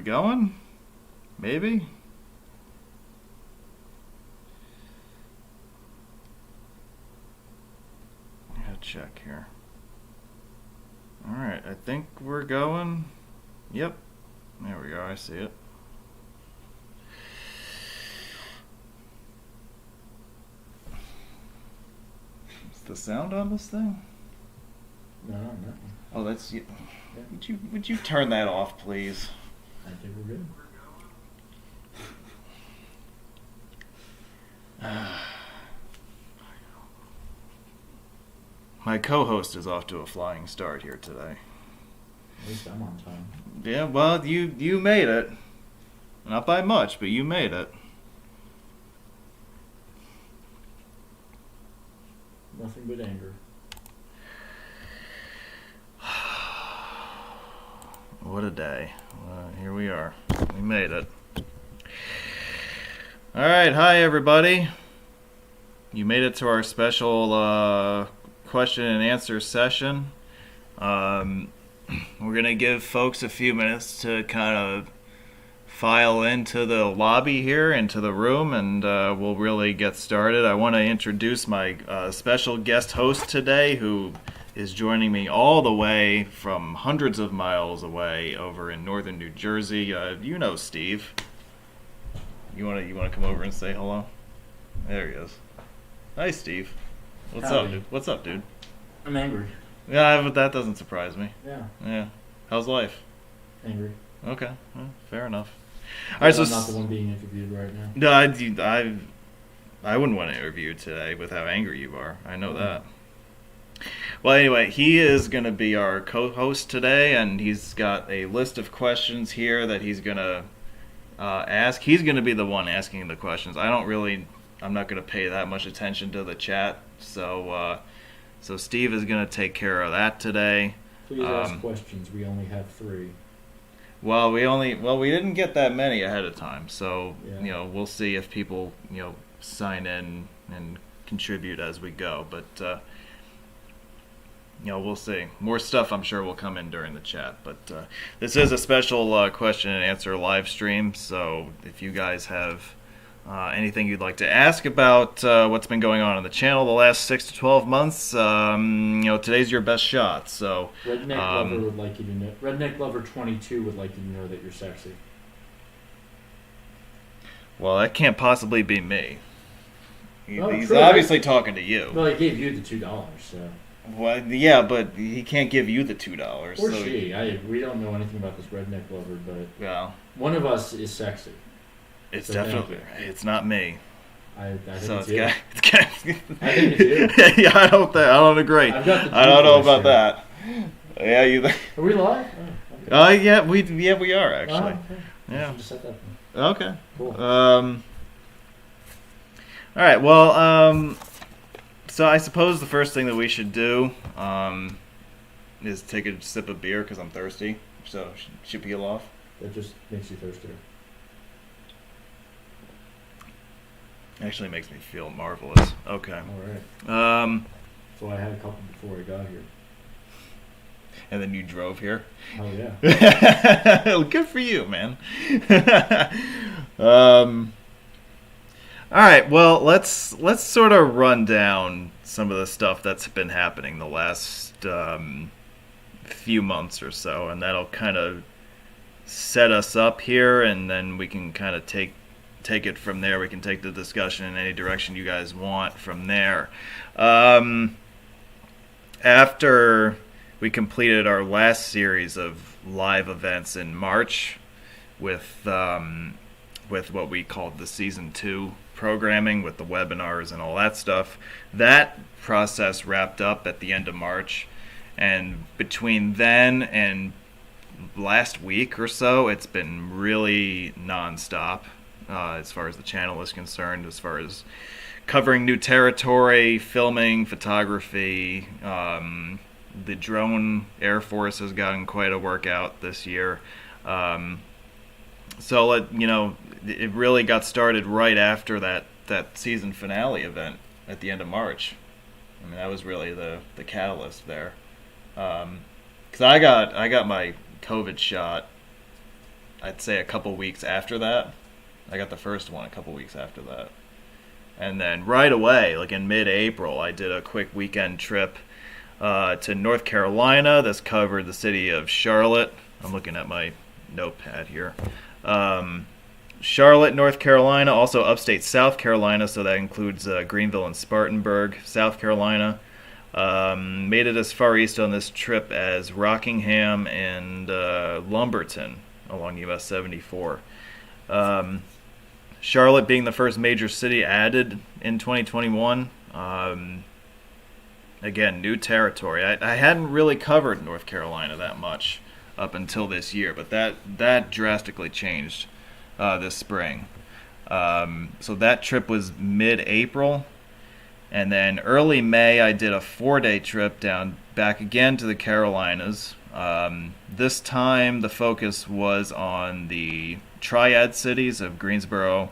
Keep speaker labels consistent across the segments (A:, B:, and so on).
A: we going? Maybe? I gotta check here. Alright, I think we're going. Yep. There we go, I see it. Is the sound on this thing?
B: No.
A: Oh, that's you. Would you turn that off, please?
B: I think we're good.
A: My co-host is off to a flying start here today.
B: At least I'm on time.
A: Yeah, well, you made it. Not by much, but you made it.
B: Nothing but anger.
A: What a day. Here we are. We made it. Alright, hi everybody. You made it to our special question and answer session. We're going to give folks a few minutes to kind of file into the lobby here, into the room, and we'll really get started. I want to introduce my special guest host today, who is joining me all the way from hundreds of miles away over in northern New Jersey. You know Steve. You want to come over and say hello? There he is. Hi, Steve. What's
B: Howdy.
A: up, dude? What's up, dude?
B: I'm angry.
A: Yeah, but that doesn't surprise me.
B: Yeah.
A: Yeah. How's life?
B: Angry.
A: Okay. Well, fair enough. All right, so
B: I'm not the one being interviewed right now.
A: no, I wouldn't want to interview you today with how angry you are. I know that. Well, anyway, he is going to be our co-host today, and he's got a list of questions here that he's going to ask. He's going to be the one asking the questions. I'm not going to pay that much attention to the chat, so Steve is going to take care of that today.
B: Please ask questions. We only have 3.
A: Well, we didn't get that many ahead of time, so
B: Yeah.
A: we'll see if people sign in and contribute as we go, but we'll see. More stuff I'm sure will come in during the chat, but this is a special question and answer live stream, so if you guys have anything you'd like to ask about what's been going on the channel the last 6 to 12 months, today's your best shot. So
B: Redneck Lover would like you to know. Redneck Lover 22 would like you to know that you're sexy.
A: well, that can't possibly be me. He's
B: true.
A: obviously talking to you.
B: Well, I gave you the $2, so.
A: Well, yeah, but he can't give you the $2.
B: Or
A: so
B: she. We don't know anything about this Redneck Lover, but
A: well,
B: one of us is sexy.
A: it's
B: So
A: definitely
B: thank
A: it's not me.
B: I think
A: So
B: it's you.
A: I
B: think it's you.
A: Yeah, I don't agree.
B: I've got the
A: I don't know
B: voice
A: about
B: here.
A: that. Yeah, you.
B: Are we live? Oh, okay.
A: Yeah, we are actually.
B: Oh, okay.
A: Yeah.
B: I should just set that.
A: Okay.
B: Cool.
A: All right. Well, so I suppose the first thing that we should do is take a sip of beer because I'm thirsty. So should peel off.
B: That just makes you thirstier.
A: Actually makes me feel marvelous. Okay.
B: All right.
A: Um,
B: So I had a couple before I got here.
A: and then you drove here.
B: Oh yeah.
A: Good for you, man. All right. Well, let's sort of run down some of the stuff that's been happening the last few months or so, and that'll kind of set us up here, and then we can kind of take it from there. We can take the discussion in any direction you guys want from there. After we completed our last series of live events in March with what we called the Season 2 programming with the webinars and all that stuff, that process wrapped up at the end of March. And between then and last week or so, it's been really nonstop as far as the channel is concerned, as far as covering new territory, filming, photography. The drone Air Force has gotten quite a workout this year. So it really got started right after that season finale event at the end of March. I mean, that was really the catalyst there. Because I got my COVID shot I'd say a couple weeks after that. I got the first one a couple weeks after that. And then right away, like in mid-April, I did a quick weekend trip to North Carolina. This covered the city of Charlotte. I'm looking at my notepad here. Charlotte, North Carolina, also upstate South Carolina, so that includes Greenville and Spartanburg, South Carolina. Made it as far east on this trip as Rockingham and Lumberton along US 74. Charlotte being the first major city added in 2021. Again, new territory. I hadn't really covered North Carolina that much up until this year, but that drastically changed this spring. So that trip was mid-April. And then early May, I did a 4-day trip back again to the Carolinas. This time, the focus was on the triad cities of Greensboro,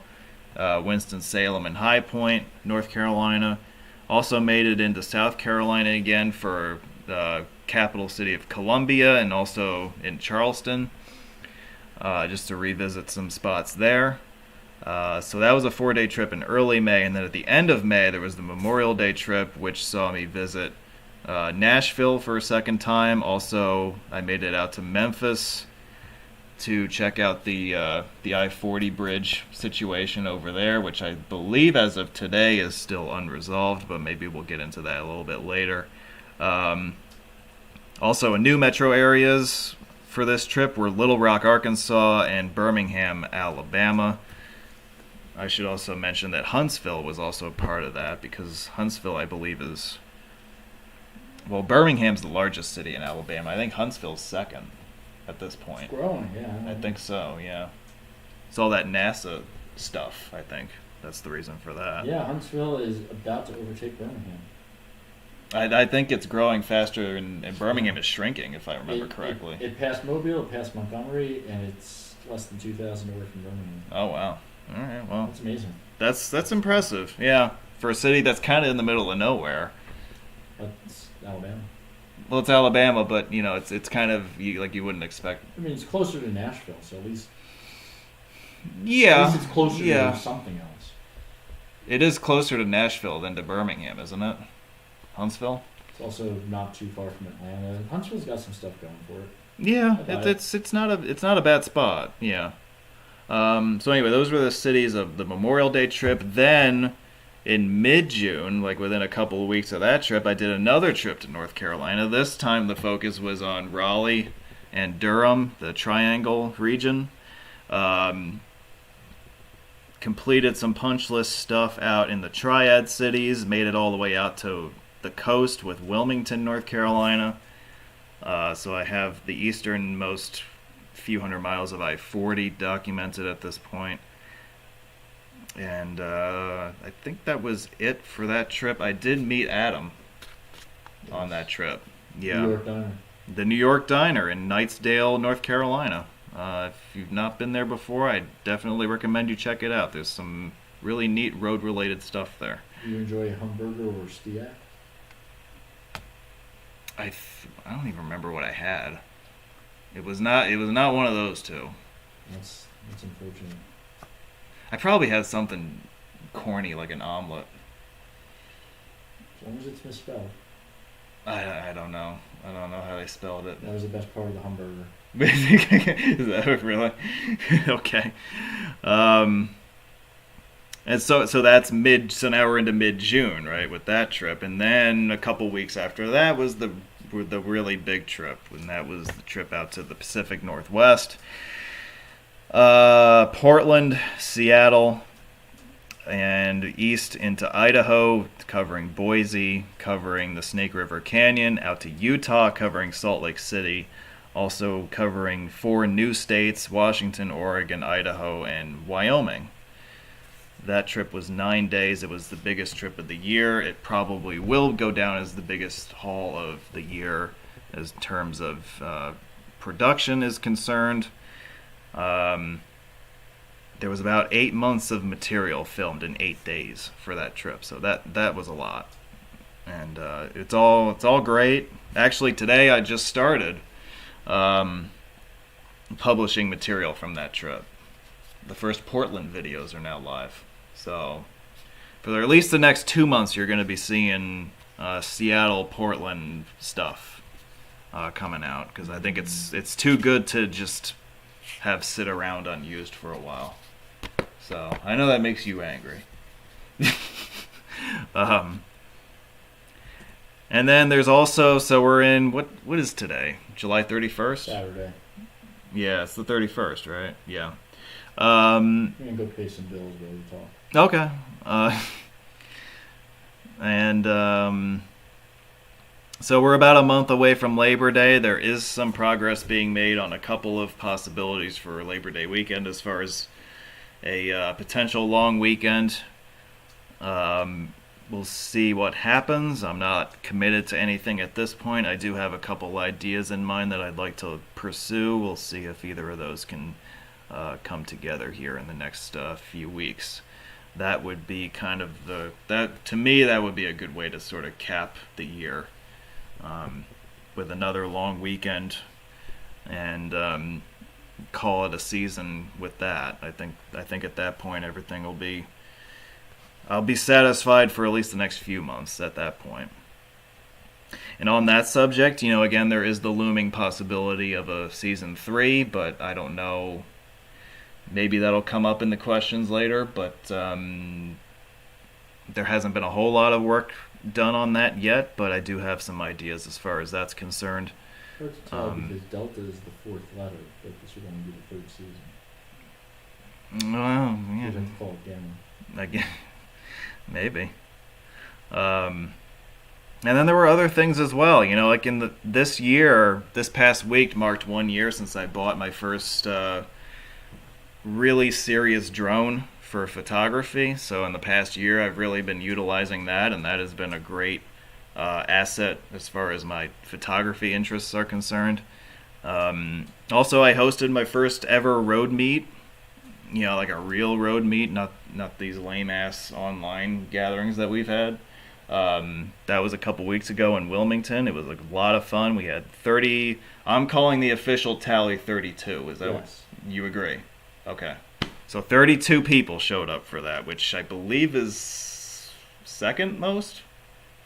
A: Winston-Salem, and High Point, North Carolina. Also made it into South Carolina again for the capital city of Columbia and also in Charleston, just to revisit some spots there. So that was a 4-day trip in early May, and then at the end of May there was the Memorial Day trip, which saw me visit Nashville for a second time. Also, I made it out to Memphis to check out the I-40 bridge situation over there, which I believe as of today is still unresolved, but maybe we'll get into that a little bit later. Also, in new metro areas for this trip were Little Rock, Arkansas, and Birmingham, Alabama. I should also mention that Huntsville was also part of that, because Huntsville, I believe, is... Well, Birmingham's the largest city in Alabama. I think Huntsville's second at this point.
B: It's growing, yeah.
A: I think so, yeah. It's all that NASA stuff, I think. That's the reason for that.
B: Yeah, Huntsville is about to overtake Birmingham.
A: I think it's growing faster, and Birmingham is shrinking, if I remember correctly.
B: It passed Mobile, it passed Montgomery, and it's less than 2,000 away from Birmingham.
A: Oh, wow. All right, well.
B: That's amazing.
A: That's impressive, yeah. For a city that's kind of in the middle of nowhere.
B: That's Alabama.
A: Well, it's Alabama, but, you know, it's kind of like you wouldn't expect.
B: I mean, it's closer to Nashville, so at least...
A: Yeah.
B: At least it's closer to something else.
A: It is closer to Nashville than to Birmingham, isn't it? Huntsville?
B: It's also not too far from Atlanta. Huntsville's got some stuff going for it.
A: Yeah, it's not a bad spot. Yeah. So anyway, those were the cities of the Memorial Day trip. Then in mid-June, like within a couple of weeks of that trip, I did another trip to North Carolina. This time the focus was on Raleigh and Durham, the Triangle region. Completed some punch list stuff out in the Triad cities, made it all the way out to the coast with Wilmington, North Carolina. So I have the easternmost few hundred miles of I-40 documented at this point. And I think that was it for that trip. I did meet Adam on that trip. Yeah.
B: New York Diner.
A: The New York Diner in Knightsdale, North Carolina. If you've not been there before, I definitely recommend you check it out. There's some really neat road-related stuff there.
B: Do you enjoy hamburger or stiak?
A: I don't even remember what I had. It was not one of those two.
B: That's unfortunate.
A: I probably had something corny like an omelet.
B: As long as it's misspelled.
A: I don't know. I don't know how they spelled it.
B: That was the best part of the hamburger.
A: Is that really? Okay. And so that's so now we're into mid-June, right, with that trip. And then a couple weeks after that was the really big trip, and that was the trip out to the Pacific Northwest. Portland, Seattle, and east into Idaho, covering Boise, covering the Snake River Canyon, out to Utah, covering Salt Lake City, also covering 4 new states, Washington, Oregon, Idaho, and Wyoming. That trip was 9 days. It was the biggest trip of the year. It probably will go down as the biggest haul of the year as terms of production is concerned. There was about 8 months of material filmed in 8 days for that trip, so that was a lot. And it's all great. Actually, today I just started publishing material from that trip. The first Portland videos are now live. So for at least the next 2 months, you're going to be seeing Seattle, Portland stuff coming out, because I think it's too good to just have sit around unused for a while. So I know that makes you angry. And then there's also, so we're in, what is today? July 31st?
B: Saturday.
A: Yeah, it's the 31st, right? Yeah.
B: We're going to go pay some bills while we talk.
A: Okay. So we're about a month away from Labor Day. There is some progress being made on a couple of possibilities for Labor Day weekend as far as a potential long weekend. We'll see what happens. I'm not committed to anything at this point. I do have a couple ideas in mind that I'd like to pursue. We'll see if either of those can come together here in the next few weeks. That would be kind of to me, that would be a good way to sort of cap the year with another long weekend and call it a season with that. I think at that point everything will be, I'll be satisfied for at least the next few months at that point. And on that subject, again, there is the looming possibility of a season 3, but I don't know. Maybe that'll come up in the questions later, but there hasn't been a whole lot of work done on that yet, but I do have some ideas as far as that's concerned.
B: Hard to tell because Delta is the 4th letter, but this would only be the 3rd season.
A: Well, yeah.
B: You'd have to call it Gamma.
A: Again, maybe. And then there were other things as well. Like in this past week marked 1 year since I bought my first really serious drone for photography. So in the past year, I've really been utilizing that, and that has been a great asset as far as my photography interests are concerned. Also, I hosted my first ever road meet. Like a real road meet, not these lame-ass online gatherings that we've had. That was a couple weeks ago in Wilmington. It was a lot of fun. We had 30, I'm calling the official tally 32. Is that
B: Yes.
A: what you agree? Okay. So 32 people showed up for that, which I believe is second most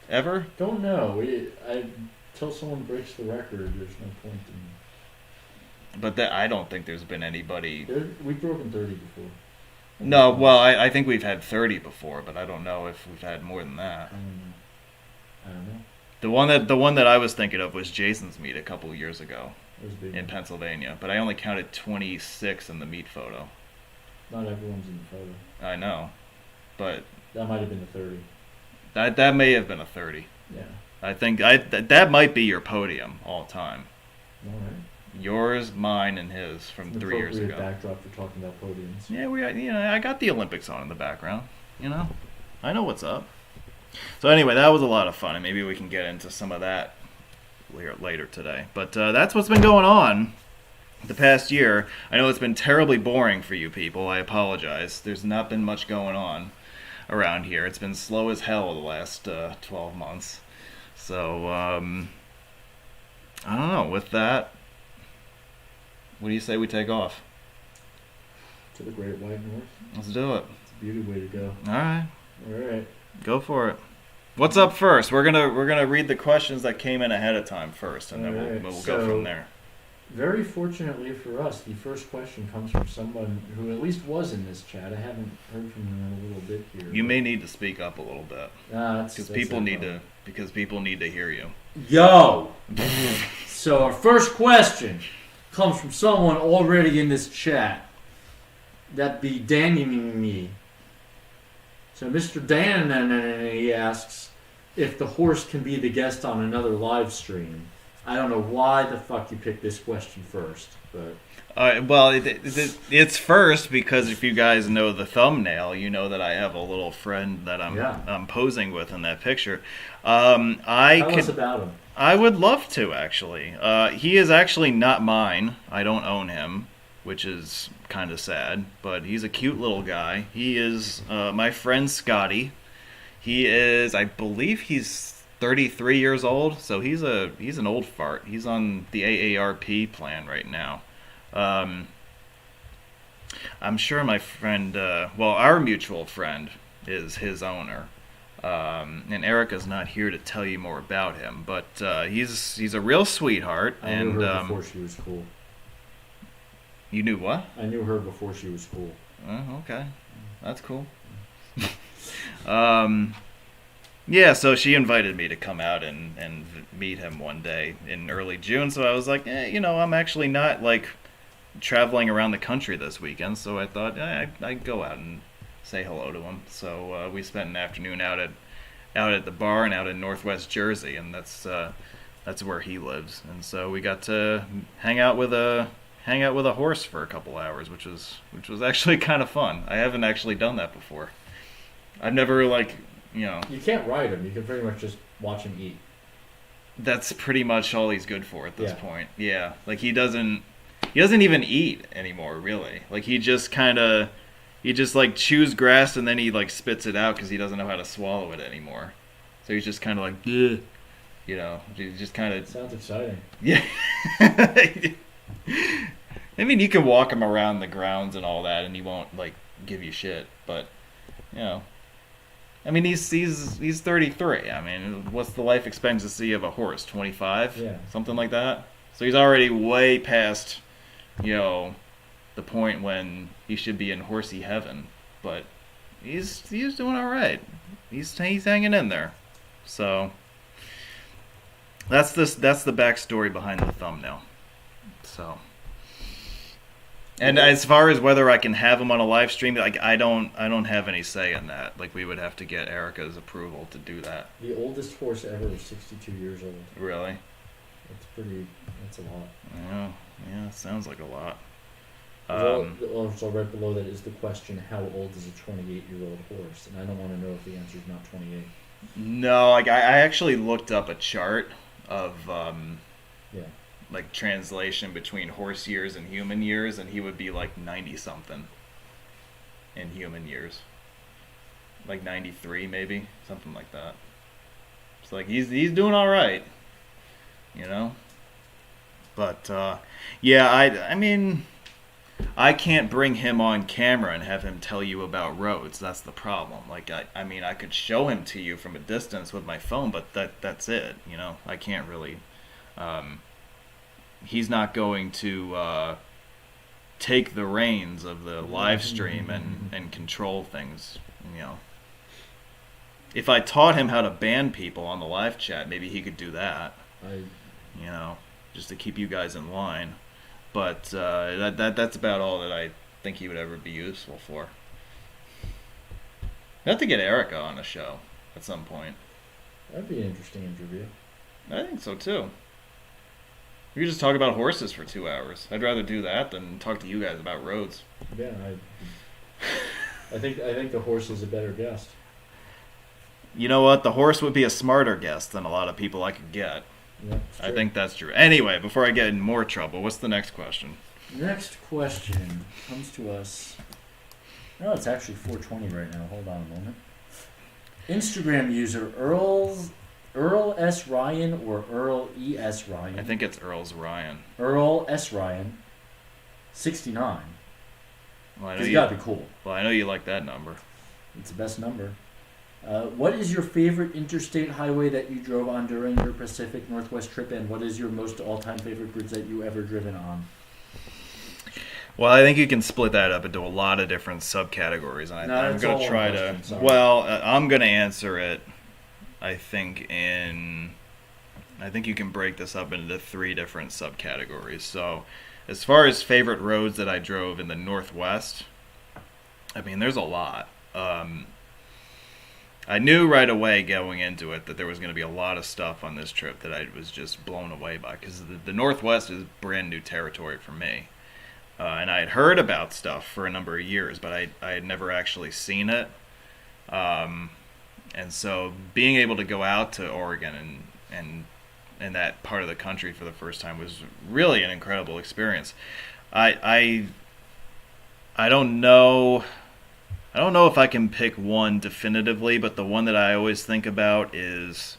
A: ever.
B: Don't know. Until someone breaks the record, there's no point in...
A: But I don't think there's been anybody...
B: We've broken 30 before.
A: No, well, I think we've had 30 before, but I don't know if we've had more than that.
B: I don't know.
A: The one that I was thinking of was Jason's meet a couple years ago
B: It was a big
A: in
B: one.
A: Pennsylvania, but I only counted 26 in the meet photo.
B: Not everyone's in the photo.
A: I know, but
B: That might have been the 30.
A: that may have been a 30.
B: Yeah.
A: I think that might be your podium all time.
B: All right.
A: Yours, mine, and his from 3 years ago.
B: Backdrop for talking about podiums.
A: Yeah, I got the Olympics on in the background. I know what's up. So anyway, that was a lot of fun, and maybe we can get into some of that later today. But that's what's been going on the past year. I know it's been terribly boring for you people. I apologize. There's not been much going on around here. It's been slow as hell the last 12 months. So I don't know. With that, what do you say we take off?
B: To the Great White North.
A: Let's do it.
B: It's a beauty way to go.
A: All right.
B: All right.
A: Go for it. What's up first? We're gonna read the questions that came in ahead of time first, and then we'll go from there.
B: Very fortunately for us, the first question comes from someone who at least was in this chat. I haven't heard from him in a little bit here.
A: You may need to speak up a little bit because people need to hear you.
B: Yo. So our first question comes from someone already in this chat. That be Danny. So Mr. Dan, he asks if the horse can be the guest on another live stream. I don't know why the fuck you picked this question first, but...
A: Well, it's first because if you guys know the thumbnail, you know that I have a little friend that I'm posing with in that picture. Tell
B: us about him.
A: I would love to, actually. He is actually not mine. I don't own him, which is kind of sad, but he's a cute little guy. He is my friend Scotty. He is, I believe he's 33 years old, so he's an old fart. He's on the AARP plan right now. Um, I'm sure my friend, our mutual friend, is his owner. And Erica's not here to tell you more about him, but he's a real sweetheart.
B: I knew her before she was cool.
A: You knew what?
B: I knew her before she was cool.
A: Oh, okay. That's cool. Yeah, so she invited me to come out and meet him one day in early June. So I was like, I'm actually not like traveling around the country this weekend. So I thought I'd go out and say hello to him. So we spent an afternoon out at the bar and out in Northwest Jersey, and that's where he lives. And so we got to hang out with a horse for a couple hours, which was actually kind of fun. I haven't actually done that before. I've never
B: You can't ride him. You can pretty much just watch him eat. That's
A: pretty much all he's good for at this point. Yeah, like he doesn't even eat anymore, really. Like he just like chews grass and then he like spits it out because he doesn't know how to swallow it anymore. So he's just kind of like, ugh. He just kind of
B: sounds exciting.
A: Yeah. I mean, you can walk him around the grounds and all that, and he won't like give you shit. But I mean, he's 33. I mean, what's the life expectancy of a horse? 25?
B: Yeah,
A: something like that. So he's already way past, the point when he should be in horsey heaven. But he's doing all right. He's hanging in there. So that's the backstory behind the thumbnail. So. And as far as whether I can have him on a live stream, like I don't have any say in that. Like we would have to get Erica's approval to do that.
B: The oldest horse ever is 62 years old.
A: Really?
B: That's a lot.
A: Yeah, it sounds like a lot.
B: Also right below that is the question, how old is a 28-year-old horse? And I don't want to know if the answer is not 28.
A: No, like I actually looked up a chart of like translation between horse years and human years, and he would be like 90 something in human years, like 93 maybe, something like that. It's like he's doing all right, But I mean, I can't bring him on camera and have him tell you about roads. That's the problem. Like I mean, I could show him to you from a distance with my phone, but that's it. I can't really. He's not going to take the reins of the live stream and control things. If I taught him how to ban people on the live chat, maybe he could do that. Just to keep you guys in line. But that's about all that I think he would ever be useful for. I have to get Erica on a show at some point.
B: That'd be an interesting interview.
A: I think so too. We could just talk about horses for 2 hours. I'd rather do that than talk to you guys about roads.
B: Yeah, I think the horse is a better guest.
A: You know what? The horse would be a smarter guest than a lot of people I could get.
B: Yeah,
A: I think that's true. Anyway, before I get in more trouble, what's the next question?
B: Next question comes to us. No, it's actually 4:20 right now. Hold on a moment. Instagram user Earl S. Ryan or Earl E. S. Ryan?
A: I think it's Earl's Ryan.
B: Earl S. Ryan, 69.
A: Well,
B: He's got to be cool.
A: Well, I know you like that number.
B: It's the best number. What is your favorite interstate highway that you drove on during your Pacific Northwest trip, and what is your most all-time favorite bridge that you ever driven on?
A: Well, I think you can split that up into a lot of different subcategories, and I'm going to try to. Well, I'm going to answer it. I think you can break this up into 3 different subcategories. So, as far as favorite roads that I drove in the Northwest, I mean, there's a lot. I knew right away going into it that there was going to be a lot of stuff on this trip that I was just blown away by, because the Northwest is brand new territory for me. And I had heard about stuff for a number of years, but I had never actually seen it. And so being able to go out to Oregon and that part of the country for the first time was really an incredible experience. I don't know if I can pick one definitively, but the one that I always think about is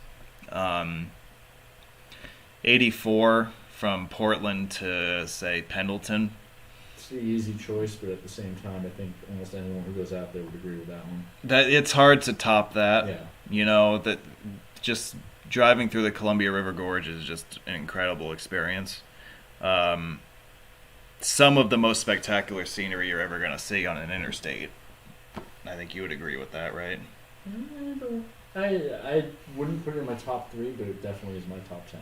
A: 84 from Portland to, say, Pendleton.
B: It's the easy choice, but at the same time, I think almost anyone who goes out there would agree with that one.
A: That it's hard to top that.
B: Yeah.
A: You know, that just driving through the Columbia River Gorge is just an incredible experience. Some of the most spectacular scenery you're ever going to see on an interstate. I think you would agree with that, right?
B: I wouldn't put it in my top 3, but it definitely is my top 10.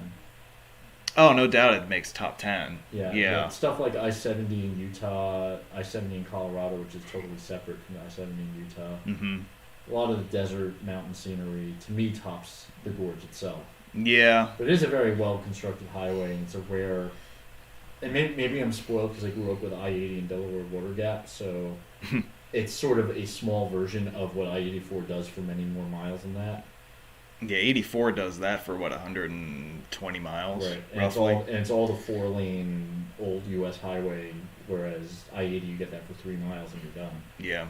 A: Oh, no doubt it makes top 10.
B: Yeah. Stuff like I-70 in Utah, I-70 in Colorado, which is totally separate from I-70 in Utah.
A: Mm-hmm.
B: A lot of the desert mountain scenery, to me, tops the gorge itself.
A: Yeah.
B: But it is a very well-constructed highway, and it's a rare... And maybe I'm spoiled because I grew up with I-80 and Delaware Water Gap, so it's sort of a small version of what I-84 does for many more miles than that.
A: Yeah, 84 does that for, 120 miles?
B: Right. And
A: roughly?
B: it's all the 4-lane old U.S. highway, whereas I-80, you get that for 3 miles and you're done.
A: Yeah.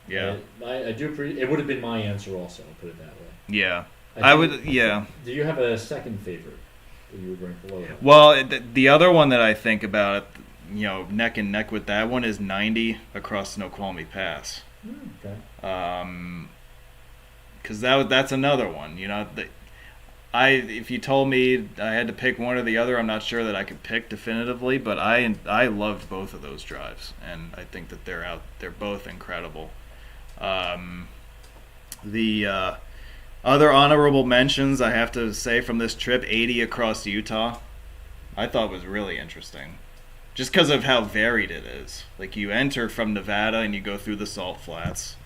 A: Yeah.
B: I do appreciate... It would have been my answer also, I'll put it that way.
A: Yeah.
B: Do you have a second favorite that you would rank below that?
A: Well, the other one that I think about, neck and neck with that one is 90 across Snoqualmie Pass.
B: Okay.
A: Because that's another one. If you told me I had to pick one or the other, I'm not sure that I could pick definitively. But I loved both of those drives, and I think that they're both incredible. The other honorable mentions I have to say from this trip, 80 across Utah, I thought was really interesting. Just because of how varied it is. Like, you enter from Nevada and you go through the Salt Flats,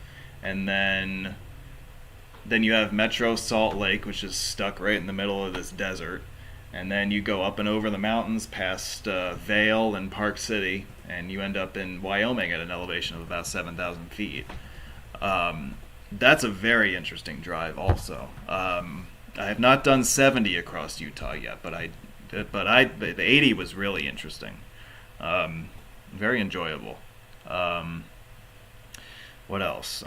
A: and then you have Metro Salt Lake, which is stuck right in the middle of this desert, and then you go up and over the mountains past Vail and Park City, and you end up in Wyoming at an elevation of about 7,000 feet. That's a very interesting drive also. I have not done 70 across Utah yet, but the 80 was really interesting. Very enjoyable. What else?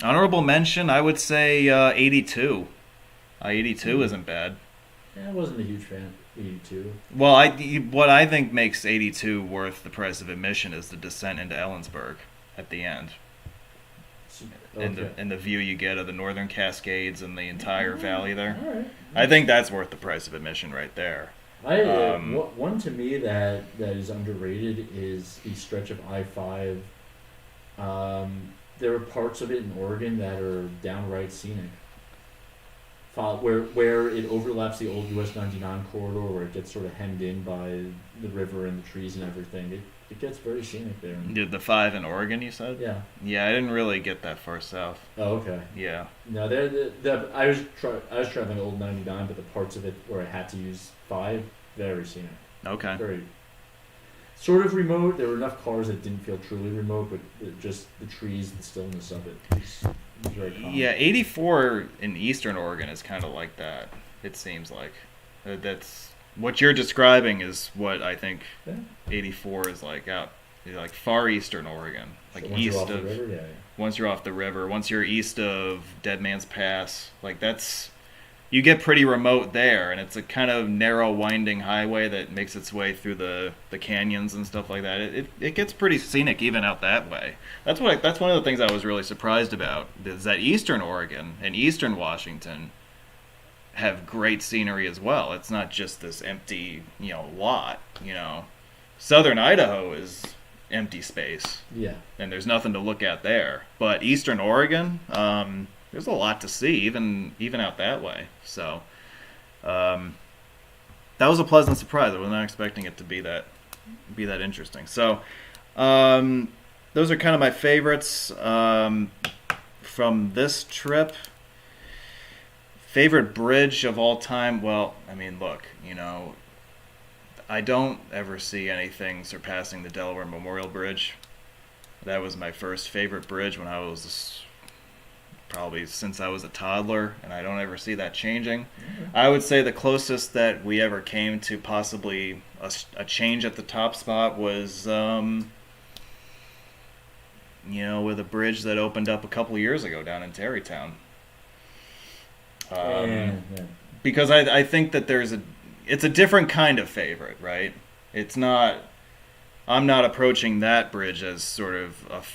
A: Honorable mention, I would say 82. 82 isn't bad.
B: Yeah, I wasn't a huge fan of 82.
A: Well, what I think makes 82 worth the price of admission is the descent into Ellensburg at the end.
B: Okay.
A: And the view you get of the Northern Cascades and the entire valley there.
B: All right.
A: I think that's worth the price of admission right there.
B: One to me that is underrated is the stretch of I-5. There are parts of it in Oregon that are downright scenic. Where it overlaps the old US 99 corridor, where it gets sort of hemmed in by the river and the trees and everything. It gets very scenic there.
A: The 5 in Oregon, you said?
B: Yeah.
A: Yeah, I didn't really get that far south.
B: Oh, okay.
A: Yeah.
B: No, I was traveling old 99, but the parts of it where I had to use 5, very scenic.
A: Okay.
B: Very sort of remote. There were enough cars that didn't feel truly remote, but just the trees, the stillness of it was very calm.
A: Yeah, 84 in eastern Oregon is kind of like that, it seems like. That's what you're describing is what I think 84 is like out, like far eastern Oregon, like
B: so
A: east of
B: the river, yeah.
A: Once you're off the river, once you're east of Dead Man's Pass, like you get pretty remote there, and it's a kind of narrow, winding highway that makes its way through the canyons and stuff like that. It gets pretty scenic even out that way. That's one of the things I was really surprised about, is that eastern Oregon and eastern Washington have great scenery as well. It's not just this empty, lot, Southern Idaho is empty space.
B: Yeah. And
A: there's nothing to look at there. But eastern Oregon, there's a lot to see, even out that way. So, that was a pleasant surprise. I was not expecting it to be that interesting. So, those are kind of my favorites from this trip. Favorite bridge of all time? Well, I mean, look, I don't ever see anything surpassing the Delaware Memorial Bridge. That was my first favorite bridge when I was probably since I was a toddler, and I don't ever see that changing. Mm-hmm. I would say the closest that we ever came to possibly a change at the top spot was, with a bridge that opened up a couple of years ago down in Tarrytown. Because I think that it's a different kind of favorite, right? It's not I'm not approaching that bridge as sort of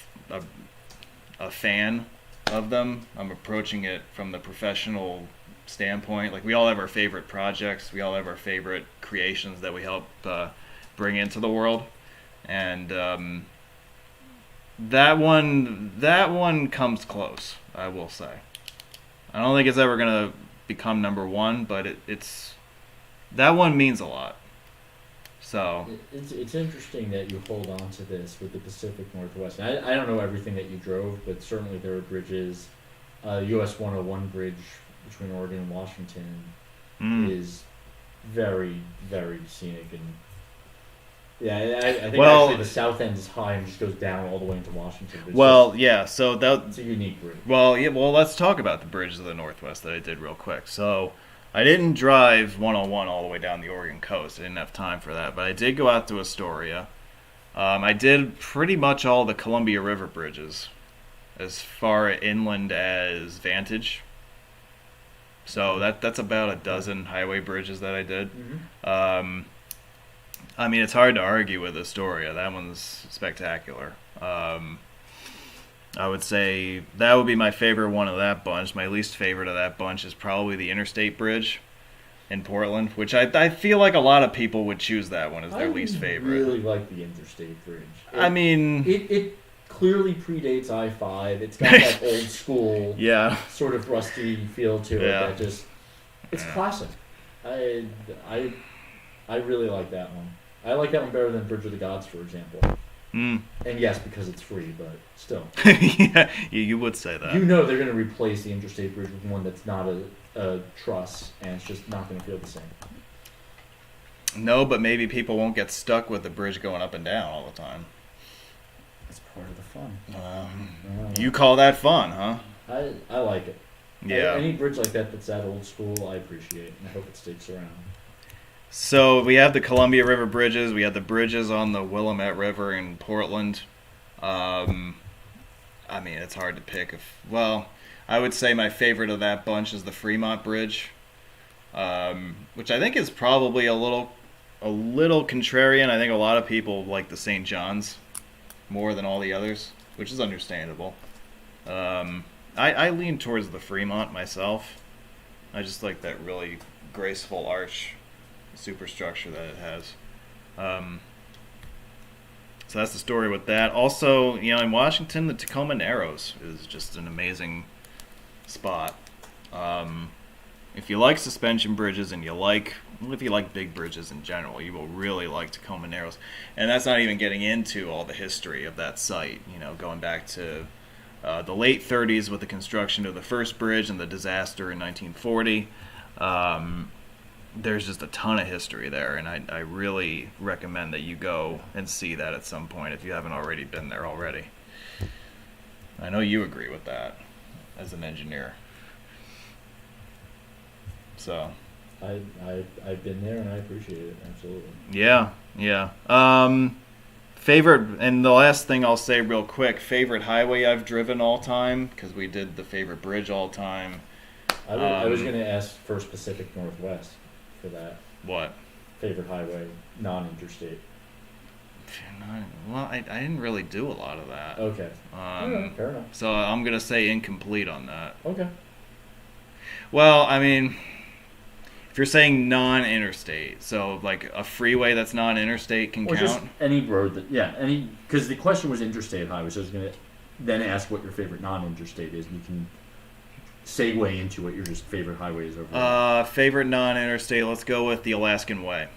A: a fan of them. I'm approaching it from the professional standpoint. Like, we all have our favorite projects. We all have our favorite creations that we help bring into the world. And that one comes close, I will say. I don't think it's ever going to become number one, but it's that one means a lot. So
B: it's interesting that you hold on to this with the Pacific Northwest. I don't know everything that you drove, but certainly there are bridges. US 101 bridge between Oregon and Washington is very, very scenic, and I think actually the south end is high and just goes down all the way into Washington.
A: So
B: it's a unique bridge.
A: Well, let's talk about the bridges of the Northwest that I did real quick. So I didn't drive 101 all the way down the Oregon coast. I didn't have time for that, but I did go out to Astoria. I did pretty much all the Columbia River bridges, as far inland as Vantage. So that's about a dozen highway bridges that I did.
B: Mm-hmm.
A: I mean, it's hard to argue with Astoria. That one's spectacular. I would say that would be my favorite one of that bunch. My least favorite of that bunch is probably the Interstate Bridge in Portland, which I feel like a lot of people would choose that one as their least favorite.
B: I really like the Interstate Bridge. It clearly predates I-5. It's got that old school, sort of rusty feel to it. That just, it's classic. I really like that one. I like that one better than Bridge of the Gods, for example. And yes, because it's free, but still.
A: Yeah, you would say that.
B: You know they're going to replace the Interstate Bridge with one that's not a truss, and it's just not going to feel the same.
A: No, but maybe people won't get stuck with the bridge going up and down all the time.
B: That's part of the fun.
A: You call that fun, huh?
B: I like it.
A: Yeah.
B: Any bridge like that that's that old school, I appreciate, and I hope it sticks around.
A: So we have the Columbia River bridges. We have the bridges on the Willamette River in Portland. I mean, it's hard to pick. I would say my favorite of that bunch is the Fremont Bridge, which I think is probably a little contrarian. I think a lot of people like the St. John's more than all the others, which is understandable. I lean towards the Fremont myself. I just like that really graceful arch superstructure that it has. So that's the story with that. Also, in Washington, the Tacoma Narrows is just an amazing spot. If you like suspension bridges and if you like big bridges in general, you will really like Tacoma Narrows. And that's not even getting into all the history of that site, going back to the late 30s with the construction of the first bridge and the disaster in 1940. There's just a ton of history there, and I really recommend that you go and see that at some point if you haven't already been there already. I know you agree with that as an engineer. So
B: I've been there and I appreciate it, absolutely.
A: Yeah. Favorite, and the last thing I'll say real quick, favorite highway I've driven all time, because we did the favorite bridge all time.
B: I was going to ask First Pacific Northwest for that.
A: What?
B: Favorite highway, non-interstate.
A: Well, I didn't really do a lot of that.
B: Okay. Fair enough.
A: So I'm going to say incomplete on that.
B: Okay.
A: Well, I mean, if you're saying non-interstate, so like a freeway that's non-interstate can count?
B: Just any road because the question was interstate highway, so I was going to then ask what your favorite non-interstate is, and you can segue into what your just favorite highway is over there.
A: Favorite non-interstate, let's go with the Alaskan Way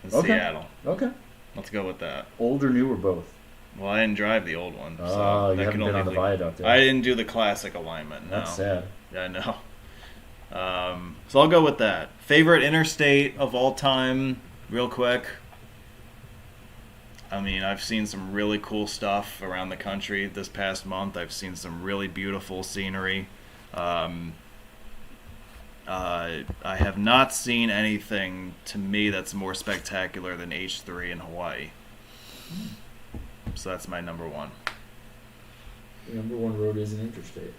A: in Seattle.
B: Okay.
A: Let's go with that.
B: Old or new or both?
A: Well, I didn't drive the old one.
B: So you haven't been on the viaduct yet.
A: I didn't do the classic alignment, no.
B: That's sad.
A: Yeah, I know. So I'll go with that. Favorite interstate of all time, real quick. I mean, I've seen some really cool stuff around the country this past month. I've seen some really beautiful scenery. I have not seen anything to me that's more spectacular than H3 in Hawaii. So that's my number one.
B: The number one road is an interstate.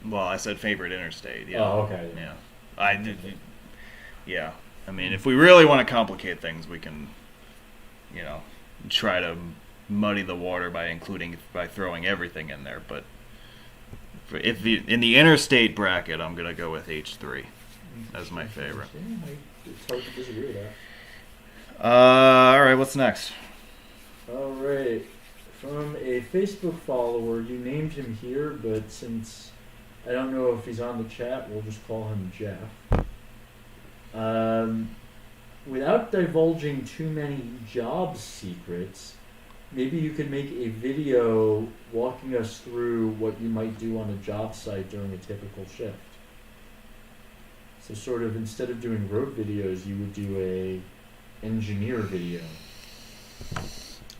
A: Well, I said favorite interstate. Yeah.
B: Oh, okay.
A: Yeah. I did. Yeah. I mean, if we really want to complicate things, we can, try to muddy the water by throwing everything in there. But in the interstate bracket, I'm gonna go with H3 as my favorite.
B: It's hard to disagree with that.
A: All right, what's next?
B: All right. From a Facebook follower, you named him here, but since I don't know if he's on the chat, we'll just call him Jeff. Without divulging too many job secrets, maybe you could make a video walking us through what you might do on a job site during a typical shift. So sort of instead of doing road videos, you would do a engineer video.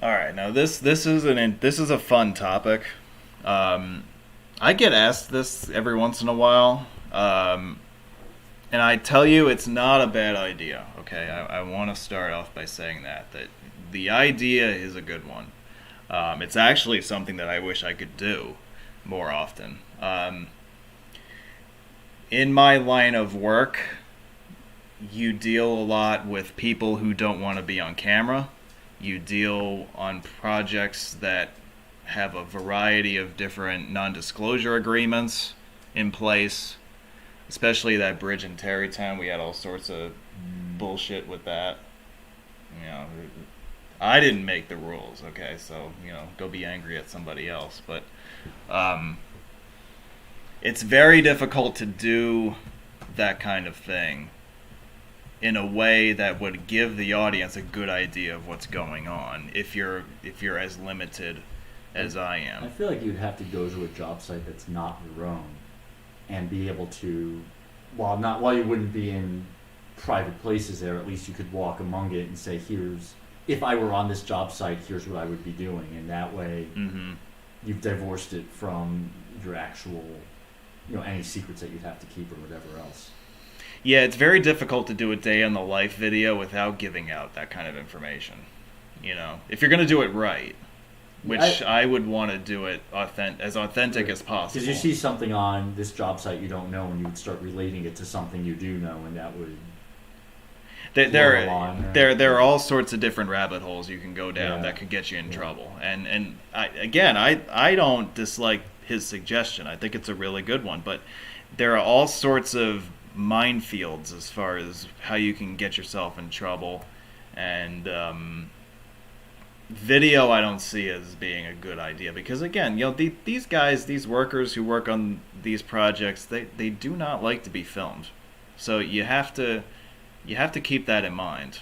A: All right, now this is a fun topic. I get asked this every once in a while, and I tell you it's not a bad idea. Okay, I want to start off by saying that the idea is a good one. It's actually something that I wish I could do more often. In my line of work, you deal a lot with people who don't want to be on camera. You deal on projects that have a variety of different non-disclosure agreements in place, especially that bridge in Tarrytown. We had all sorts of bullshit with that. You know, I didn't make the rules, okay? So, go be angry at somebody else. But it's very difficult to do that kind of thing in a way that would give the audience a good idea of what's going on if you're as limited as I am.
B: I feel like you'd have to go to a job site that's not your own and be able to, while you wouldn't be in private places there, at least you could walk among it and say, if I were on this job site, here's what I would be doing. And that way you've divorced it from your actual, any secrets that you'd have to keep or whatever else.
A: Yeah, it's very difficult to do a day in the life video without giving out that kind of information. If you're going to do it right, which I would want to do it as authentic as possible.
B: Because you see something on this job site you don't know, and you would start relating it to something you do know, and that would.
A: There are all sorts of different rabbit holes you can go down that could get you in trouble. And I don't dislike his suggestion. I think it's a really good one, but there are all sorts of minefields as far as how you can get yourself in trouble, and video I don't see as being a good idea because again, these guys, these workers who work on these projects, they do not like to be filmed, so you have to keep that in mind.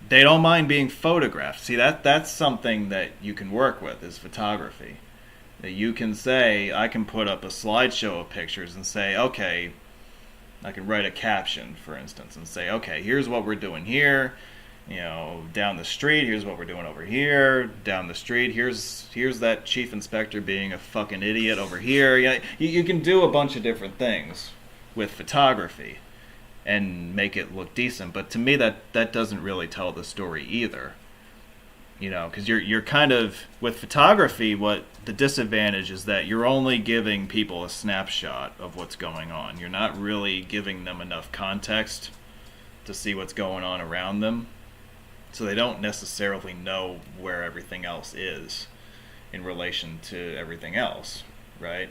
A: They don't mind being photographed. See, that's something that you can work with is photography. That you can say, I can put up a slideshow of pictures and say, okay, I can write a caption, for instance, and say, okay, here's what we're doing here, down the street, here's what we're doing over here, down the street, here's that chief inspector being a fucking idiot over here. You can do a bunch of different things with photography and make it look decent, but to me that doesn't really tell the story either. Because you're kind of, with photography, what the disadvantage is that you're only giving people a snapshot of what's going on. You're not really giving them enough context to see what's going on around them. So they don't necessarily know where everything else is in relation to everything else, right?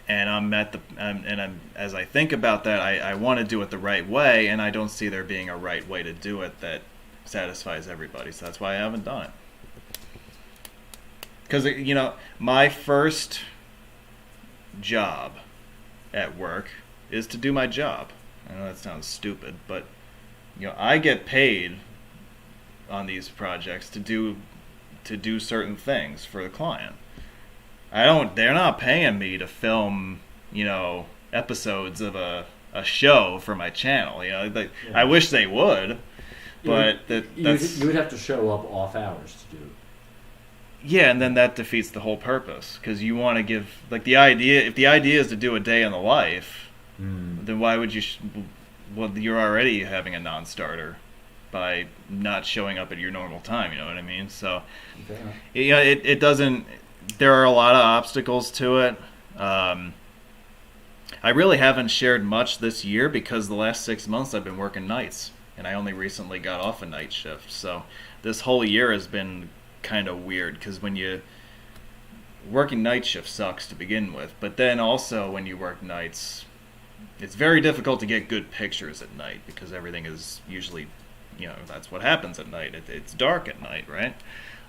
A: And as I think about that, I want to do it the right way, and I don't see there being a right way to do it that satisfies everybody. So that's why I haven't done it. Because my first job at work is to do my job. I know that sounds stupid, but I get paid on these projects to do certain things for the client. They're not paying me to film, episodes of a show for my channel. I wish they would, but
B: you would have to show up off hours to do it.
A: Yeah, and then that defeats the whole purpose, because you want to give, if the idea is to do a day in the life, then why would you, you're already having a non-starter by not showing up at your normal time, you know what I mean? So, it doesn't, there are a lot of obstacles to it. I really haven't shared much this year because the last 6 months I've been working nights. and I only recently got off a night shift. So this whole year has been kind of weird because when you working night shift sucks to begin with, but then also when you work nights, it's very difficult to get good pictures at night because everything is usually, that's what happens at night. It's dark at night, right?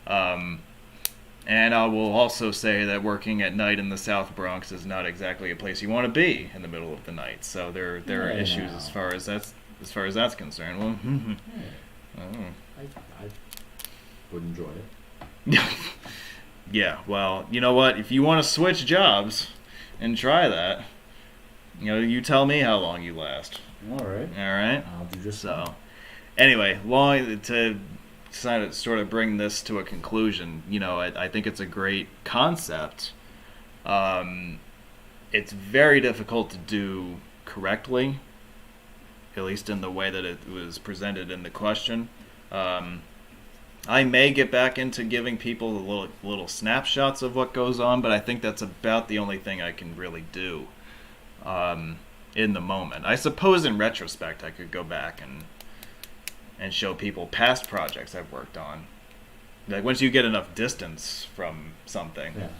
A: And I will also say that working at night in the South Bronx is not exactly a place you want to be in the middle of the night. So there are issues as far as that's concerned. Well,
B: I would enjoy it.
A: Yeah, well, you know what? If you want to switch jobs and try that, you tell me how long you last.
B: All right.
A: All right?
B: I'll do just
A: so. Anyway, to sort of bring this to a conclusion, I think it's a great concept. It's very difficult to do correctly, at least in the way that it was presented in the question. I may get back into giving people little snapshots of what goes on, but I think that's about the only thing I can really do in the moment. I suppose in retrospect I could go back and show people past projects I've worked on. Like once you get enough distance from something.
B: Yeah.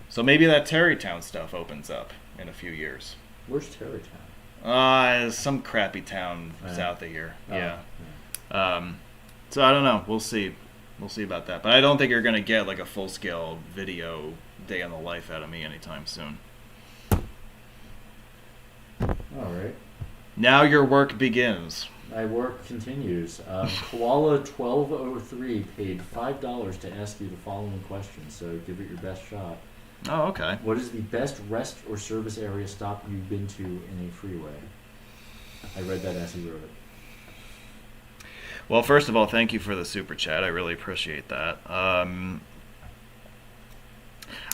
A: So maybe that Terrytown stuff opens up in a few years.
B: Where's Terrytown?
A: Some crappy town south of here.
B: Oh,
A: yeah. So I don't know. We'll see. We'll see about that. But I don't think you're going to get like a full-scale video day in the life out of me anytime soon.
B: All right.
A: Now your work begins.
B: My work continues. Koala 1203 paid $5 to ask you the following question, so give it your best shot.
A: Oh, okay.
B: What is the best rest or service area stop you've been to in a freeway? I read that as he wrote it.
A: Well, first of all, thank you for the super chat. I really appreciate that.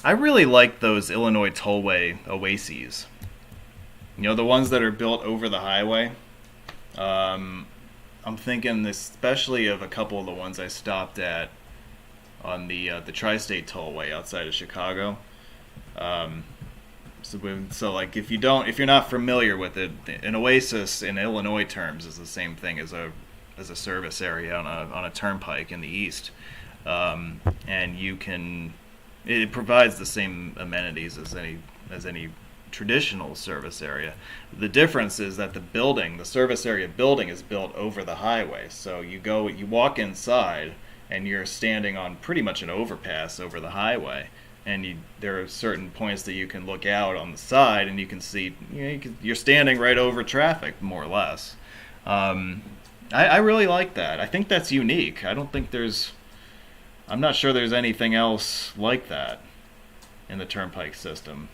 A: I really like those Illinois tollway oases. The ones that are built over the highway. I'm thinking especially of a couple of the ones I stopped at on the Tri-State Tollway outside of Chicago. So like if you're not familiar with it, an oasis in Illinois terms is the same thing as a service area on a turnpike in the east, and it provides the same amenities as any traditional service area. The difference is that the service area building is built over the highway. So you walk inside and you're standing on pretty much an overpass over the highway, and there are certain points that you can look out on the side and you can see you're standing right over traffic more or less. I really like that. I think that's unique. I'm not sure there's anything else like that in the turnpike system.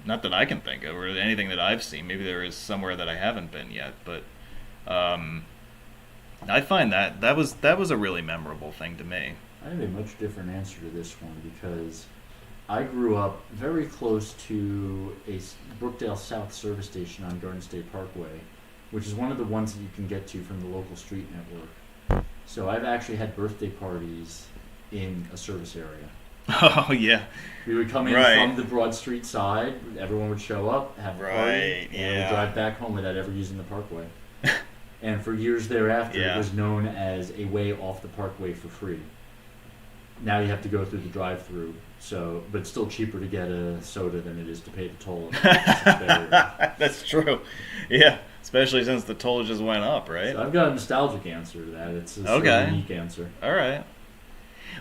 A: Not that I can think of, or anything that I've seen. Maybe there is somewhere that I haven't been yet, but I find that was a really memorable thing to me.
B: I have a much different answer to this one because I grew up very close to a Brookdale South service station on Garden State Parkway, which is one of the ones that you can get to from the local street network. So I've actually had birthday parties in a service area.
A: Oh, yeah.
B: We would come in from the Broad Street side, everyone would show up, have a party, and we'd drive back home without ever using the parkway. And for years thereafter, it was known as a way off the parkway for free. Now you have to go through the drive-through, but it's still cheaper to get a soda than it is to pay the toll.
A: That's true. Yeah, especially since the toll just went up, right?
B: So I've got a nostalgic answer to that. It's a sort of unique answer.
A: All right.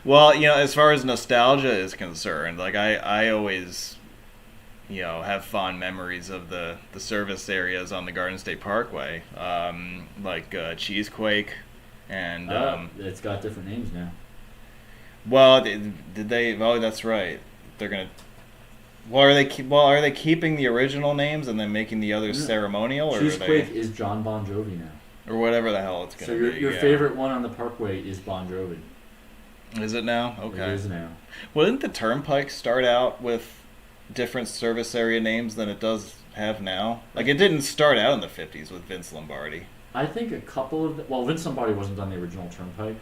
A: Well, as far as nostalgia is concerned, like I always, have fond memories of the service areas on the Garden State Parkway, like Cheesequake, and
B: it's got different names now.
A: Well, did they? Oh, that's right. They're gonna. Well, are they keeping the original names and then making the others ceremonial, or
B: Cheesequake is John Bon Jovi now,
A: or whatever the hell it's gonna be?
B: So your favorite one on the Parkway is Bon Jovi.
A: Is it now? Okay.
B: It is now.
A: Well, didn't the Turnpike start out with different service area names than it does have now? Like, it didn't start out in the 50s with Vince Lombardi.
B: I think a couple of Vince Lombardi wasn't on the original Turnpike.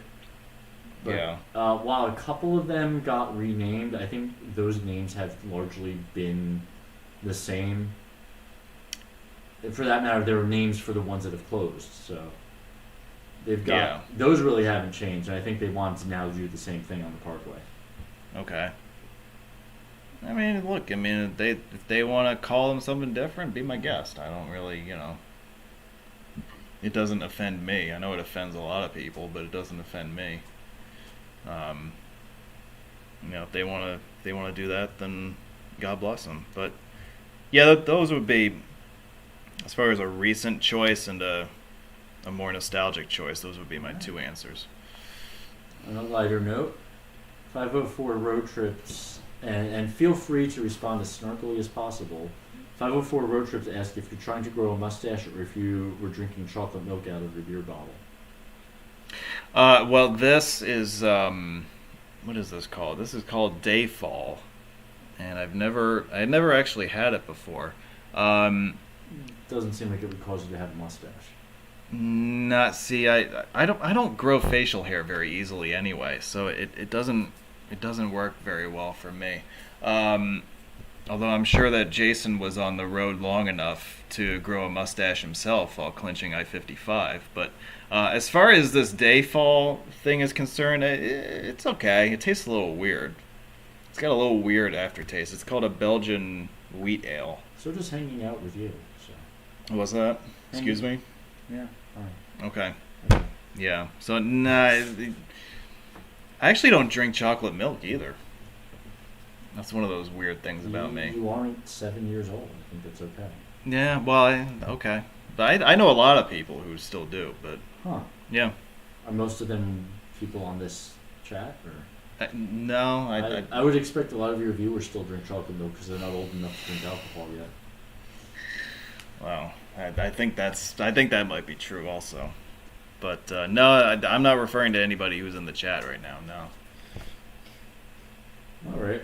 B: But, while a couple of them got renamed, I think those names have largely been the same. for that matter, there are names for the ones that have closed. So they've got
A: Yeah.
B: those really haven't changed. And I think they want to now do the same thing on the Parkway.
A: Okay. I mean, look. I mean, if they want to call them something different, be my guest. I don't really, it doesn't offend me. I know it offends a lot of people, but it doesn't offend me. Um, if they want to do that, then God bless them. But yeah, those would be, as far as a recent choice and a more nostalgic choice. Those would be my two answers.
B: On a lighter note, 504 road trips, and feel free to respond as snarkily as possible. 504 road trips ask if you're trying to grow a mustache or if you were drinking chocolate milk out of your beer bottle.
A: Well, this is what is this called? This is called Dayfall, and I had never actually had it before.
B: Doesn't seem like it would cause you to have a mustache.
A: I don't grow facial hair very easily anyway, so it doesn't work very well for me. Although I'm sure that Jason was on the road long enough to grow a mustache himself while clinching I-55. But as far as this Dayfall thing is concerned, it's okay. It tastes a little weird. It's got a little weird aftertaste. It's called a Belgian wheat ale.
B: So just hanging out with you. So.
A: What's that? Excuse me?
B: Yeah, fine.
A: Okay. Yeah. So, nah, I actually don't drink chocolate milk either. That's one of those weird things about me.
B: You aren't 7 years old. I think that's okay.
A: Yeah, well, okay. But I know a lot of people who still do, but...
B: Huh.
A: Yeah.
B: Are most of them people on this chat? Or?
A: No,
B: I would expect a lot of your viewers still drink chocolate milk because they're not old enough to drink alcohol yet.
A: Well, I think that might be true also. But no, I'm not referring to anybody who's in the chat right now, no.
B: All right.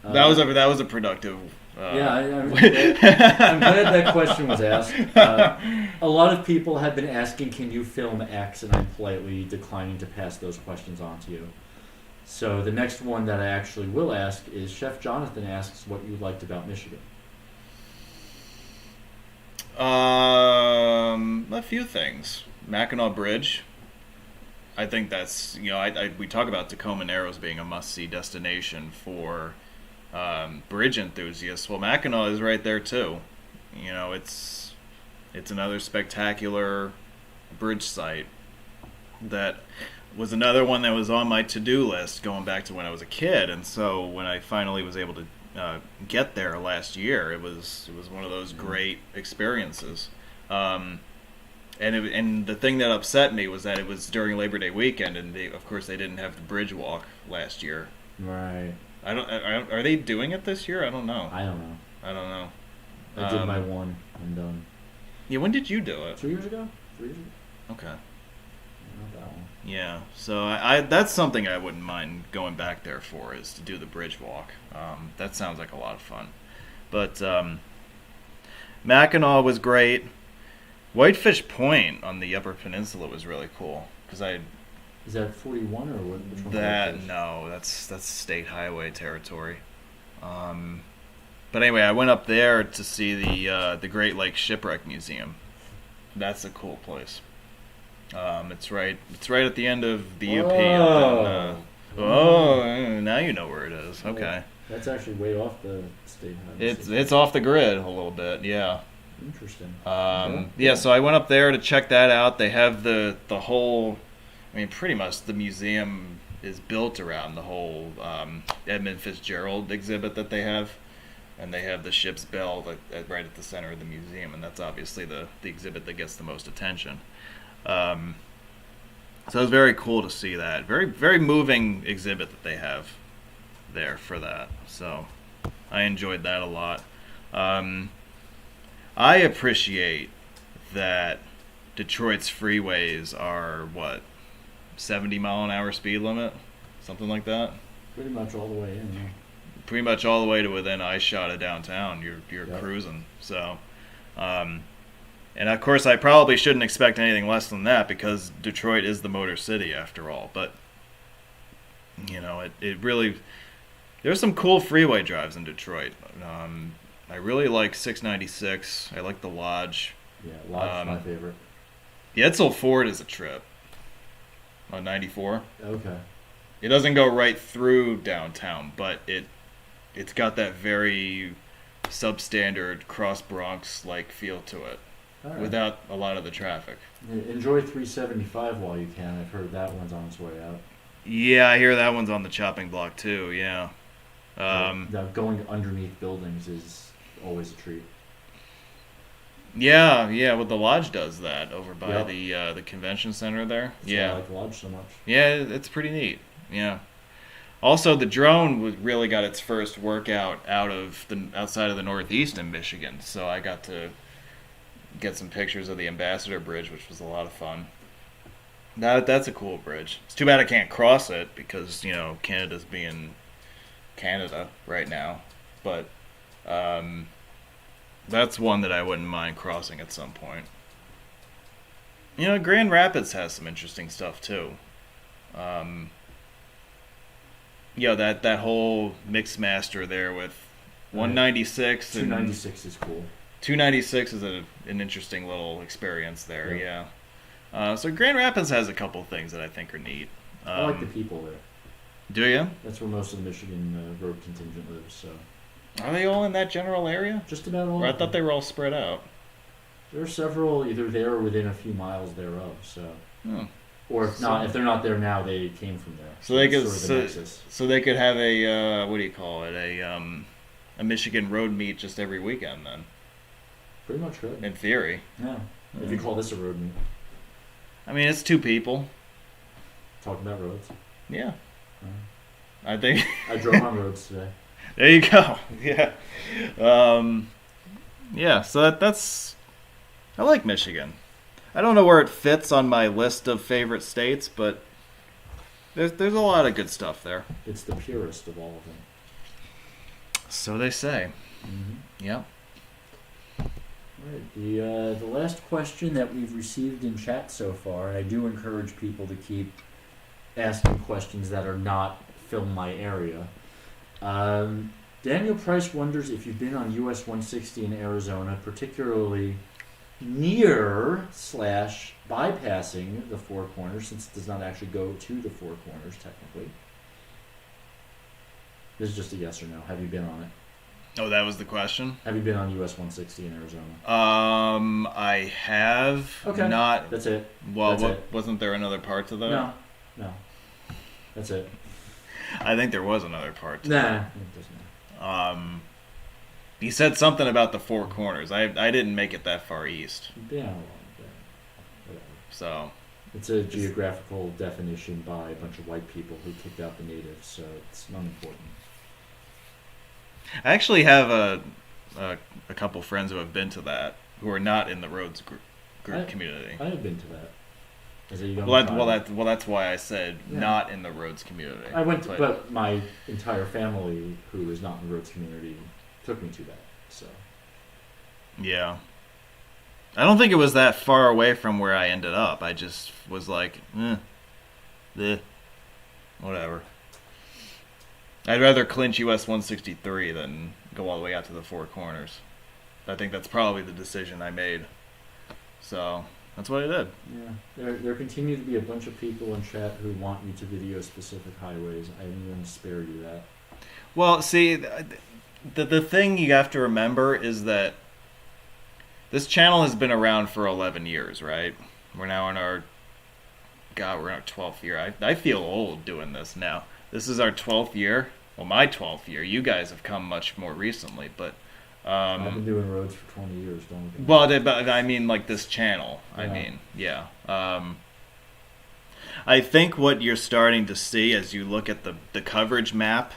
A: That was a productive.
B: Yeah, I'm glad that question was asked. A lot of people have been asking, "Can you film X?" and I'm politely declining to pass those questions on to you. So the next one that I actually will ask is Chef Jonathan asks what you liked about Michigan.
A: A few things. Mackinac Bridge. I think that's we talk about Tacoma Narrows being a must-see destination for bridge enthusiasts. Well, Mackinac is right there too. It's another spectacular bridge site that was another one that was on my to-do list going back to when I was a kid. And so when I finally was able to get there last year, it was one of those great experiences. And the thing that upset me was that it was during Labor Day weekend, and of course they didn't have the bridge walk last year.
B: Right.
A: Are they doing it this year? I don't know.
B: I don't know. I did my one and done.
A: Yeah, when did you do it?
B: 2 years ago? 3 years ago?
A: Okay.
B: Not that one.
A: Yeah, so I that's something I wouldn't mind going back there for, is to do the bridge walk. That sounds like a lot of fun. But Mackinac was great. Whitefish Point on the Upper Peninsula was really cool because
B: Is that 41 or what? Which one?
A: No, that's state highway territory. But anyway, I went up there to see the Great Lakes Shipwreck Museum. That's a cool place. It's right at the end of the UP. Now you know where it is. Okay.
B: That's actually way off the state highway.
A: It's off the grid a little bit, yeah.
B: Interesting.
A: Yeah, so I went up there to check that out. They have the whole, pretty much the museum is built around the whole Edmund Fitzgerald exhibit that they have. And they have the ship's bell right at the center of the museum, and that's obviously the exhibit that gets the most attention. So it was very cool to see that. Very, very moving exhibit that they have there for that. So I enjoyed that a lot. I appreciate that Detroit's freeways are, 70 mile an hour speed limit? Something like that?
B: Pretty much all the way in, yeah.
A: Pretty much all the way to within eyeshot of downtown. You're
B: Yep.
A: cruising. So, and of course I probably shouldn't expect anything less than that because Detroit is the Motor City after all. But it really, there's some cool freeway drives in Detroit. I really like 696. I like the Lodge.
B: Yeah, Lodge is my favorite.
A: Etzel Ford is a trip on 94.
B: Okay.
A: It doesn't go right through downtown, but it's got that very substandard cross Bronx like feel to it,
B: All right.
A: without a lot of the traffic.
B: Enjoy 375 while you can. I've heard that one's on its way out.
A: Yeah, I hear that one's on the chopping block too. Yeah.
B: Now going underneath buildings is always a treat.
A: Yeah. Well, the Lodge does that over by
B: Yep.
A: the convention center there.
B: That's
A: Yeah.
B: why I like the Lodge so much.
A: Yeah, it's pretty neat. Yeah. Also, the drone really got its first workout outside of the Northeast in Michigan. So I got to get some pictures of the Ambassador Bridge, which was a lot of fun. That's a cool bridge. It's too bad I can't cross it because Canada's being Canada right now. But that's one that I wouldn't mind crossing at some point. Grand Rapids has some interesting stuff too. That whole mix master there with 196 and
B: 296 is cool.
A: 296 is an interesting little experience there.
B: Yep.
A: Yeah. So Grand Rapids has a couple things that I think are neat.
B: I like the people there.
A: Do you?
B: That's where most of the Michigan road contingent lives. So.
A: Are they all in that general area?
B: Just about all.
A: Or I thought they were all spread out.
B: There are several either there or within a few miles thereof. So.
A: Oh.
B: Or if not, if they're not there now, they came from there.
A: So they could,
B: sort of the nexus.
A: so they could have a what do you call it? A Michigan road meet just every weekend then.
B: Pretty much could.
A: In theory.
B: Yeah. If you call this a road meet.
A: I mean, it's two people.
B: Talking about roads.
A: Yeah. I think.
B: I drove on roads today.
A: There you go. Yeah. Yeah. So that's. I like Michigan. I don't know where it fits on my list of favorite states, but there's a lot of good stuff there.
B: It's the purest of all of them.
A: So they say.
B: Mm-hmm.
A: Yeah.
B: All right. The last question that we've received in chat so far, and I do encourage people to keep asking questions that are not film my area. Daniel Price wonders if you've been on US 160 in Arizona, particularly near / bypassing the Four Corners, since it does not actually go to the Four Corners technically. This is just a yes or no. Have you been on it?
A: Oh, that was the question?
B: Have you been on US 160 in Arizona?
A: I have not.
B: That's it.
A: Well,
B: That's it.
A: Wasn't there another part to that?
B: No. That's it.
A: I think there was another part to
B: Nah,
A: that.
B: it doesn't.
A: He said something about the Four Corners. I didn't make it that far east.
B: Yeah, well, whatever.
A: So.
B: It's a geographical definition by a bunch of white people who kicked out the natives, so it's unimportant.
A: I actually have a couple friends who have been to that, who are not in the Rhodes group community.
B: I have been to that. As a young
A: Well, that's why I said
B: Yeah.
A: not in the Rhodes community.
B: I went, but my entire family, who is not in the Rhodes community, took me to that. So.
A: Yeah. I don't think it was that far away from where I ended up. I just was like, whatever. I'd rather clinch US 163 than go all the way out to the Four Corners. I think that's probably the decision I made. So, that's what I did.
B: Yeah, there continue to be a bunch of people in chat who want you to video specific highways. I'm going to spare you that.
A: Well, see, the thing you have to remember is that this channel has been around for 11 years, right? We're now in our 12th year. I feel old doing this now. This is our 12th year. Well, my 12th year. You guys have come much more recently, but
B: I've been doing roads for 20 years, don't we?
A: Well, I mean, like this channel.
B: Yeah.
A: I think what you're starting to see as you look at the coverage map,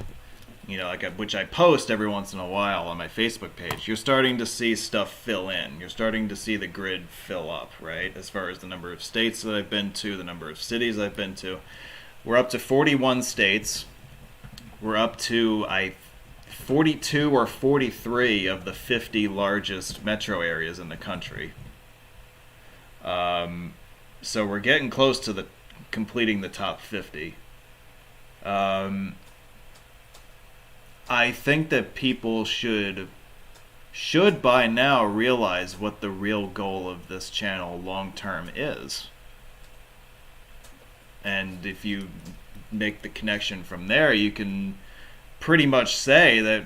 A: which I post every once in a while on my Facebook page, you're starting to see stuff fill in. You're starting to see the grid fill up, right? As far as the number of states that I've been to, the number of cities I've been to. We're up to 41 states. We're up to 42 or 43 of the 50 largest metro areas in the country. So we're getting close to completing the top 50. I think that people should should by now realize what the real goal of this channel long term is. And if you make the connection from there, you can pretty much say that,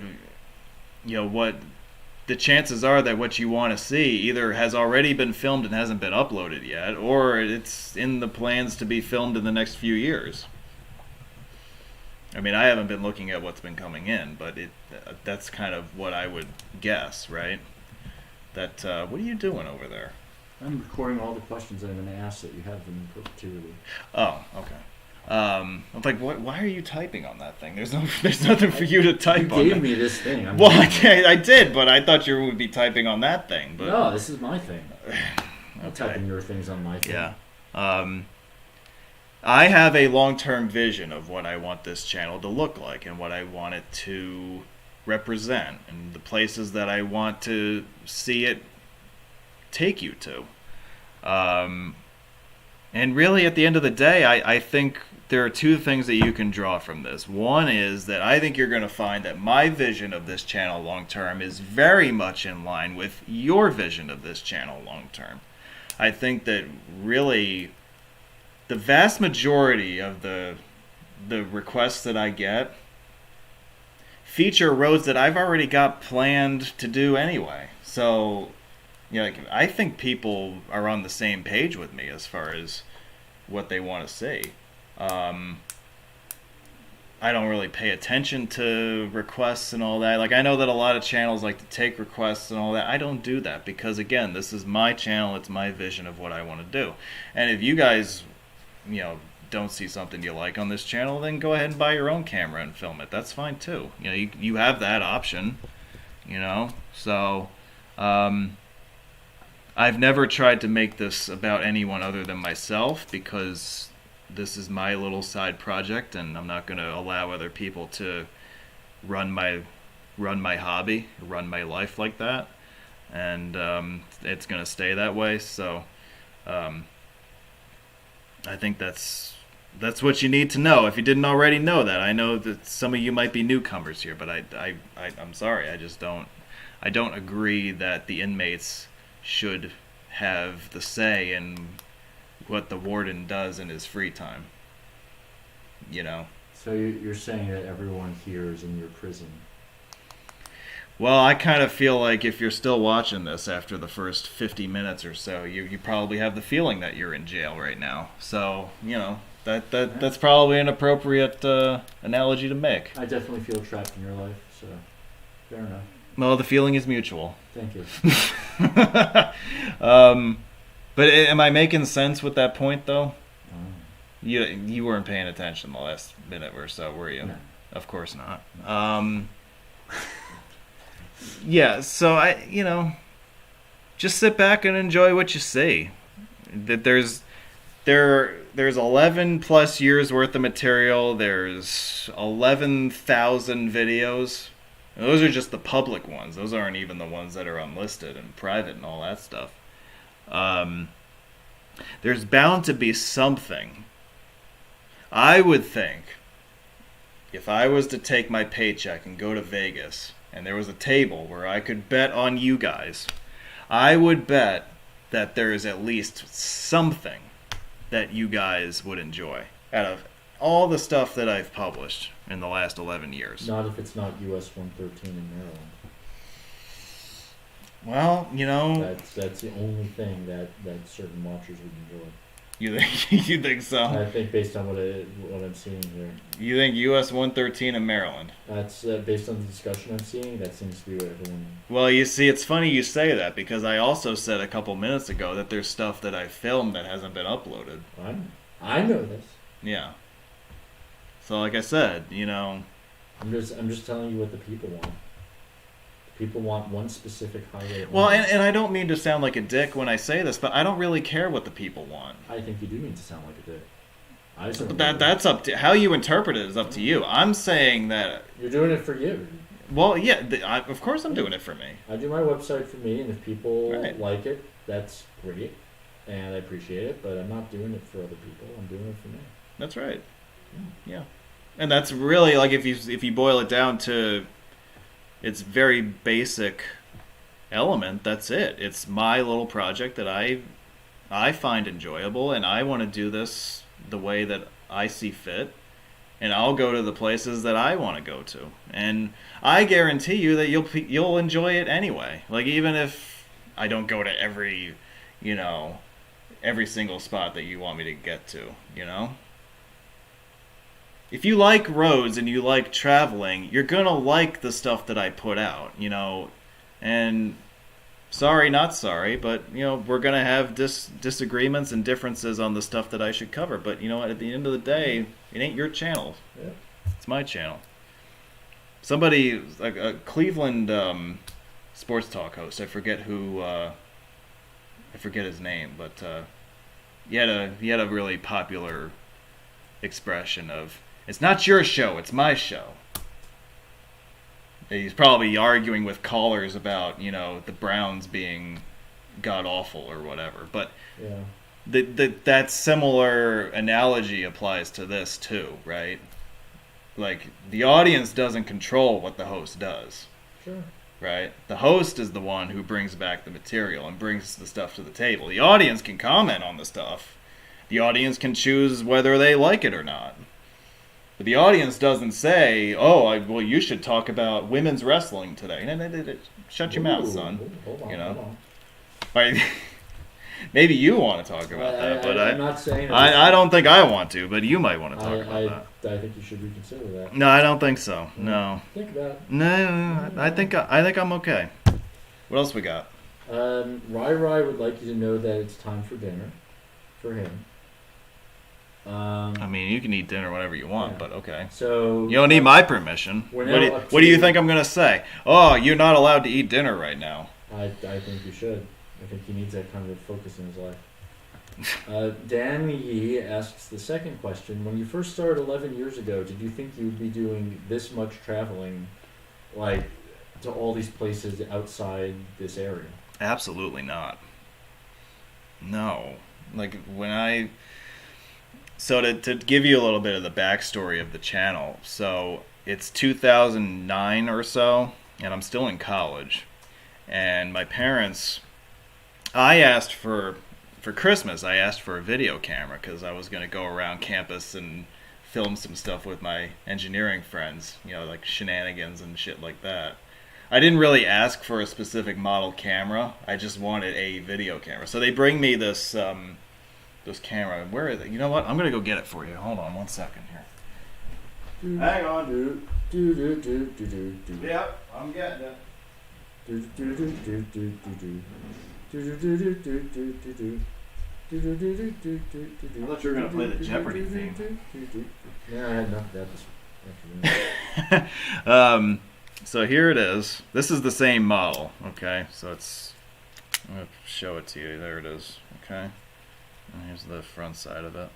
A: what the chances are that what you want to see either has already been filmed and hasn't been uploaded yet, or it's in the plans to be filmed in the next few years. I mean, I haven't been looking at what's been coming in, but that's kind of what I would guess, right? That what are you doing over there?
B: I'm recording all the questions I'm going to ask that you have in perpetuity.
A: Oh, okay. I'm like, why are you typing on that thing? There's nothing for you to type on.
B: You gave me this thing.
A: I did, but I thought you would be typing on that thing. But
B: no, this is my thing. I'm
A: okay.
B: typing your things on my thing.
A: Yeah. I have a long-term vision of what I want this channel to look like and what I want it to represent and the places that I want to see it take you to. And really, at the end of the day, I think there are two things that you can draw from this. One is that I think you're going to find that my vision of this channel long-term is very much in line with your vision of this channel long-term. I think that really the vast majority of the requests that I get feature roads that I've already got planned to do anyway. So, I think people are on the same page with me as far as what they want to see. I don't really pay attention to requests and all that. I know that a lot of channels like to take requests and all that. I don't do that because, again, this is my channel. It's my vision of what I want to do. And if you guys, don't see something you like on this channel, then go ahead and buy your own camera and film it. That's fine, too. You have that option, So, I've never tried to make this about anyone other than myself because this is my little side project, and I'm not going to allow other people to run my hobby, run my life like that, and it's going to stay that way. So I think that's what you need to know. If you didn't already know that, I know that some of you might be newcomers here, but I'm sorry, I don't agree that the inmates should have the say in what the warden does in his free time.
B: So you're saying that everyone here is in your prison?
A: Well, I kind of feel like if you're still watching this after the first 50 minutes or so, you probably have the feeling that you're in jail right now. So, that's probably an appropriate analogy to make.
B: I definitely feel trapped in your life, so fair enough.
A: Well, the feeling is mutual.
B: Thank you.
A: But am I making sense with that point, though? You weren't paying attention the last minute or so, were you?
B: No.
A: Of course not. Yeah, so just sit back and enjoy what you see. That there's 11 plus years worth of material. There's 11,000 videos. And those are just the public ones. Those aren't even the ones that are unlisted and private and all that stuff. There's bound to be something. I would think if I was to take my paycheck and go to Vegas and there was a table where I could bet on you guys, I would bet that there is at least something that you guys would enjoy out of all the stuff that I've published in the last 11 years.
B: Not if it's not US 113 in Maryland.
A: Well,
B: that's the only thing that certain watchers would enjoy.
A: You think so?
B: I think based on what I'm seeing here.
A: You think US 113 in Maryland?
B: That's based on the discussion I'm seeing. That seems to be what everyone.
A: Well, you see, it's funny you say that because I also said a couple minutes ago that there's stuff that I filmed that hasn't been uploaded.
B: I know this.
A: Yeah. So, like I said,
B: I'm just telling you what the people want. People want one specific highlight.
A: Well, and I don't mean to sound like a dick when I say this, but I don't really care what the people want.
B: I think you do mean to sound like a dick.
A: But that's up to how you interpret it is up to you. I'm saying that
B: you're doing it for you.
A: Well, yeah, of course I'm doing it for me.
B: I do my website for me, and if people
A: right.
B: like it, that's great, and I appreciate it. But I'm not doing it for other people. I'm doing it for me.
A: That's right. Yeah. And that's really if you boil it down to its very basic element, that's it. It's my little project that I find enjoyable, and I want to do this the way that I see fit, and I'll go to the places that I want to go to, and I guarantee you that you'll enjoy it anyway. Like, even if I don't go to every single spot that you want me to get to, If you like roads and you like traveling, you're gonna like the stuff that I put out, and sorry, not sorry, but we're gonna have disagreements and differences on the stuff that I should cover. But at the end of the day, it ain't your channel.
B: Yeah.
A: It's my channel. Somebody, a Cleveland sports talk host, I forget his name, but he had a really popular expression of, "It's not your show, it's my show." He's probably arguing with callers about, the Browns being god awful or whatever. But
B: yeah.
A: that similar analogy applies to this too, right? Like, the audience doesn't control what the host does.
B: Sure.
A: Right? The host is the one who brings back the material and brings the stuff to the table. The audience can comment on the stuff. The audience can choose whether they like it or not. But the audience doesn't say, well, you should talk about women's wrestling today. Shut your mouth, son.
B: Hold on, hold on.
A: Right? Maybe you want to talk about that, but
B: I'm not saying
A: I don't think I want to, but you might want to talk about
B: that. I think you should reconsider that.
A: No, I don't think so. No.
B: Think about it.
A: No, I think I'm okay. What else we got?
B: Rai would like you to know that it's time for dinner for him.
A: I mean, you can eat dinner whenever you want, but okay.
B: So
A: you don't need my permission. What do you think I'm going to say? Oh, you're not allowed to eat dinner right now.
B: I think you should. I think he needs that kind of focus in his life. Dan Yee asks the second question. When you first started 11 years ago, did you think you would be doing this much traveling, like, to all these places outside this area?
A: Absolutely not. No. Like, So to give you a little bit of the backstory of the channel, so it's 2009 or so, and I'm still in college. And my parents, for Christmas, I asked for a video camera because I was going to go around campus and film some stuff with my engineering friends, like shenanigans and shit like that. I didn't really ask for a specific model camera. I just wanted a video camera. So they bring me this camera. Where is it? You know what? I'm going to go get it for you. Hold on 1 second here. Hang on. Yep, I'm getting it.
B: I
A: thought you were going to play the Jeopardy theme.
B: Yeah, I had enough of that.
A: So here it is. This is the same model, okay? So I'm going to show it to you. There it is, okay? And here's the front side of it.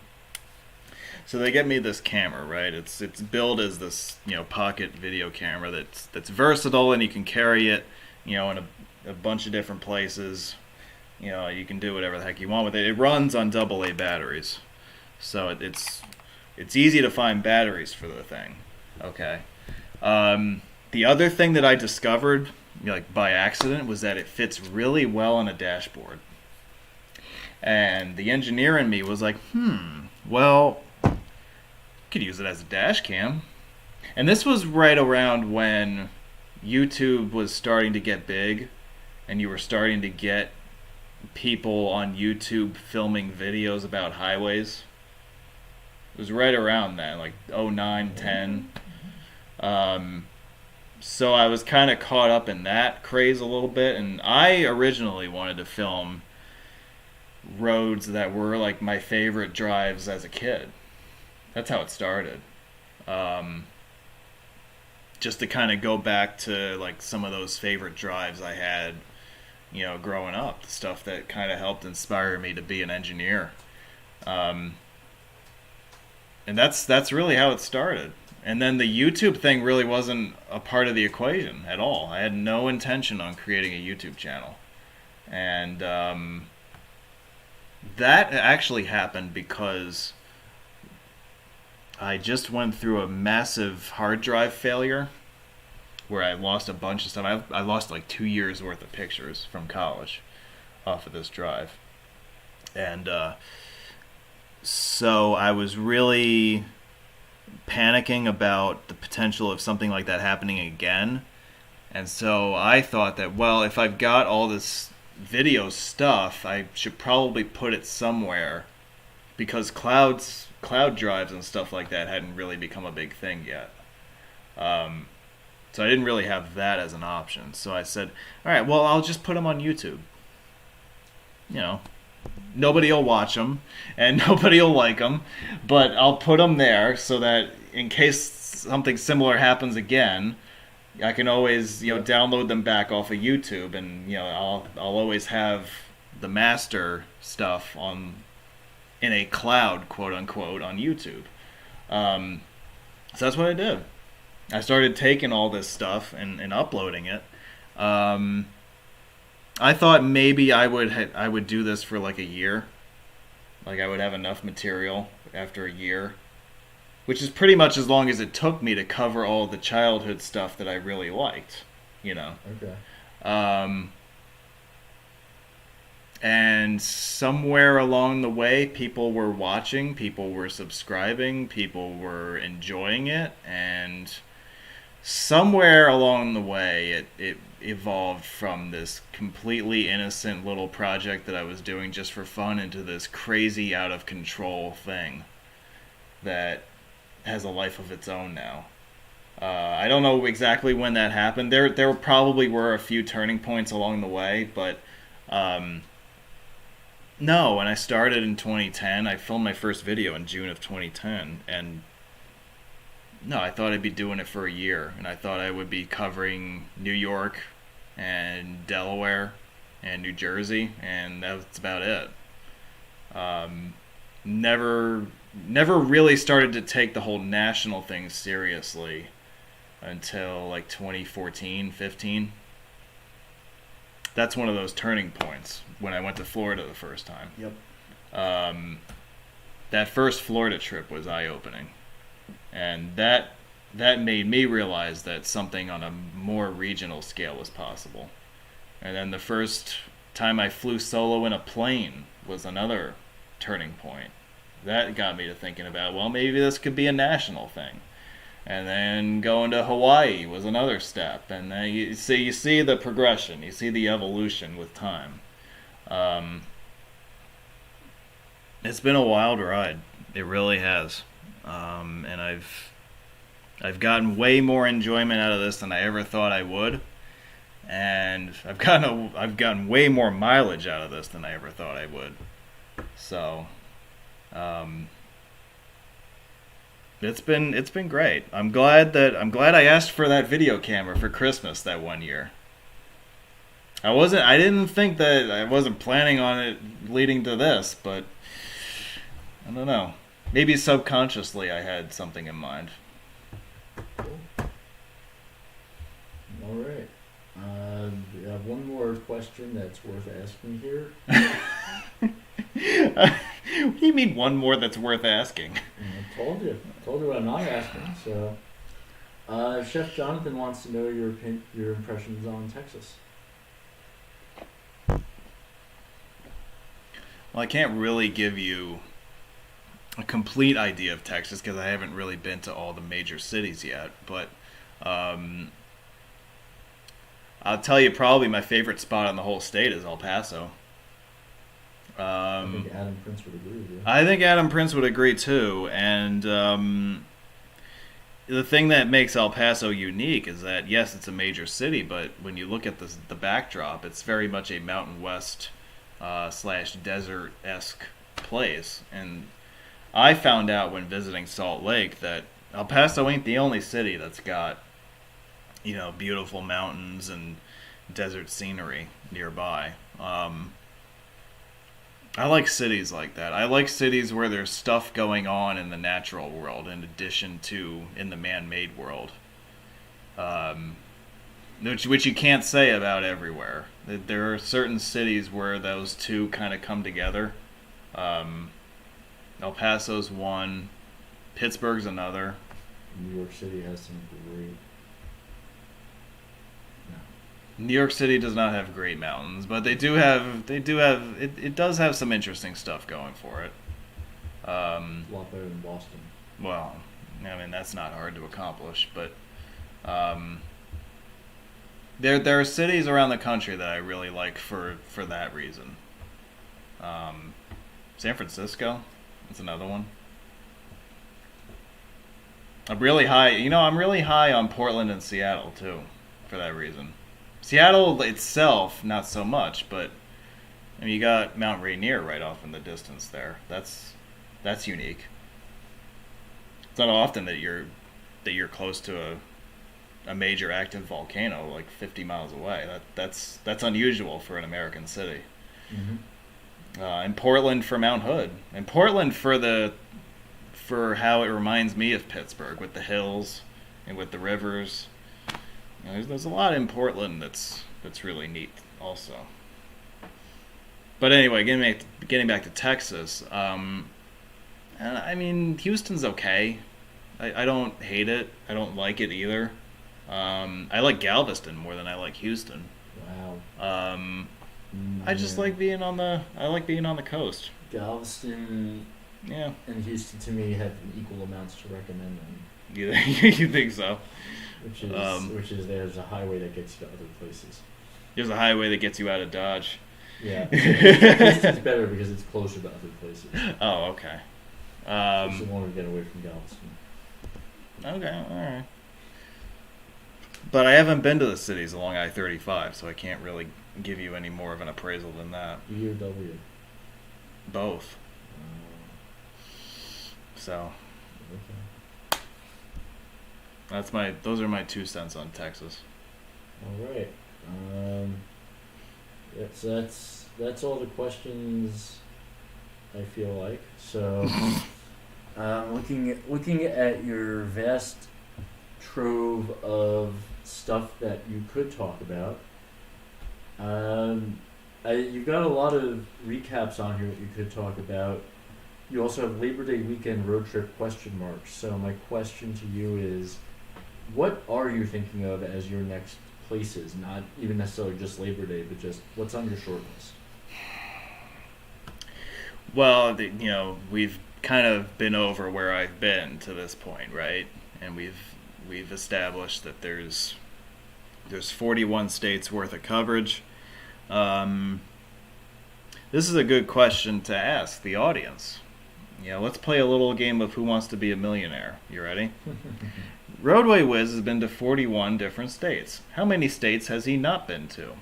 A: So they get me this camera, right? It's billed as this, pocket video camera that's versatile, and you can carry it, in a bunch of different places. You can do whatever the heck you want with it. It runs on AA batteries, so it's easy to find batteries for the thing. Okay. The other thing that I discovered, by accident, was that it fits really well on a dashboard. And the engineer in me was like, well, could use it as a dash cam. And this was right around when YouTube was starting to get big, and you were starting to get people on YouTube filming videos about highways. It was right around then, like 09, 10. So I was kind of caught up in that craze a little bit, and I originally wanted to film roads that were like my favorite drives as a kid. That's how it started. Just to kind of go back to like some of those favorite drives I had, growing up, the stuff that kind of helped inspire me to be an engineer. And that's really how it started. And then the YouTube thing really wasn't a part of the equation at all. I had no intention on creating a YouTube channel. And that actually happened because I just went through a massive hard drive failure where I lost a bunch of stuff. I lost like 2 years worth of pictures from college off of this drive. And so I was really panicking about the potential of something like that happening again. And so I thought that, well, if I've got all this video stuff, I should probably put it somewhere, because cloud drives and stuff like that hadn't really become a big thing yet. So I didn't really have that as an option. So I said, all right, well, I'll just put them on YouTube. You know, nobody will watch them and nobody will like them, but I'll put them there so that in case something similar happens again, I can always, download them back off of YouTube, and I'll always have the master stuff in a cloud, quote unquote, on YouTube. So that's what I did. I started taking all this stuff and uploading it. I thought maybe I would do this for like a year. Like I would have enough material after a year, which is pretty much as long as it took me to cover all the childhood stuff that I really liked,
B: Okay.
A: And somewhere along the way, people were watching, people were subscribing, people were enjoying it, and somewhere along the way, it evolved from this completely innocent little project that I was doing just for fun into this crazy, out of control thing that has a life of its own now. I don't know exactly when that happened. There probably were a few turning points along the way, but no, when I started in 2010, I filmed my first video in June of 2010, and no, I thought I'd be doing it for a year, and I thought I would be covering New York and Delaware and New Jersey, and that's about it. Never really started to take the whole national thing seriously until like 2014, 15. That's one of those turning points when I went to Florida the first time.
B: Yep.
A: That first Florida trip was eye-opening. And that made me realize that something on a more regional scale was possible. And then the first time I flew solo in a plane was another turning point. That got me to thinking about, well, maybe this could be a national thing. And then going to Hawaii was another step. And then you see the progression. You see the evolution with time. It's been a wild ride. It really has. And I've gotten way more enjoyment out of this than I ever thought I would. And I've gotten way more mileage out of this than I ever thought I would. So, it's been great. I'm glad I asked for that video camera for Christmas that one year. I didn't think that I wasn't planning on it leading to this, but I don't know. Maybe subconsciously I had something in mind.
B: Cool. All right. We have one more question that's worth asking here.
A: What do you mean one more that's worth asking?
B: I told you what I'm not asking. So, Chef Jonathan wants to know your impressions on Texas.
A: Well, I can't really give you a complete idea of Texas because I haven't really been to all the major cities yet. But I'll tell you, probably my favorite spot in the whole state is El Paso.
B: I think Adam Prince would agree with you.
A: I think Adam Prince would agree too. And the thing that makes El Paso unique is that, yes, it's a major city, but when you look at the backdrop, it's very much a Mountain West / desert-esque place. And I found out when visiting Salt Lake that El Paso ain't the only city that's got, beautiful mountains and desert scenery nearby. I like cities like that. I like cities where there's stuff going on in the natural world in addition to in the man-made world. Which you can't say about everywhere. There are certain cities where those two kind of come together. El Paso's one. Pittsburgh's another.
B: New York City has some
A: New York City does not have great mountains, but they do have. It does have some interesting stuff going for it.
B: A lot better than Boston.
A: Well, I mean that's not hard to accomplish, but there are cities around the country that I really like for that reason. San Francisco, that's another one. I'm really high on Portland and Seattle too, for that reason. Seattle itself, not so much, but I mean, you got Mount Rainier right off in the distance there. That's unique. It's not often that you're close to a major active volcano like 50 miles away. That's unusual for an American city.
B: Mm-hmm.
A: And Portland for Mount Hood, and Portland for how it reminds me of Pittsburgh with the hills and with the rivers. You know, there's a lot in Portland that's really neat also. But anyway, getting back to Texas, and I mean Houston's okay. I don't hate it. I don't like it either. I like Galveston more than I like Houston.
B: Wow.
A: I just like being on the coast.
B: Galveston,
A: yeah,
B: and Houston to me have equal amounts to recommend them.
A: You think so?
B: Which is there's a highway that gets you to other places.
A: There's a highway that gets you out of Dodge.
B: Yeah, Houston's better because it's closer to other places.
A: Oh, okay.
B: Just want to get away from Galveston.
A: Okay, all right. But I haven't been to the cities along I-35, so I can't really give you any more of an appraisal than that.
B: E or W?
A: Both. So.
B: Okay.
A: Those are my 2 cents on Texas.
B: All right. So that's all the questions I feel like. So, looking at your vast trove of stuff that you could talk about, you've got a lot of recaps on here that you could talk about. You also have Labor Day weekend road trip question marks. So my question to you is, what are you thinking of as your next places? Not even necessarily just Labor Day, but just what's on your short list?
A: Well, we've kind of been over where I've been to this point, right? And we've established that there's 41 states worth of coverage. This is a good question to ask the audience. Let's play a little game of Who Wants to Be a Millionaire. You ready? Roadway Wiz has been to 41 different states. How many states has he not been to?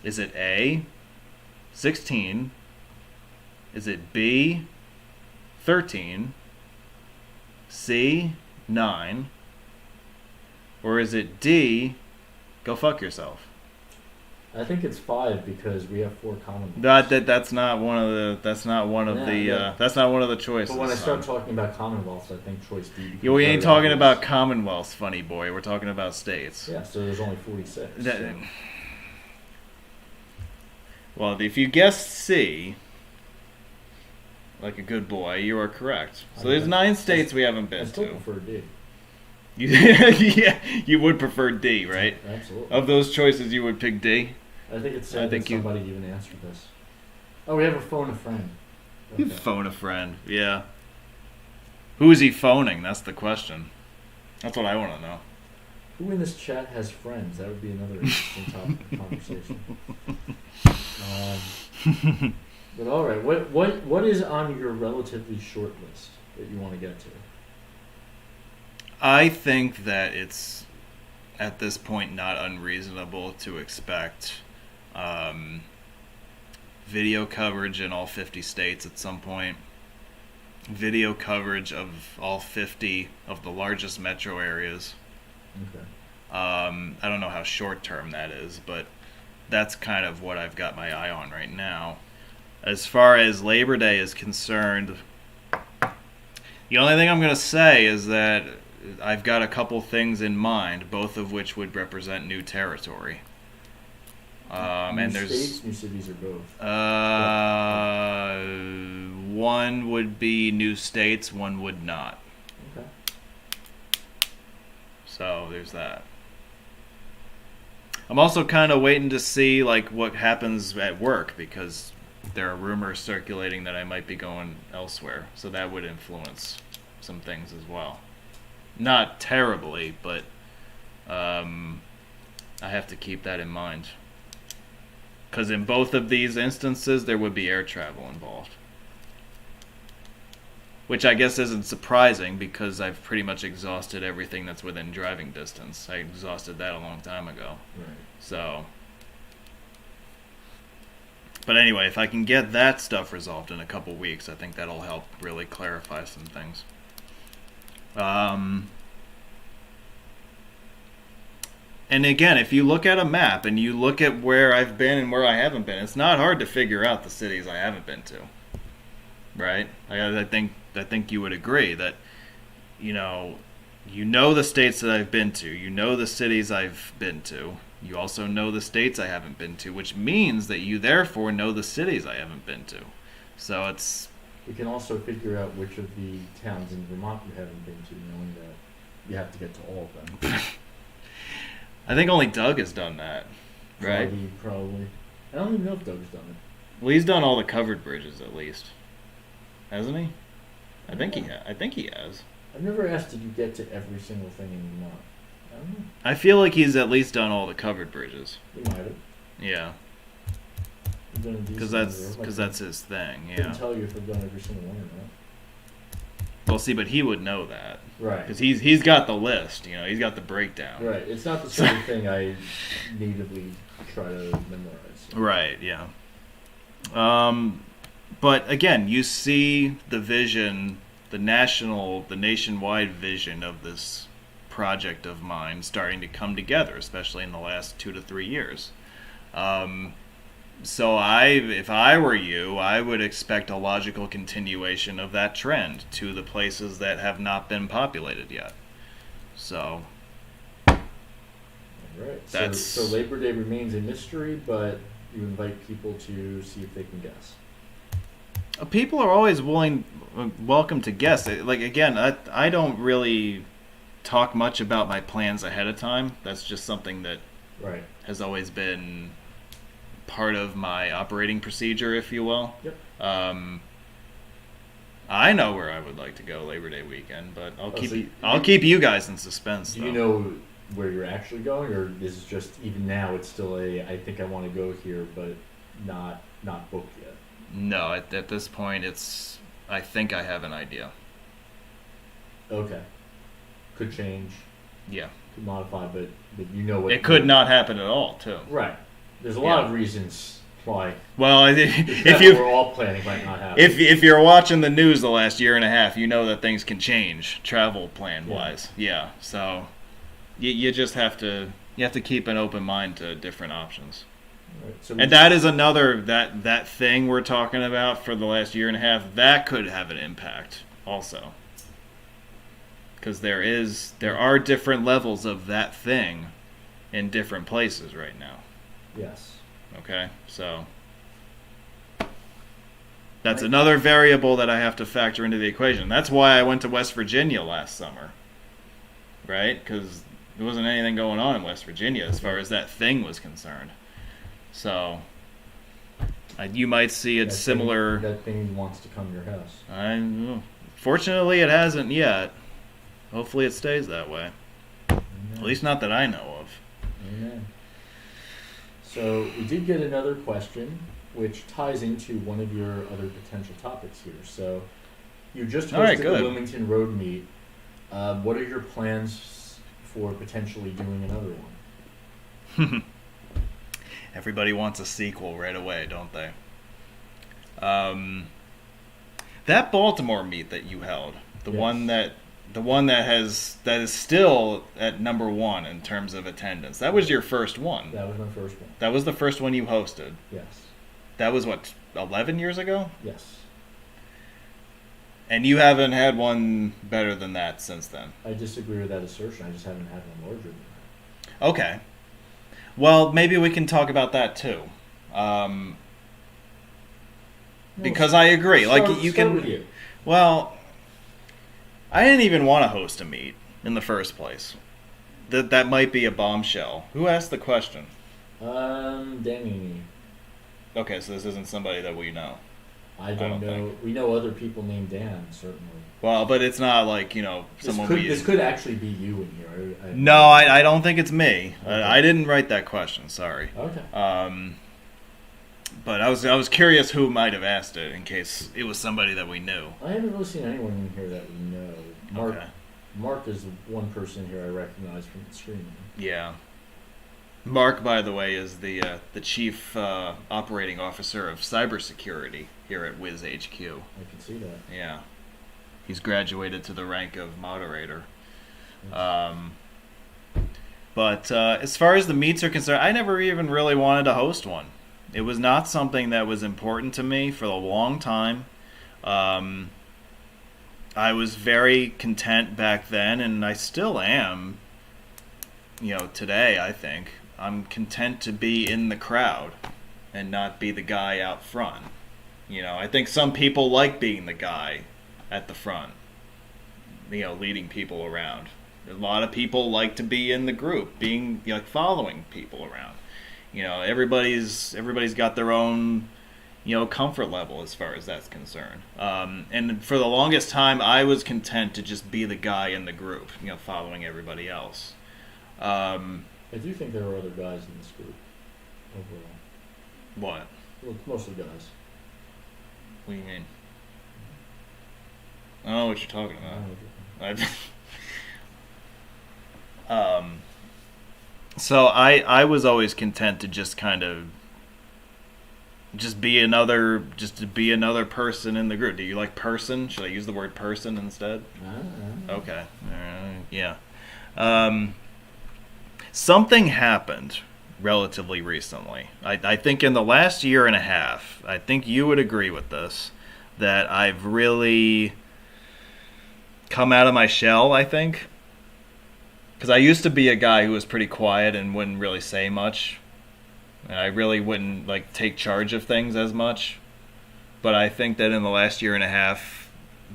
A: Is it A, 16? Is it B, 13? C, 9? Or is it D, go fuck yourself?
B: I think it's 5 because we have 4 commonwealths.
A: That's not one of the choices.
B: But when I start talking about commonwealths, I think choice D.
A: Yeah, we ain't talking about commonwealths, funny boy. We're talking about states.
B: Yeah, so there's only 46.
A: Well, if you guessed C, like a good boy, you are correct. So there's 9 states we haven't been to.
B: I still prefer D.
A: Yeah, you would prefer D, right?
B: Absolutely.
A: Of those choices, you would pick D?
B: I think it's sad that somebody even answered this. Oh, we have a phone a friend. Okay.
A: You phone a friend, yeah. Who is he phoning? That's the question. That's what I want to know.
B: Who in this chat has friends? That would be another interesting topic of conversation. But all right, what is on your relatively short list that you want to get to?
A: I think that it's, at this point, not unreasonable to expect video coverage in all 50 states at some point. Video coverage of all 50 of the largest metro areas.
B: Okay.
A: I don't know how short-term that is, but that's kind of what I've got my eye on right now. As far as Labor Day is concerned, the only thing I'm going to say is that I've got a couple things in mind, both of which would represent new territory.
B: New states, new cities, or both?
A: One would be new states, one would not.
B: Okay.
A: So there's that. I'm also kind of waiting to see like what happens at work because there are rumors circulating that I might be going elsewhere, so that would influence some things as well. Not terribly, but I have to keep that in mind. Because in both of these instances, there would be air travel involved. Which I guess isn't surprising because I've pretty much exhausted everything that's within driving distance. I exhausted that a long time ago.
B: Right.
A: So. But anyway, if I can get that stuff resolved in a couple weeks, I think that'll help really clarify some things. And again, if you look at a map and you look at where I've been and where I haven't been, it's not hard to figure out the cities I haven't been to. Right? I think you would agree that, you know the states that I've been to. You know the cities I've been to. You also know the states I haven't been to, which means that you therefore know the cities I haven't been to. So it's...
B: We can also figure out which of the towns in Vermont you haven't been to, knowing that you have to get to all of them.
A: I think only Doug has done that, right?
B: Probably. I don't even know if Doug's done it.
A: Well, he's done all the covered bridges at least, hasn't he? I think he has.
B: I've never asked did you get to every single thing in Vermont. I don't know.
A: I feel like he's at least done all the covered bridges.
B: He might have.
A: Yeah. Because that's his thing. Yeah.
B: I couldn't tell you if I've done every single one or not.
A: Well, see, but he would know that.
B: Right.
A: Because he's got the list. He's got the breakdown.
B: Right. It's not the sort of thing I natively try to memorize.
A: Right. Yeah. But again, you see the vision, the nationwide vision of this project of mine starting to come together, especially in the last 2 to 3 years. So if I were you, I would expect a logical continuation of that trend to the places that have not been populated yet. So,
B: all right. So Labor Day remains a mystery, but you invite people to see if they can guess.
A: People are always welcome to guess. Like again, I don't really talk much about my plans ahead of time. That's just something that has always been part of my operating procedure, if you will.
B: Yep.
A: I know where I would like to go Labor Day weekend, but I'll keep you guys in suspense.
B: Do you know where you're actually going, or is it just even now it's still I think I want to go here, but not booked yet?
A: No, at this point I think I have an idea.
B: Okay. Could change.
A: Yeah.
B: Could modify, but you know what.
A: It could not happen at all, too.
B: Right. There's a lot of reasons why.
A: Well, if
B: we're all planning might not happen.
A: If you're watching the news the last year and a half, you know that things can change travel plan wise. Yeah. So you just have to keep an open mind to different options.
B: Right. So
A: and that is another that thing we're talking about for the last year and a half that could have an impact also. Because there are different levels of that thing in different places right now.
B: Yes.
A: Okay, so that's another variable that I have to factor into the equation. That's why I went to West Virginia last summer, right? Because there wasn't anything going on in West Virginia as far as that thing was concerned. So you might see a similar...
B: That thing wants to come to your house.
A: I know. Fortunately, it hasn't yet. Hopefully it stays that way.
B: Amen.
A: At least not that I know of.
B: Amen. So we did get another question, which ties into one of your other potential topics here. So you just hosted the Wilmington Road Meet. What are your plans for potentially doing another one?
A: Everybody wants a sequel right away, don't they? That Baltimore meet that you held, the one that is still at number 1 in terms of attendance. That was your first one.
B: That was my first one.
A: That was the first one you hosted.
B: Yes.
A: That was 11 years ago?
B: Yes.
A: And you haven't had one better than that since then.
B: I disagree with that assertion. I just haven't had one larger than that.
A: Okay. Well, maybe we can talk about that too. Because I agree.
B: With you.
A: Well, I didn't even want to host a meet in the first place. that might be a bombshell. Who asked the question?
B: Danny.
A: Okay, so this isn't somebody that we know.
B: I don't know. Think. We know other people named Dan, certainly.
A: Well, but it's not like, someone
B: This could actually be you in here.
A: No, I don't think it's me. Okay. I didn't write that question, sorry.
B: Okay.
A: But I was curious who might have asked it in case it was somebody that we knew.
B: I haven't really seen anyone in here that we know. Mark is one person here I recognize from the screen.
A: Yeah. Mark, by the way, is the chief operating officer of cybersecurity here at Wiz HQ.
B: I can see that.
A: Yeah. He's graduated to the rank of moderator.
B: Yes.
A: But as far as the meets are concerned, I never even really wanted to host one. It was not something that was important to me for a long time. I was very content back then, and I still am, today, I think. I'm content to be in the crowd and not be the guy out front. I think some people like being the guy at the front, leading people around. A lot of people like to be in the group, being following people around. Everybody's got their own, comfort level as far as that's concerned. And for the longest time, I was content to just be the guy in the group, following everybody else.
B: I do think there are other guys in this group overall.
A: What?
B: Well, mostly guys.
A: What do you mean? I don't know what you're talking about. So I was always content to just kind of to be another person in the group. Do you like person? Should I use the word person instead? Okay. Yeah. Something happened relatively recently. I think in the last year and a half, I think you would agree with this, that I've really come out of my shell, I think. Because I used to be a guy who was pretty quiet and wouldn't really say much. And I really wouldn't take charge of things as much. But I think that in the last year and a half,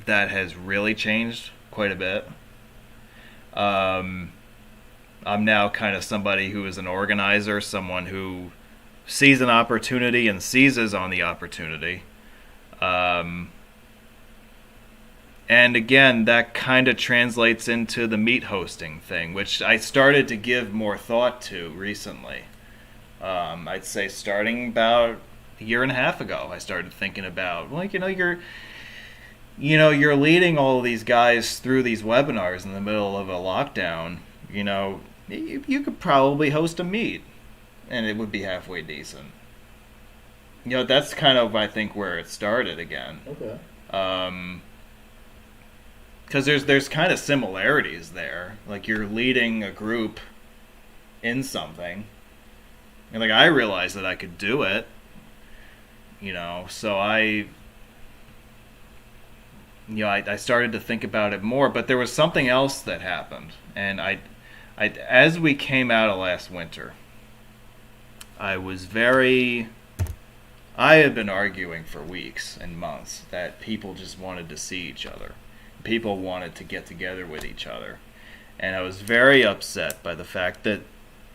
A: that has really changed quite a bit. I'm now kind of somebody who is an organizer, someone who sees an opportunity and seizes on the opportunity. And again, that kind of translates into the meet hosting thing, which I started to give more thought to recently. I'd say starting about a year and a half ago, I started thinking about, you're leading all of these guys through these webinars in the middle of a lockdown. You could probably host a meet, and it would be halfway decent. That's kind of, I think, where it started again.
B: Okay.
A: Because there's kind of similarities there. You're leading a group in something, and I realized that I could do it. So I started to think about it more. But there was something else that happened, and as we came out of last winter, I had been arguing for weeks and months that people just wanted to see each other. People wanted to get together with each other. And I was very upset by the fact that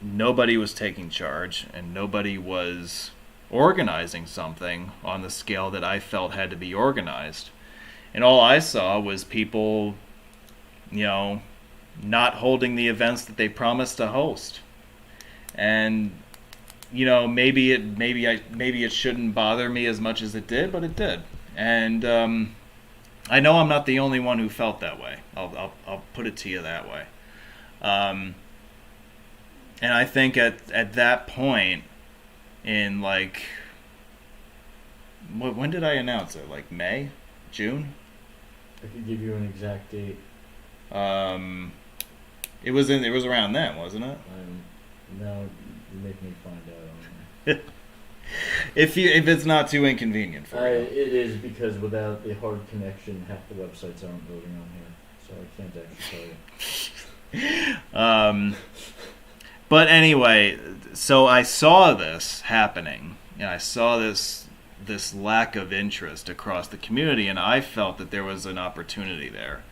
A: nobody was taking charge and nobody was organizing something on the scale that I felt had to be organized. And all I saw was people, not holding the events that they promised to host. And maybe it shouldn't bother me as much as it did, but it did. And I know I'm not the only one who felt that way. I'll put it to you that way. And I think at that point in when did I announce it? May? June?
B: I could give you an exact date.
A: It was around then, wasn't it?
B: No, you make me find out.
A: If it's not too inconvenient for you.
B: It is, because without a hard connection, half the websites aren't loading on here, so I can't actually tell you.
A: But anyway, so I saw this happening, and I saw this lack of interest across the community, and I felt that there was an opportunity there.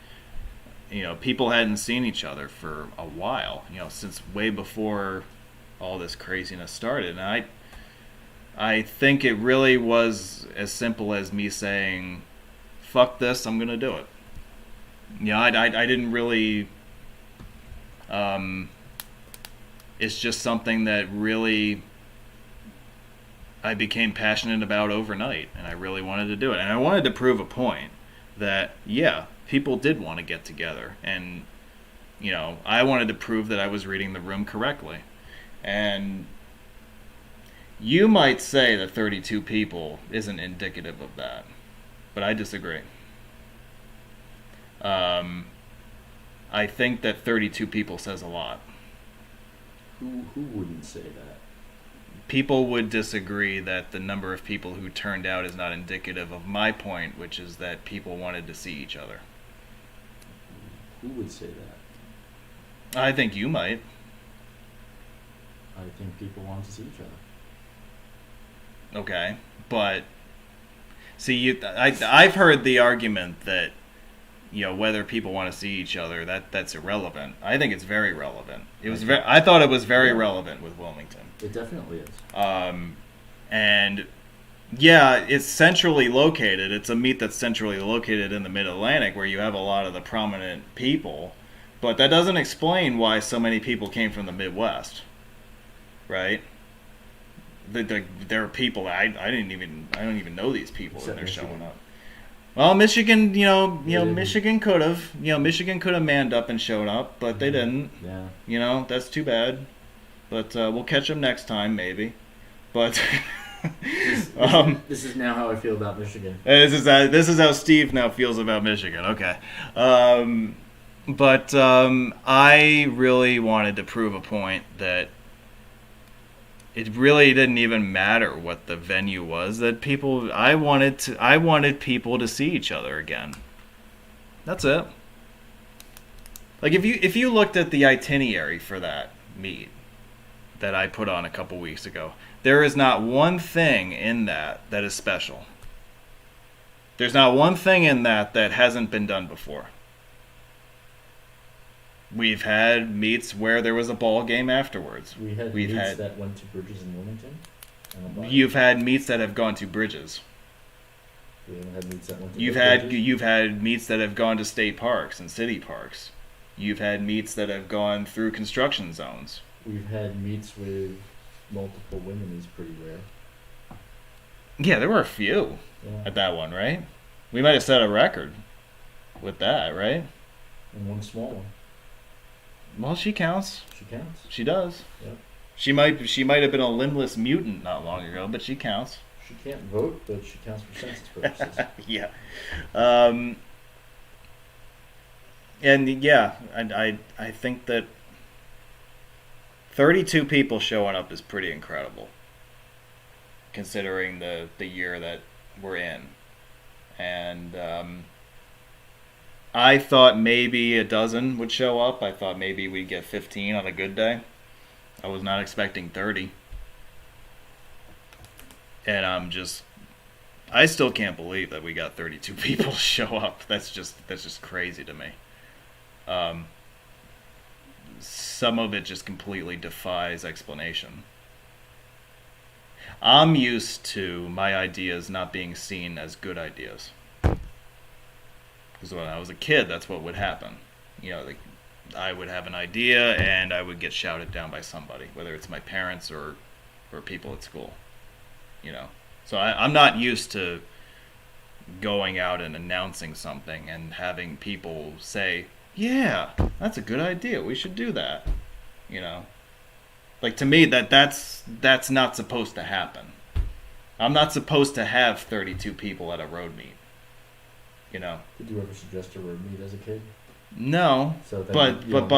A: people hadn't seen each other for a while, since way before all this craziness started. And I think it really was as simple as me saying, fuck this, I'm going to do it. I didn't really... it's just something that really I became passionate about overnight, and I really wanted to do it. And I wanted to prove a point that, yeah, people did want to get together. And, I wanted to prove that I was reading the room correctly. And you might say that 32 people isn't indicative of that, but I disagree. I think that 32 people says a lot.
B: Who wouldn't say that?
A: People would disagree that the number of people who turned out is not indicative of my point, which is that people wanted to see each other.
B: Who would say that?
A: I think you might.
B: I think people want to see each other.
A: Okay, but see, I've heard the argument that whether people want to see each other, that's irrelevant. I think it's very relevant. I thought it was very relevant with Wilmington.
B: It definitely is.
A: And yeah, it's centrally located. It's a meet that's centrally located in the Mid-Atlantic, where you have a lot of the prominent people. But that doesn't explain why so many people came from the Midwest, right? There are people I don't even know these people, and they're showing up. Well, Michigan, Michigan could have manned up and showed up, but they didn't.
B: Yeah.
A: That's too bad. But we'll catch them next time, maybe. But
B: this is now how I feel about Michigan.
A: This is how Steve now feels about Michigan. Okay. But I really wanted to prove a point that it really didn't even matter what the venue was. That I wanted people to see each other again. That's it. Like if you looked at the itinerary for that meet that I put on a couple weeks ago, there is not one thing in that is special. There's not one thing in that hasn't been done before. We've had meets where there was a ball game afterwards.
B: We've had that went to Bridges in Wilmington.
A: You've had meets that have gone to Bridges.
B: We haven't had meets that went to
A: Bridges. You've had meets that have gone to state parks and city parks. You've had meets that have gone through construction zones.
B: We've had meets with multiple women is pretty rare.
A: Yeah, there were a few at that one, right? We might have set a record with that, right?
B: And one small one.
A: Well, she counts.
B: She counts.
A: She does.
B: Yep.
A: She might have been a limbless mutant not long ago, but she counts.
B: She can't vote, but she counts for census purposes.
A: Yeah. And yeah, I think that 32 people showing up is pretty incredible, considering the year that we're in. And I thought maybe a dozen would show up. I thought maybe we'd get 15 on a good day. I was not expecting 30. And I still can't believe that we got 32 people show up. That's just crazy to me. Some of it just completely defies explanation. I'm used to my ideas not being seen as good ideas. Because when I was a kid, that's what would happen. I would have an idea and I would get shouted down by somebody, whether it's my parents or people at school. So I'm not used to going out and announcing something and having people say, yeah, that's a good idea, we should do that. Like, to me, that's not supposed to happen. I'm not supposed to have 32 people at a road meet.
B: Did you ever suggest a road meet as a kid?
A: No, so but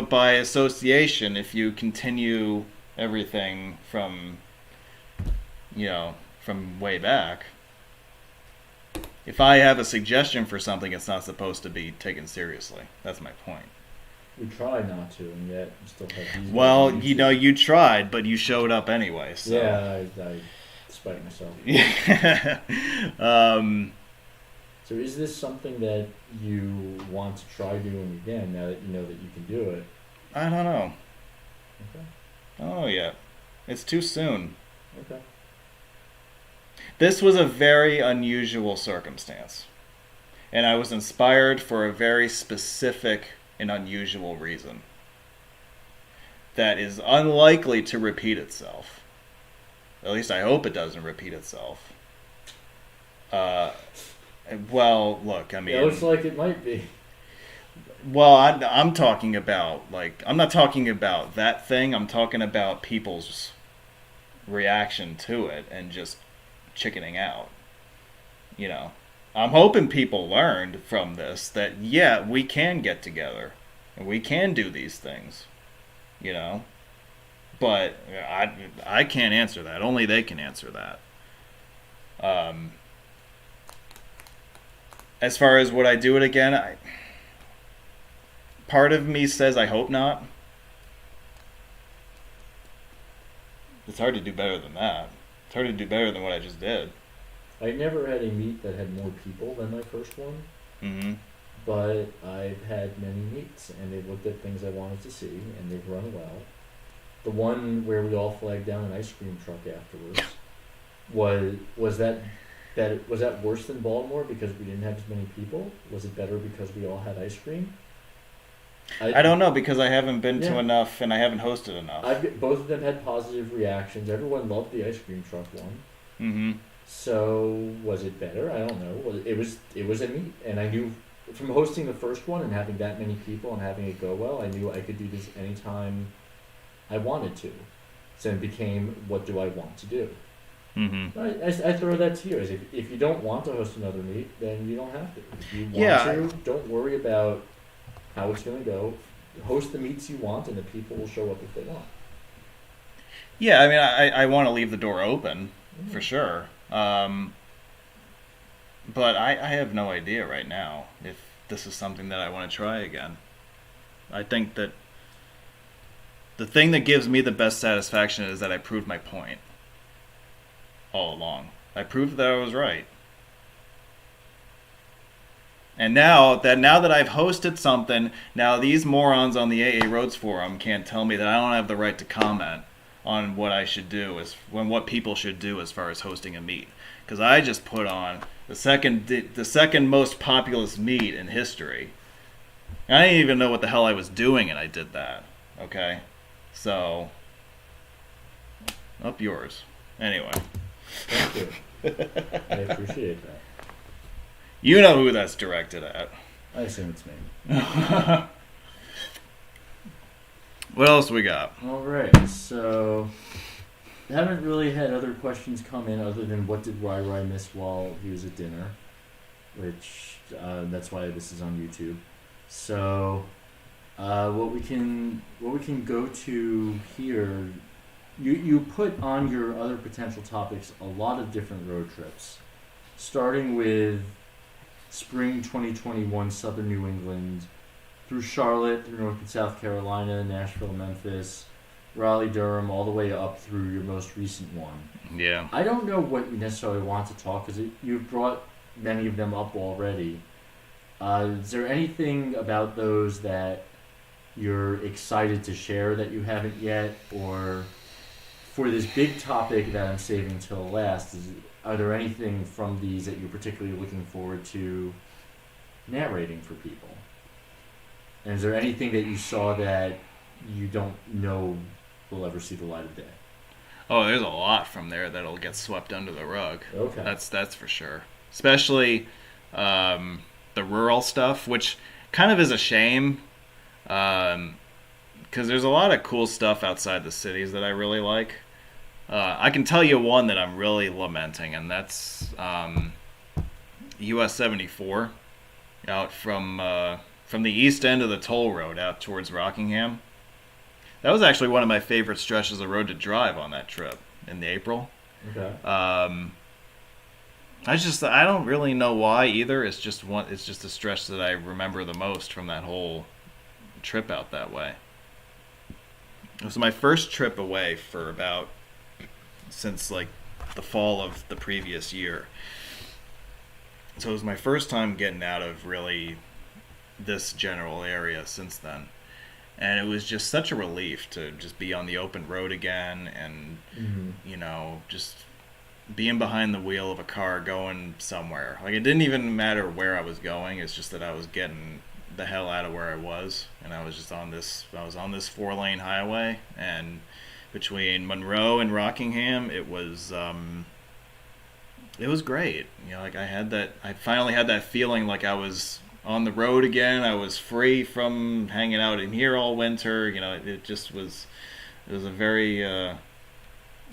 A: by association, if you continue everything from way back, if I have a suggestion for something, it's not supposed to be taken seriously. That's my point.
B: We tried not to, and yet you still have these.
A: Well, you tried, but you showed up anyway. So.
B: Yeah, I spite myself.
A: Yeah.
B: So So is this something that you want to try doing again now that you know that you can do it?
A: I don't know.
B: Okay.
A: Oh yeah, it's too soon.
B: Okay.
A: This was a very unusual circumstance, and I was inspired for a very specific and unusual reason that is unlikely to repeat itself. At least I hope it doesn't repeat itself. Well, look, I mean...
B: It looks like it might be.
A: Well, I'm talking about, like... I'm not talking about that thing. I'm talking about people's reaction to it and just chickening out. You know? I'm hoping people learned from this that, yeah, we can get together. And we can do these things. You know? But I can't answer that. Only they can answer that. As far as would I do it again, part of me says I hope not. It's hard to do better than that. It's hard to do better than what I just did.
B: I never had a meet that had more people than my first one.
A: Mm-hmm.
B: But I've had many meets, and they've looked at things I wanted to see, and they've run well. The one where we all flagged down an ice cream truck afterwards was that worse than Baltimore because we didn't have as many people? Was it better because we all had ice cream?
A: I don't know because I haven't been to
B: Yeah.
A: enough and I haven't hosted enough.
B: Both of them had positive reactions. Everyone loved the ice cream truck one.
A: Mm-hmm.
B: So was it better? I don't know. It was a meet, and I knew from hosting the first one and having that many people and having it go well, I knew I could do this anytime I wanted to. So it became, what do I want to do?
A: Mm-hmm.
B: I throw that to you. As if you don't want to host another meet, then you don't have to. If you want to, don't worry about how it's going to go. Host the meets you want, and the people will show up if they want.
A: Yeah, I mean, I want to leave the door open, for sure. But I have no idea right now if this is something that I want to try again. I think that the thing that gives me the best satisfaction is that I proved my point all along. I proved that I was right. And now that I've hosted something, now these morons on the AA Roads forum can't tell me that I don't have the right to comment on what I should do, what people should do as far as hosting a meet. Because I just put on the second most populous meet in history. And I didn't even know what the hell I was doing, and I did that. Okay, so up yours. Anyway.
B: Thank you. I appreciate that.
A: You know who that's directed at.
B: I assume it's me.
A: What else we got?
B: All right, so I haven't really had other questions come in other than what did Rai miss while he was at dinner, which that's why this is on YouTube. So what we can go to here, you put on your other potential topics a lot of different road trips, starting with spring 2021 Southern New England, through Charlotte, through North and South Carolina, Nashville, Memphis, Raleigh, Durham, all the way up through your most recent one.
A: Yeah.
B: I don't know what you necessarily want to talk, because you've brought many of them up already. Is there anything about those that you're excited to share that you haven't yet? Or for this big topic that I'm saving till last, are there anything from these that you're particularly looking forward to narrating for people? And is there anything that you saw that you don't know will ever see the light of day?
A: Oh, there's a lot from there that'll get swept under the rug.
B: Okay.
A: That's for sure. Especially the rural stuff, which kind of is a shame, because there's a lot of cool stuff outside the cities that I really like. I can tell you one that I'm really lamenting, and that's US 74 out from the east end of the toll road out towards Rockingham. That was actually one of my favorite stretches of road to drive on that trip in April.
B: Okay.
A: I don't really know why either. It's just a stretch that I remember the most from that whole trip out that way. It was my first trip away since like the fall of the previous year. So it was my first time getting out of really this general area since then. And it was just such a relief to just be on the open road again and, just being behind the wheel of a car going somewhere. Like, it didn't even matter where I was going. It's just that I was getting the hell out of where I was. And I was just on this 4-lane highway. And between Monroe and Rockingham, it was great. Like I finally had that feeling like I was on the road again. I was free from hanging out in here all winter. It was a very,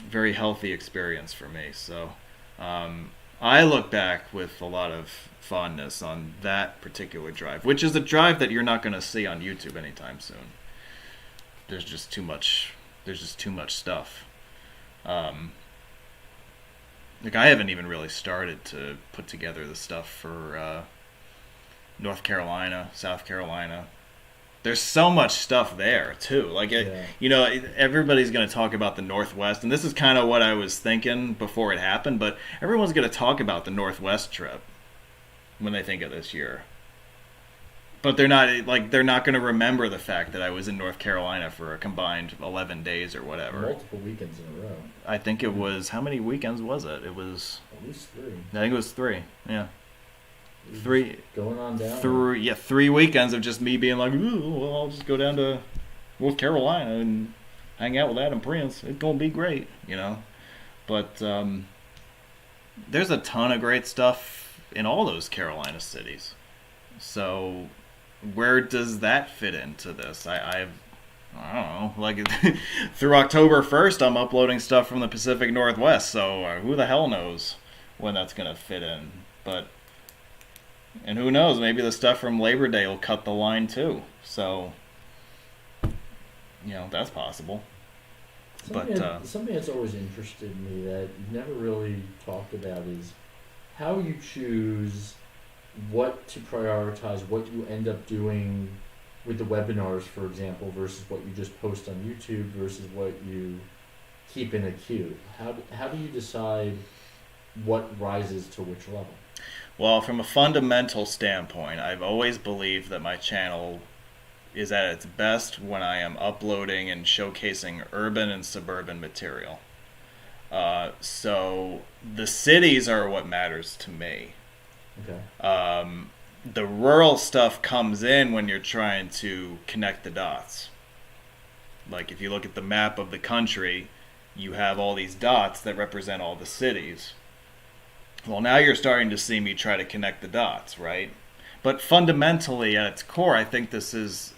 A: very healthy experience for me. So I look back with a lot of fondness on that particular drive, which is a drive that you're not going to see on YouTube anytime soon. There's just too much stuff. Like, I haven't even really started to put together the stuff for North Carolina, South Carolina. There's so much stuff there too. Like, everybody's going to talk about the Northwest, and this is kind of what I was thinking before it happened. But everyone's going to talk about the Northwest trip when they think of this year. But they're not going to remember the fact that I was in North Carolina for a combined 11 days or whatever.
B: Multiple weekends in a row.
A: I think it was, how many weekends was it? It was
B: at least 3.
A: I think it was 3. Yeah. 3
B: going on down.
A: 3 weekends of just me being like, ooh, well, I'll just go down to North Carolina and hang out with Adam Prince. It's gonna be great, But there's a ton of great stuff in all those Carolina cities. So where does that fit into this? I don't know. Like, through October 1st, I'm uploading stuff from the Pacific Northwest. So who the hell knows when that's gonna fit in? And who knows? Maybe the stuff from Labor Day will cut the line too. So, that's possible.
B: Something that's always interested me that you've never really talked about is how you choose what to prioritize, what you end up doing with the webinars, for example, versus what you just post on YouTube versus what you keep in a queue. How do you decide what rises to which level?
A: Well, from a fundamental standpoint, I've always believed that my channel is at its best when I am uploading and showcasing urban and suburban material. So the cities are what matters to me.
B: Okay.
A: The rural stuff comes in when you're trying to connect the dots. Like, if you look at the map of the country, you have all these dots that represent all the cities. Well, now you're starting to see me try to connect the dots, right? But fundamentally, at its core, I think this is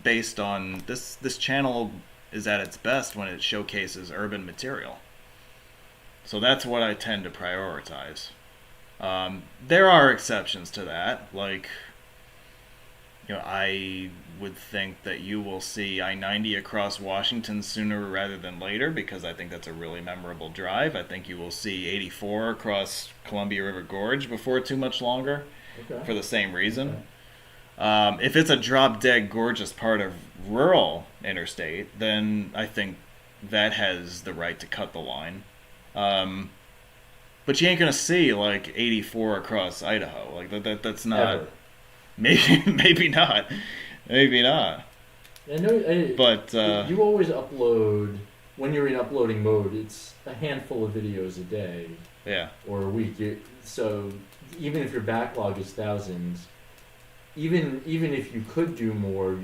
A: based on this channel is at its best when it showcases urban material. So that's what I tend to prioritize. There are exceptions to that, like, I would think that you will see I-90 across Washington sooner rather than later, because I think that's a really memorable drive. I think you will see 84 across Columbia River Gorge before too much longer, for the same reason. Okay. If it's a drop-dead gorgeous part of rural interstate, then I think that has the right to cut the line. But you ain't gonna see like 84 across Idaho. Like that's not.
B: Ever.
A: Maybe not.
B: I know,
A: but
B: you always upload, when you're in uploading mode, it's a handful of videos a day.
A: Yeah.
B: Or a week. So even if your backlog is thousands, even if you could do more,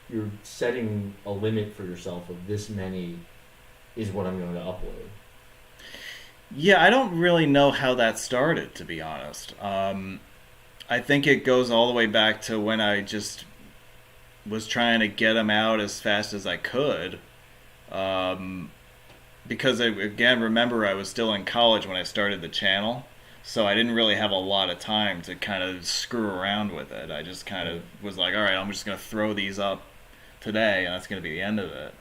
B: you're setting a limit for yourself of this many is what I'm going to upload.
A: Yeah, I don't really know how that started, to be honest. I think it goes all the way back to when I just was trying to get them out as fast as I could. Because, remember, I was still in college when I started the channel. So I didn't really have a lot of time to kind of screw around with it. I just kind of was like, all right, I'm just going to throw these up today, and that's going to be the end of it.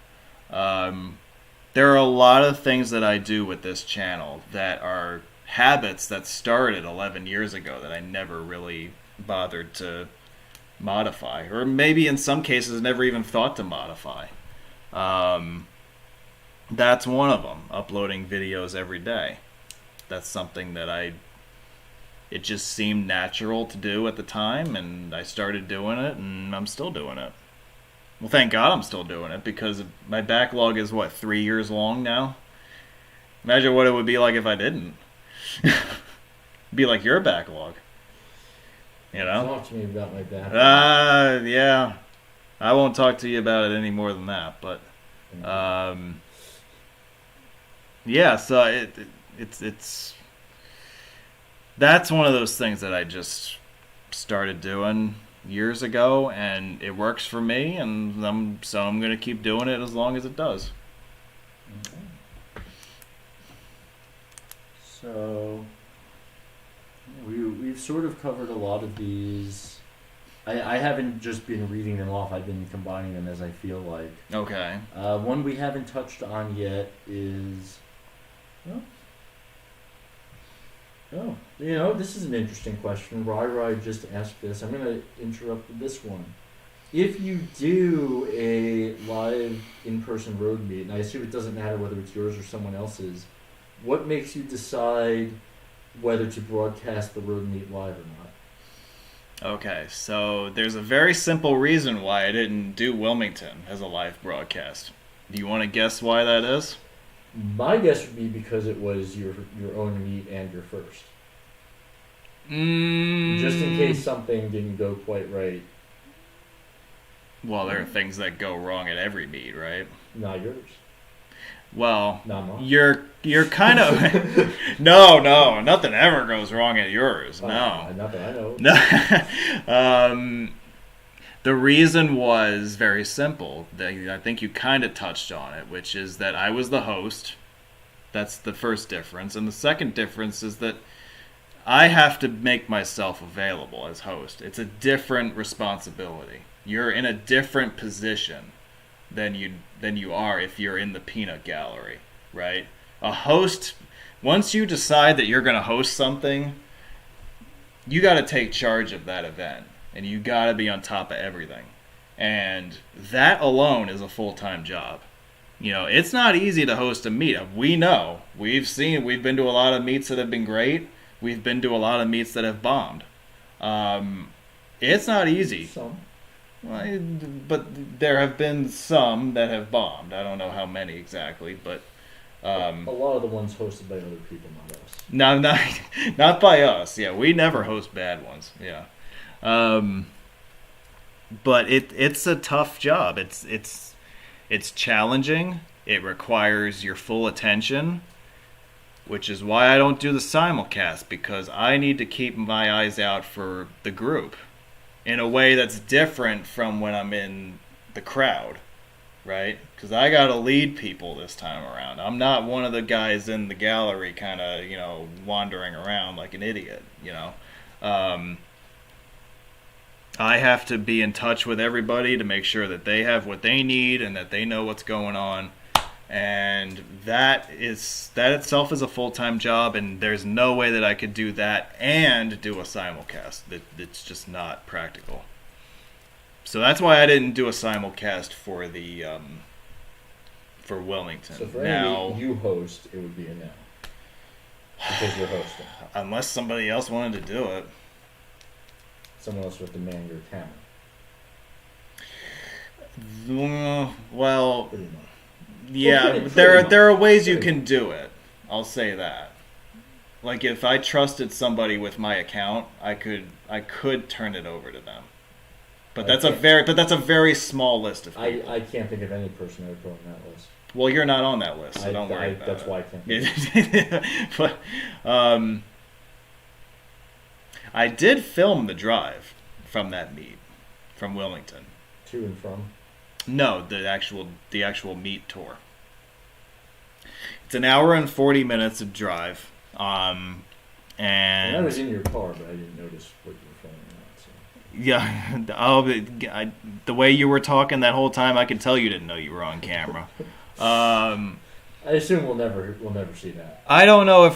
A: There are a lot of things that I do with this channel that are habits that started 11 years ago that I never really bothered to modify, or maybe in some cases never even thought to modify. That's one of them, uploading videos every day. That's something that I it just seemed natural to do at the time, and I started doing it, and I'm still doing it. Well, thank God I'm still doing it, because my backlog is, 3 years long now? Imagine what it would be like if I didn't. Be like your backlog. You know?
B: Talk to me about my backlog.
A: Yeah. I won't talk to you about it any more than that, but... yeah, so it's... That's one of those things that I just started doing years ago, and it works for me, and I'm going to keep doing it as long as it does.
B: Okay. So we've sort of covered a lot of these. I haven't just been reading them off. I've been combining them as I feel like.
A: Okay.
B: One we haven't touched on yet is... Oh, this is an interesting question. Rai just asked this. I'm going to interrupt with this one. If you do a live in-person road meet, and I assume it doesn't matter whether it's yours or someone else's, what makes you decide whether to broadcast the road meet live or not?
A: Okay, so there's a very simple reason why I didn't do Wilmington as a live broadcast. Do you want to guess why that is?
B: My guess would be because it was your own meet and your first. Just in case something didn't go quite right.
A: Well, there are things that go wrong at every meet, right?
B: Not yours.
A: Well,
B: Not mine.
A: you're kind of... No, nothing ever goes wrong at yours. No.
B: Not that I know.
A: No. The reason was very simple. I think you kind of touched on it, which is that I was the host. That's the first difference. And the second difference is that I have to make myself available as host. It's a different responsibility. You're in a different position than you are if you're in the peanut gallery, right? A host, once you decide that you're going to host something, you got to take charge of that event. And you got to be on top of everything. And that alone is a full-time job. It's not easy to host a meet. We know. We've been to a lot of meets that have been great. We've been to a lot of meets that have bombed. It's not easy.
B: Some.
A: Well, but there have been some that have bombed. I don't know how many exactly, but...
B: a lot of the ones hosted by other people, not us.
A: No, not by us. Yeah, we never host bad ones. Yeah. But it's a tough job. It's challenging. It requires your full attention, which is why I don't do the simulcast, because I need to keep my eyes out for the group in a way that's different from when I'm in the crowd, right? Because I got to lead people this time around. I'm not one of the guys in the gallery kind of, wandering around like an idiot, I have to be in touch with everybody to make sure that they have what they need and that they know what's going on. And that itself is a full-time job, and there's no way that I could do that and do a simulcast. It's just not practical. So that's why I didn't do a simulcast for the for Wilmington.
B: So for any you host, it would be a no. Because you're hosting.
A: Unless somebody else wanted to do it.
B: Someone else with the man your camera.
A: Well, yeah, there are ways you can do it. I'll say that. Like if I trusted somebody with my account, I could turn it over to them. But that's a very small list of people.
B: I can't think of any person I would put on that list.
A: Well, you're not on that list, so don't worry about
B: that's
A: it.
B: That's why I can't.
A: But I did film the drive from that meet, from Wilmington.
B: To and from?
A: No, the actual meet tour. It's an hour and 40 minutes of drive. And
B: I was in your car, but I didn't notice what you were filming out. So.
A: Yeah, the way you were talking that whole time, I could tell you didn't know you were on camera.
B: I assume we'll never see that.
A: I don't know if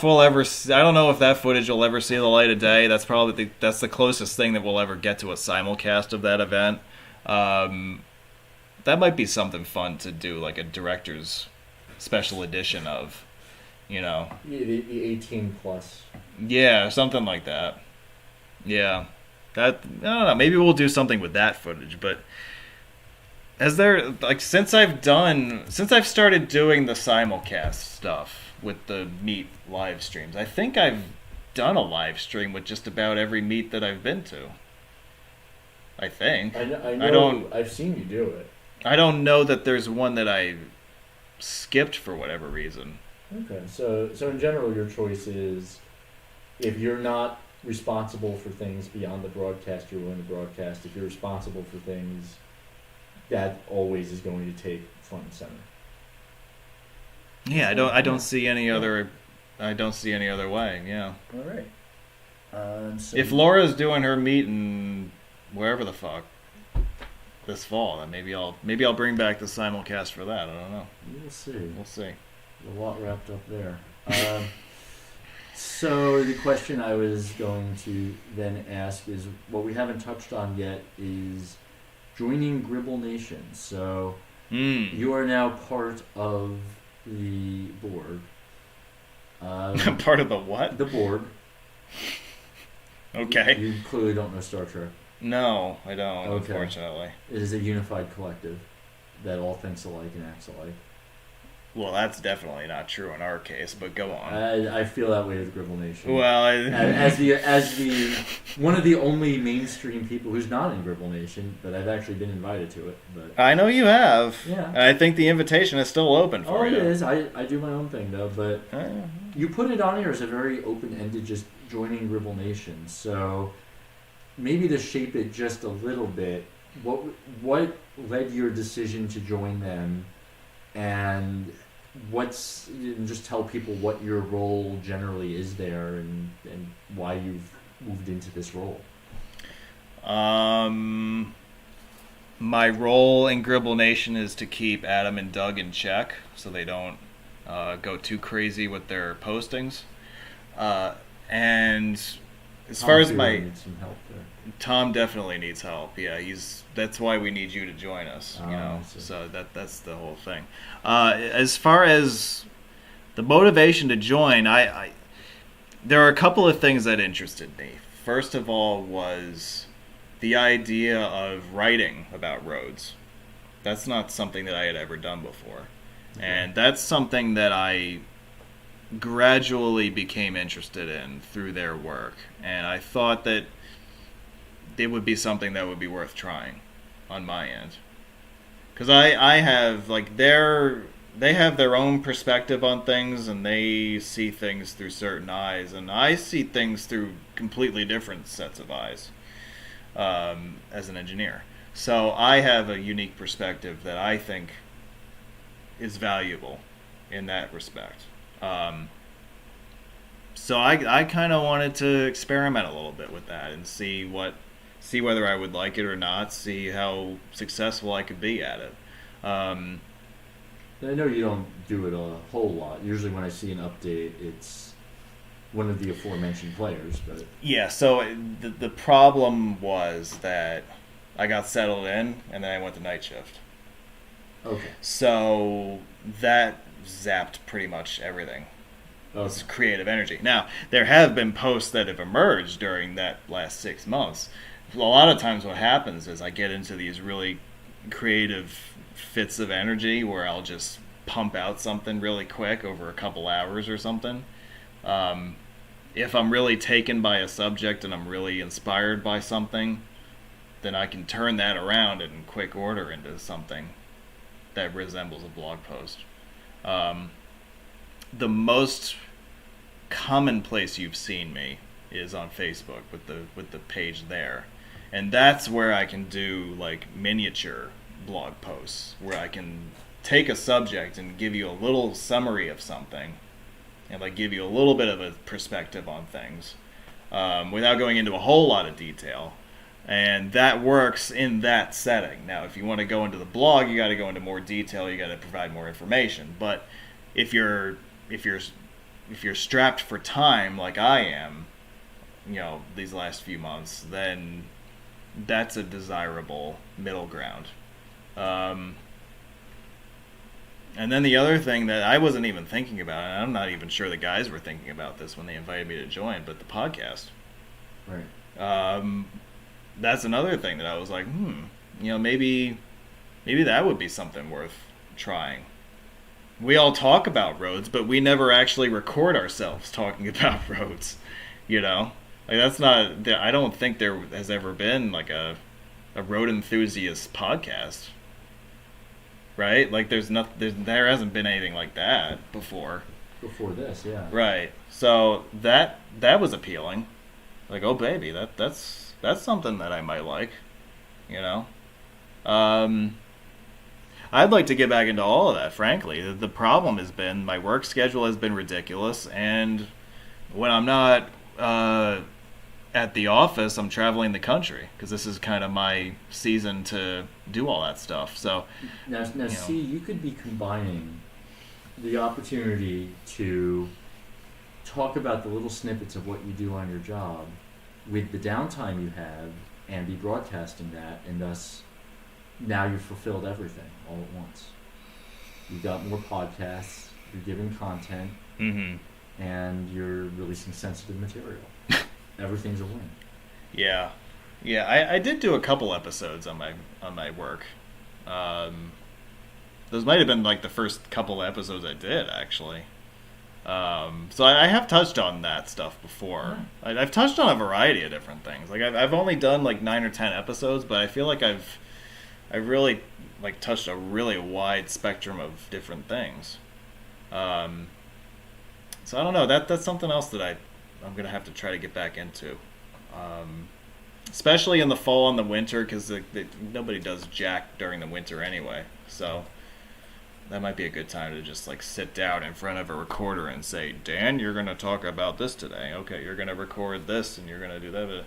A: that footage will ever see the light of day. That's probably that's the closest thing that we'll ever get to a simulcast of that event. That might be something fun to do, like a director's special edition of,
B: The 18 plus.
A: Yeah, something like that. Yeah. That, I don't know, maybe we'll do something with that footage, but has there, like, since I've started doing the simulcast stuff with the meet live streams, I think I've done a live stream with just about every meet that I've been to. I think.
B: I know. I've seen you do it.
A: I don't know that there's one that I skipped for whatever reason.
B: Okay, so in general, your choice is if you're not responsible for things beyond the broadcast, you're willing to broadcast. If you're responsible for things, that always is going to take front and center.
A: Yeah, I don't see any other. I don't see any other way. Yeah.
B: All right. So
A: if Laura's doing her meet in wherever the fuck this fall, then maybe I'll bring back the simulcast for that. I don't know.
B: We'll see.
A: We'll see.
B: A lot wrapped up there. So the question I was going to then ask is what we haven't touched on yet is joining Gribble Nation. So you are now part of the board.
A: Part of the what?
B: The board.
A: Okay.
B: You clearly don't know Star Trek.
A: No, I don't,
B: Okay.
A: unfortunately.
B: It is a unified collective that all thinks alike and acts alike.
A: Well, that's definitely not true in our case, but go on.
B: I feel that way with Gribble Nation.
A: Well,
B: as the one of the only mainstream people who's not in Gribble Nation, but I've actually been invited to it. But
A: I know you have.
B: Yeah.
A: I think the invitation is still open for you.
B: It is. I do my own thing though, but you put it on here as a very open-ended, just joining Gribble Nation. So maybe to shape it just a little bit, what led your decision to join them, and just tell people what your role generally is there and why you've moved into this role.
A: My role in Gribble Nation is to keep Adam and Doug in check so they don't go too crazy with their postings. And as far as
B: needs some help there.
A: Tom definitely needs help. Yeah, that's why we need you to join us. So that's the whole thing. As far as the motivation to join, I there are a couple of things that interested me. First of all was the idea of writing about roads. That's not something that I had ever done before, and that's something that I gradually became interested in through their work, and I thought that it would be something that would be worth trying on my end, because I have they have their own perspective on things, and they see things through certain eyes, and I see things through completely different sets of eyes as an engineer. So I have a unique perspective that I think is valuable in that respect. So I kind of wanted to experiment a little bit with that and see whether I would like it or not, see how successful I could be at it.
B: I know you don't do it a whole lot. Usually when I see an update, it's one of the aforementioned players. But
A: yeah, so the problem was that I got settled in, and then I went to night shift.
B: Okay.
A: So that zapped pretty much everything. It's creative energy. Now, there have been posts that have emerged during that last 6 months. A lot of times what happens is I get into these really creative fits of energy where I'll just pump out something really quick over a couple hours or something. If I'm really taken by a subject and I'm really inspired by something, then I can turn that around in quick order into something that resembles a blog post. The most common place you've seen me is on Facebook with the page there, and that's where I can do like miniature blog posts where I can take a subject and give you a little summary of something and like give you a little bit of a perspective on things without going into a whole lot of detail, and that works in that setting. Now if you want to go into the blog, you got to go into more detail, you got to provide more information, but if you're strapped for time like I am, these last few months, then that's a desirable middle ground. And then the other thing that I wasn't even thinking about, and I'm not even sure the guys were thinking about this when they invited me to join, but the podcast.
B: Right.
A: That's another thing that I was like, maybe that would be something worth trying. We all talk about roads, but we never actually record ourselves talking about roads. Like that's not. I don't think there has ever been like a road enthusiast podcast, right? Like there hasn't been anything like that before.
B: Before this, yeah.
A: Right. So that was appealing. Like, oh baby, that's something that I might like. You know. I'd like to get back into all of that, frankly. The problem has been my work schedule has been ridiculous, and when I'm not at the office, I'm traveling the country because this is kind of my season to do all that stuff. So
B: now see, you could be combining the opportunity to talk about the little snippets of what you do on your job with the downtime you have and be broadcasting that, and thus now you've fulfilled everything all at once. You've got more podcasts, you're giving content, and you're releasing sensitive material. Everything's a win.
A: Yeah. I did do a couple episodes on my work. Those might have been like the first couple episodes I did, actually. So I have touched on that stuff before. Yeah. I've touched on a variety of different things. Like I've only done like 9 or 10 episodes, but I feel like I've really like touched a really wide spectrum of different things. So I don't know. That's something else that I'm gonna have to try to get back into, especially in the fall and the winter, because nobody does jack during the winter anyway. So that might be a good time to just like sit down in front of a recorder and say, Dan, you're gonna talk about this today. Okay, you're gonna record this and you're gonna do that.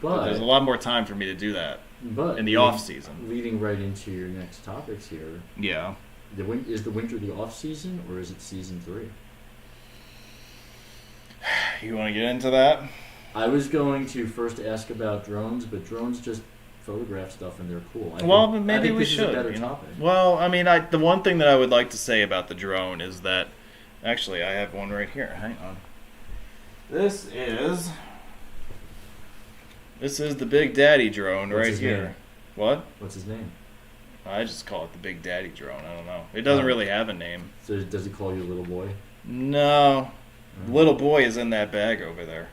A: But there's a lot more time for me to do that.
B: But
A: in the off season,
B: leading right into your next topics here.
A: Yeah.
B: Is the winter the off season or is it season 3?
A: You want to get into that?
B: I was going to first ask about drones, but drones just photograph stuff and they're cool.
A: Maybe we should.
B: Is a better topic.
A: Well, I mean, the one thing that I would like to say about the drone is that, actually, I have one right here. Hang on. This is the Big Daddy drone. What's right here. Name? What?
B: What's his name?
A: I just call it the Big Daddy drone. I don't know. It doesn't really have a name.
B: So does he call you little boy?
A: No. Little boy is in that bag over there.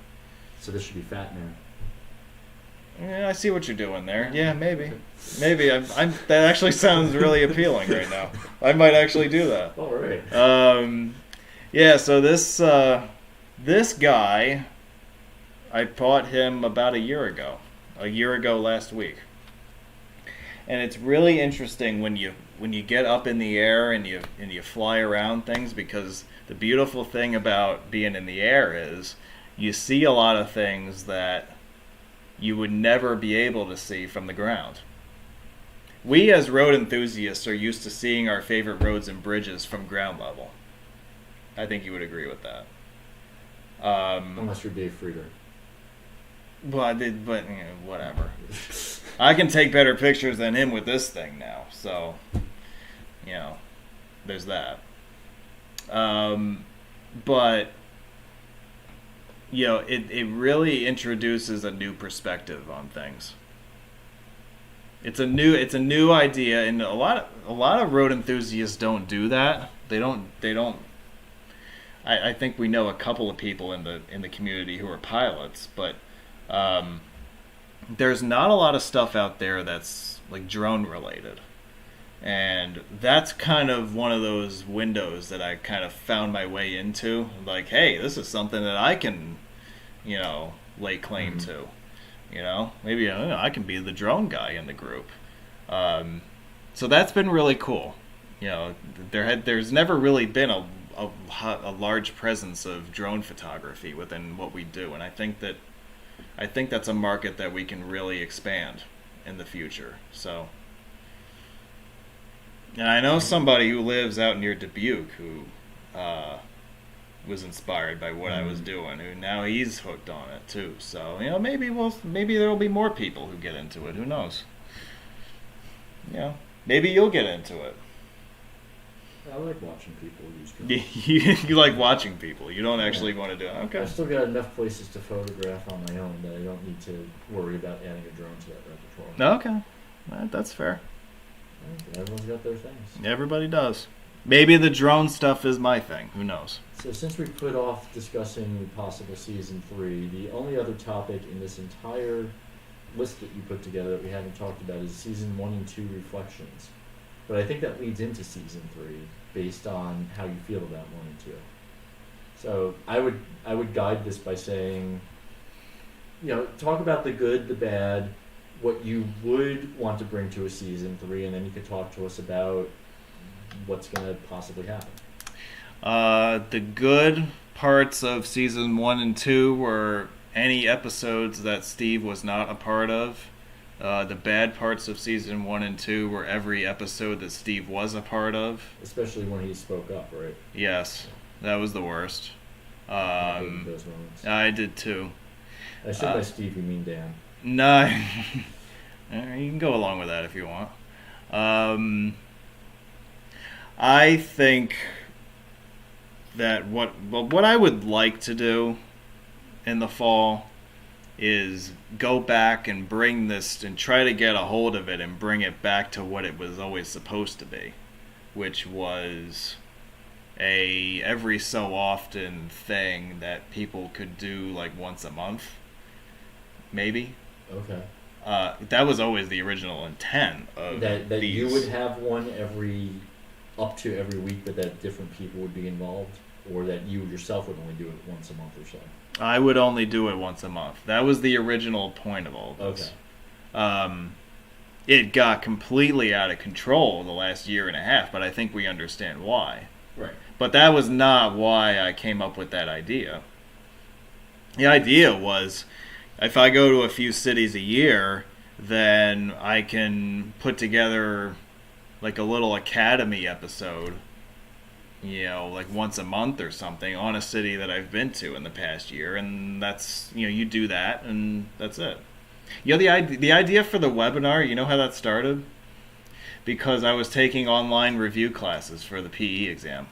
B: So this should be Fat Man.
A: Yeah, I see what you're doing there. Yeah, maybe. Maybe. That actually sounds really appealing right now. I might actually do that.
B: All right.
A: Yeah, so this guy, I bought him about a year ago last week. And it's really interesting when you get up in the air and you fly around things, because the beautiful thing about being in the air is you see a lot of things that you would never be able to see from the ground. We as road enthusiasts are used to seeing our favorite roads and bridges from ground level. I think you would agree with that.
B: Unless you're Dave Frieder.
A: But whatever. I can take better pictures than him with this thing now, so there's that. But it really introduces a new perspective on things. It's a new idea, and a lot of road enthusiasts don't do that. They don't. I think we know a couple of people in the community who are pilots, but there's not a lot of stuff out there that's like drone related. And that's kind of one of those windows that I kind of found my way into. Like, hey, this is something that I can, lay claim to. Maybe I can be the drone guy in the group. So that's been really cool. There's never really been a large presence of drone photography within what we do, and I think that's a market that we can really expand in the future. So. And I know somebody who lives out near Dubuque who was inspired by what I was doing, who now he's hooked on it too. So maybe there will be more people who get into it. Who knows? Maybe you'll get into it.
B: I like watching people use drones.
A: You like watching people. You don't actually want to do it. Okay.
B: I've still got enough places to photograph on my own that I don't need to worry about adding a drone to that repertoire.
A: Okay. That's fair.
B: Everyone's got their things.
A: Everybody does. Maybe the drone stuff is my thing. Who knows?
B: So since we put off discussing possible season 3, the only other topic in this entire list that you put together that we haven't talked about is season 1 and 2 reflections. But I think that leads into season 3 based on how you feel about 1 and 2. So I would guide this by saying, talk about the good, the bad, what you would want to bring to a season 3, and then you could talk to us about what's going to possibly happen.
A: The good parts of season 1 and 2 were any episodes that Steve was not a part of. The bad parts of season 1 and 2 were every episode that Steve was a part of.
B: Especially when he spoke up, right?
A: Yes, that was the worst.
B: I hated those moments.
A: I did too.
B: I should by Steve, you mean Dan.
A: No, you can go along with that if you want. I think that what I would like to do in the fall is go back and bring this and try to get a hold of it and bring it back to what it was always supposed to be, which was a every so often thing that people could do like once a month, maybe.
B: Okay.
A: That was always the original intent of
B: that
A: these.
B: You would have one up to every week, but that different people would be involved, or that you yourself would only do it once a month or so.
A: I would only do it once a month. That was the original point of all this.
B: Okay.
A: It got completely out of control the last year and a half, but I think we understand why.
B: Right.
A: But that was not why I came up with that idea. The idea was, if I go to a few cities a year, then I can put together like a little academy episode, like once a month or something on a city that I've been to in the past year, and that's, you do that and that's it. The idea for the webinar, you know how that started? Because I was taking online review classes for the PE exam.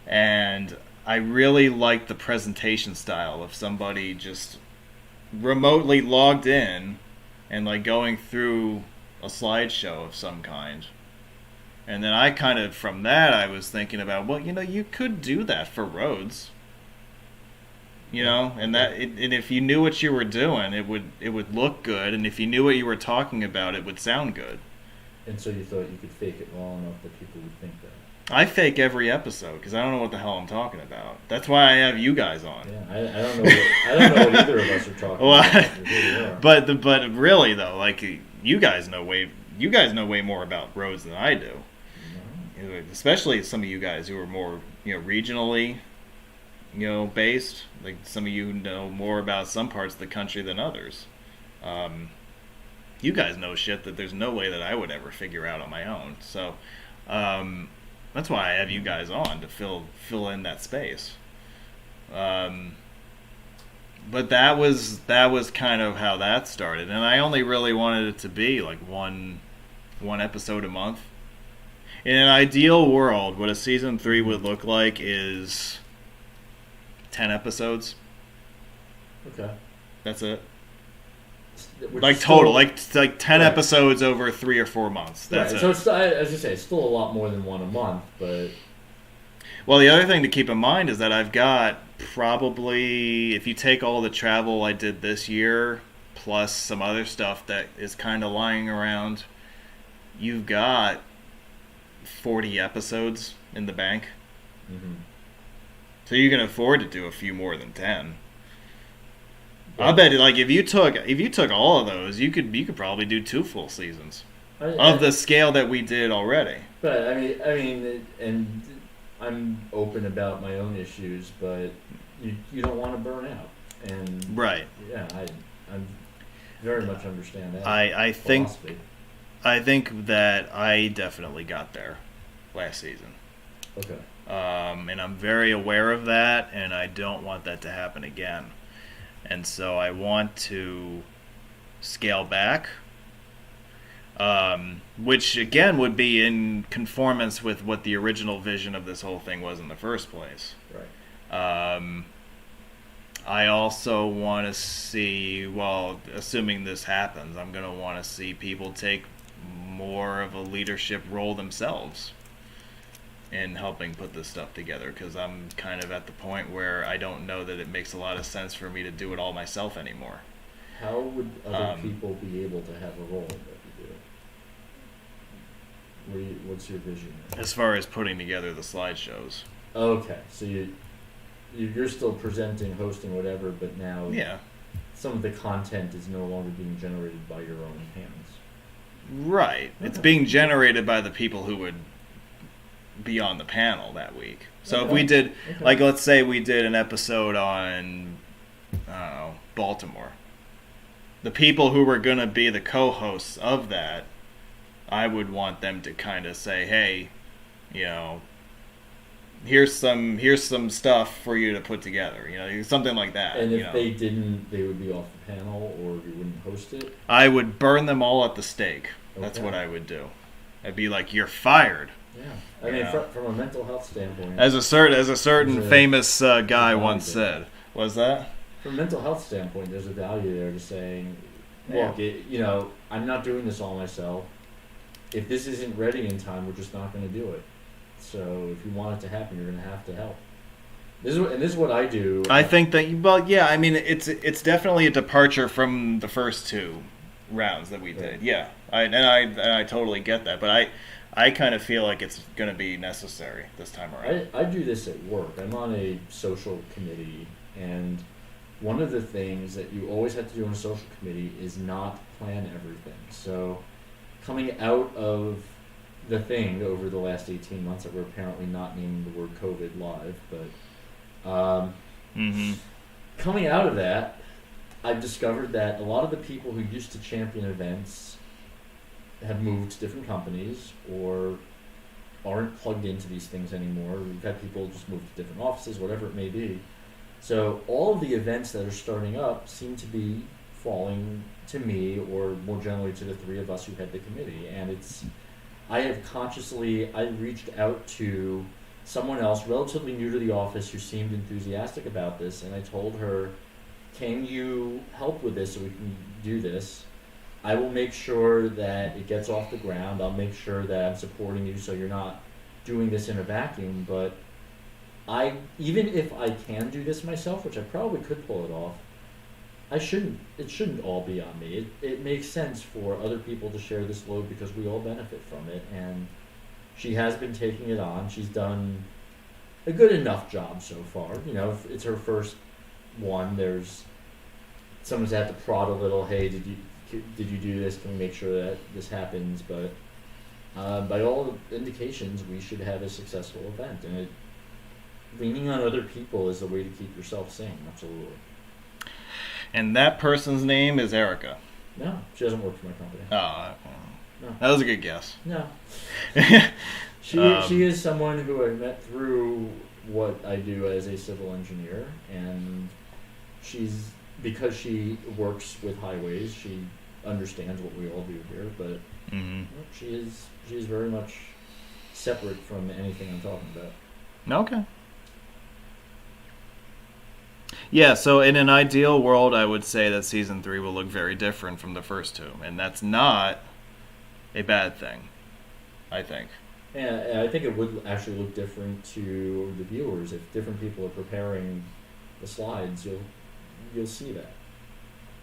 A: And I really liked the presentation style of somebody just remotely logged in and like going through a slideshow of some kind. And then I kind of, from that, I was thinking about, well, you could do that for roads. And if you knew what you were doing, it would look good, and if you knew what you were talking about, it would sound good.
B: And so you thought you could fake it well enough that people would think that.
A: I fake every episode because I don't know what the hell I'm talking about. That's why I have you guys on.
B: Yeah, I don't know. I don't know what either of us are talking about.
A: But really though, like you guys know way more about roads than I do. Especially some of you guys who are more, regionally, based. Like some of you know more about some parts of the country than others. You guys know shit that there's no way that I would ever figure out on my own. So that's why I have you guys on to fill in that space. But that was kind of how that started, and I only really wanted it to be like one episode a month. In an ideal world, what a season 3 would look like is 10 episods.
B: Okay.
A: That's it.
B: Which
A: total, like 10 episodes over 3 or 4 months. That's
B: right.
A: it.
B: So it's, as you say, it's still a lot more than one a month, but.
A: Well, the other thing to keep in mind is that I've got probably, if you take all the travel I did this year, plus some other stuff that is kind of lying around, you've got 40 episodes in the bank. Mm-hmm. So you can afford to do a few more than 10. Yeah. I bet like if you took all of those, you could probably do 2 full seasons of the scale that we did already.
B: But I mean, and I'm open about my own issues, but you don't want to burn out, and
A: right.
B: Yeah, I very much understand that.
A: I think that I definitely got there last season.
B: Okay.
A: And I'm very aware of that, and I don't want that to happen again. And so I want to scale back. which again would be in conformance with what the original vision of this whole thing was in the first place.
B: Right.
A: I also want to see, well, assuming this happens, I'm going to want to see people take more of a leadership role themselves in helping put this stuff together, because I'm kind of at the point where I don't know that it makes a lot of sense for me to do it all myself anymore.
B: How would other people be able to have a role in what you do? What's your vision there?
A: As far as putting together the slideshows.
B: Okay, so you're still presenting, hosting, whatever, but now some of the content is no longer being generated by your own hands.
A: Right. Okay. It's being generated by the people who would be on the panel that week. So if we did, like, let's say we did an episode on, I don't know, Baltimore. The people who were going to be the co-hosts of that, I would want them to kind of say, hey, you know, here's some stuff for you to put together, you know, something like that.
B: And if they didn't, they would be off the panel, or you wouldn't host it?
A: I would burn them all at the stake. That's what I would do. I'd be like, you're fired.
B: Yeah, I mean, from a mental health standpoint,
A: as a certain famous guy once said, was that?
B: From a mental health standpoint, there's a value there to saying, look, you know, I'm not doing this all myself. If this isn't ready in time, we're just not going to do it. So if you want it to happen, you're going to have to help. This is what I do.
A: I think that, well, yeah, I mean, it's definitely a departure from the first two rounds that we did. Yeah, I totally get that, but I kind of feel like it's going to be necessary this time around.
B: I do this at work. I'm on a social committee, and one of the things that you always have to do on a social committee is not plan everything. So coming out of the thing over the last 18 months that we're apparently not naming the word COVID live, but coming out of that, I've discovered that a lot of the people who used to champion events have moved to different companies or aren't plugged into these things anymore. We've had people just move to different offices, whatever it may be. So all of the events that are starting up seem to be falling to me, or more generally to the three of us who head the committee. And I reached out to someone else relatively new to the office who seemed enthusiastic about this, and I told her, can you help with this so we can do this? I will make sure that it gets off the ground. I'll make sure that I'm supporting you so you're not doing this in a vacuum. But even if I can do this myself, which I probably could pull it off, it shouldn't all be on me. It makes sense for other people to share this load because we all benefit from it. And she has been taking it on. She's done a good enough job so far. You know, if it's her first one, someone's had to prod a little, hey, did you do this? Can we make sure that this happens? But by all indications, we should have a successful event. And leaning on other people is the way to keep yourself sane, absolutely.
A: And that person's name is Erica.
B: No, she doesn't work for my company.
A: Oh,
B: no.
A: That was a good guess.
B: No. She is someone who I met through what I do as a civil engineer, and because she works with highways, she understands what we all do here, but she is very much separate from anything I'm talking about.
A: Okay. Yeah, so in an ideal world, I would say that Season 3 will look very different from the first two, and that's not a bad thing, I think.
B: Yeah, I think it would actually look different to the viewers. If different people are preparing the slides, you'll see that.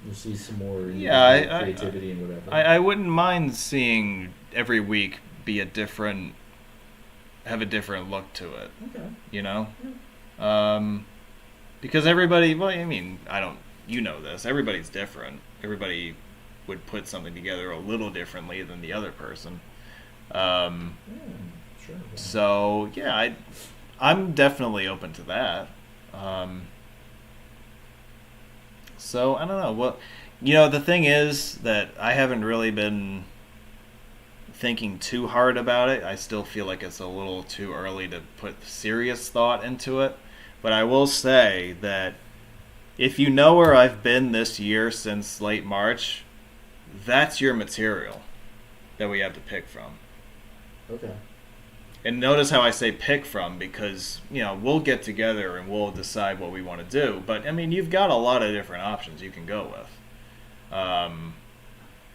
B: You'll see some more creativity and whatever.
A: I wouldn't mind seeing every week have a different look to it.
B: Okay.
A: You know? Yeah. Because everybody, well, I mean, you know this, everybody's different. Everybody would put something together a little differently than the other person.
B: Sure. Yeah.
A: So, yeah, I'm definitely open to that. So, I don't know. Well, you know, the thing is that I haven't really been thinking too hard about it. I still feel like it's a little too early to put serious thought into it. But I will say that if you know where I've been this year since late March, that's your material. that we have to pick from.
B: Okay.
A: And notice how I say pick from, because, we'll get together and we'll decide what we want to do. But, I mean, you've got a lot of different options you can go with.
B: Now,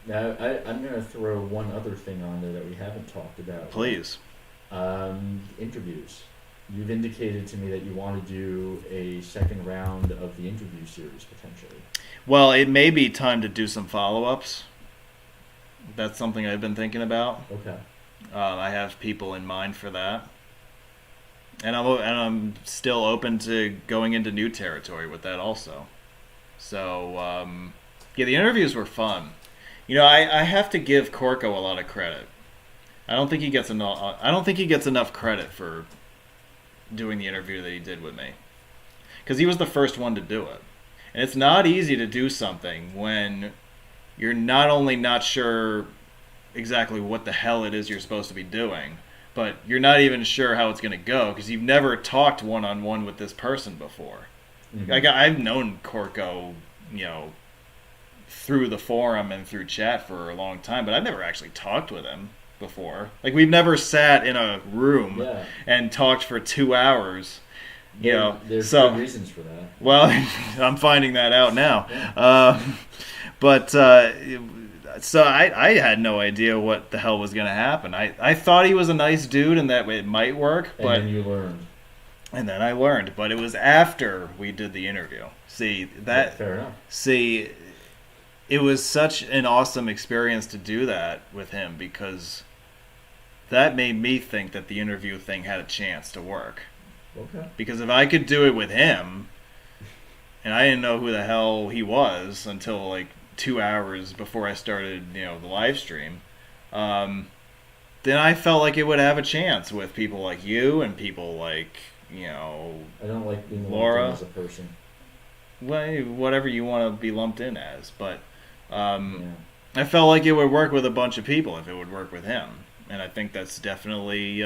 B: I'm going to throw one other thing on there that we haven't talked about.
A: Please.
B: Interviews. You've indicated to me that you want to do a second round of the interview series, potentially.
A: Well, it may be time to do some follow-ups. That's something I've been thinking about.
B: Okay.
A: I have people in mind for that, and I'm still open to going into new territory with that also. So the interviews were fun. I have to give Corco a lot of credit. I don't think he gets enough credit for doing the interview that he did with me, because he was the first one to do it, and it's not easy to do something when you're not only not sure exactly what the hell it is you're supposed to be doing, but you're not even sure how it's going to go, because you've never talked one-on-one with this person before. Mm-hmm. I've known Corco, through the forum and through chat for a long time, but I've never actually talked with him before. Like, we've never sat in a room and talked for 2 hours.
B: There's good reasons for that.
A: Well, I'm finding that out now. So I had no idea what the hell was going to happen. I thought he was a nice dude and that it might work. But
B: then you learned.
A: And then I learned. But it was after we did the interview.
B: Fair enough.
A: See, it was such an awesome experience to do that with him, because that made me think that the interview thing had a chance to work.
B: Okay.
A: Because if I could do it with him, and I didn't know who the hell he was until like 2 hours before I started, the live stream, then I felt like it would have a chance with people like you and people like,
B: I don't like being
A: Laura,
B: lumped in as a person.
A: Well, whatever you want to be lumped in as, but I felt like it would work with a bunch of people if it would work with him, and I think that's definitely,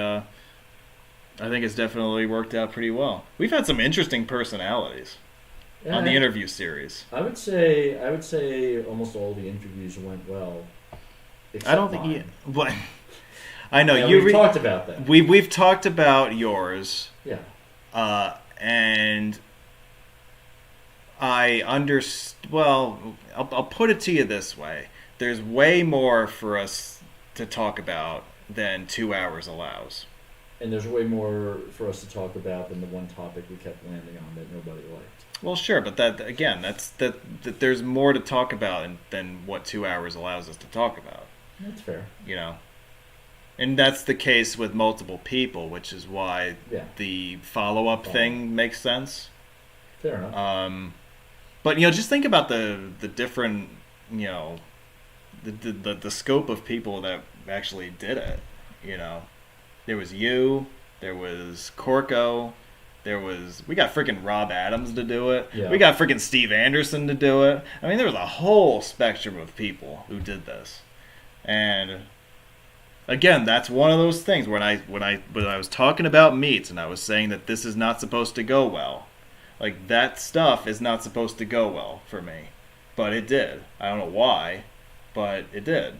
A: it's definitely worked out pretty well. We've had some interesting personalities. On the interview series,
B: I would say almost all the interviews went well.
A: I don't think
B: mine.
A: What? I know
B: we've talked about that.
A: We've talked about yours.
B: Yeah.
A: And I Well, I'll put it to you this way: there's way more for us to talk about than 2 hours allows.
B: And there's way more for us to talk about than the one topic we kept landing on that nobody liked.
A: Well, sure, but that there's more to talk about than what 2 hours allows us to talk about.
B: That's fair.
A: And that's the case with multiple people, which is why the follow-up thing makes sense.
B: Fair enough.
A: But just think about the different, the scope of people that actually did it. There was you, there was Corco. We got freaking Rob Adams to do it.
B: Yeah.
A: We got freaking Steve Anderson to do it. I mean, there was a whole spectrum of people who did this. And again, that's one of those things when I was talking about meats and I was saying that this is not supposed to go well. Like, that stuff is not supposed to go well for me. But it did. I don't know why, but it did.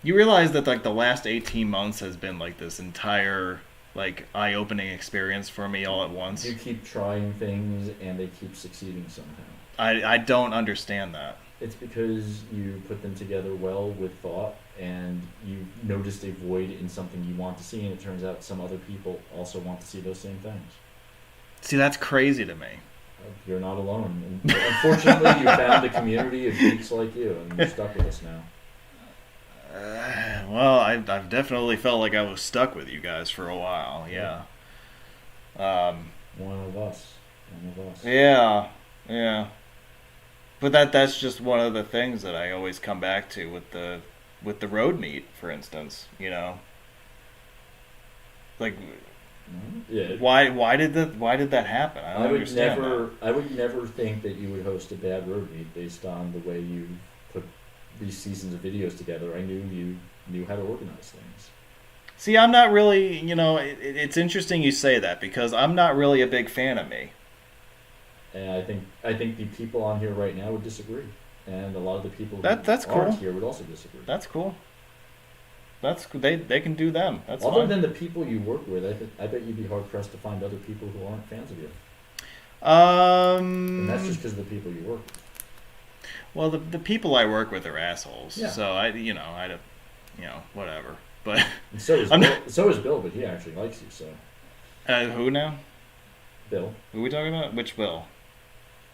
A: You realize that like the last 18 months has been like this entire like eye-opening experience for me all at once.
B: You keep trying things and they keep succeeding somehow.
A: I don't understand that.
B: It's because you put them together well with thought and you noticed a void in something you want to see, and it turns out some other people also want to see those same things.
A: See, that's crazy to me.
B: You're not alone. And unfortunately, you found a community of geeks like you, and you're stuck with us now.
A: Well, I've definitely felt like I was stuck with you guys for a while. Yeah.
B: One of us.
A: Yeah. But that's just one of the things that I always come back to with the road meet, for instance. Like,
B: yeah.
A: Why did that happen? I don't understand that.
B: I would never think that you would host a bad road meet based on the way you put these seasons of videos together. I knew you knew how to organize things.
A: See, I'm not really, it's interesting you say that, because I'm not really a big fan of me.
B: And I think the people on here right now would disagree. and a lot of the people who
A: That's cool.
B: aren't here would also disagree.
A: That's cool. They can do them. That's
B: Other
A: fine.
B: than the people you work with, I bet you'd be hard pressed to find other people who aren't fans of you. And that's just because of the people you work with.
A: Well, the people I work with are assholes.
B: Yeah.
A: So whatever. But
B: And so is Bill, but he actually likes you. So
A: who now?
B: Bill,
A: Who are we talking about? Which Bill?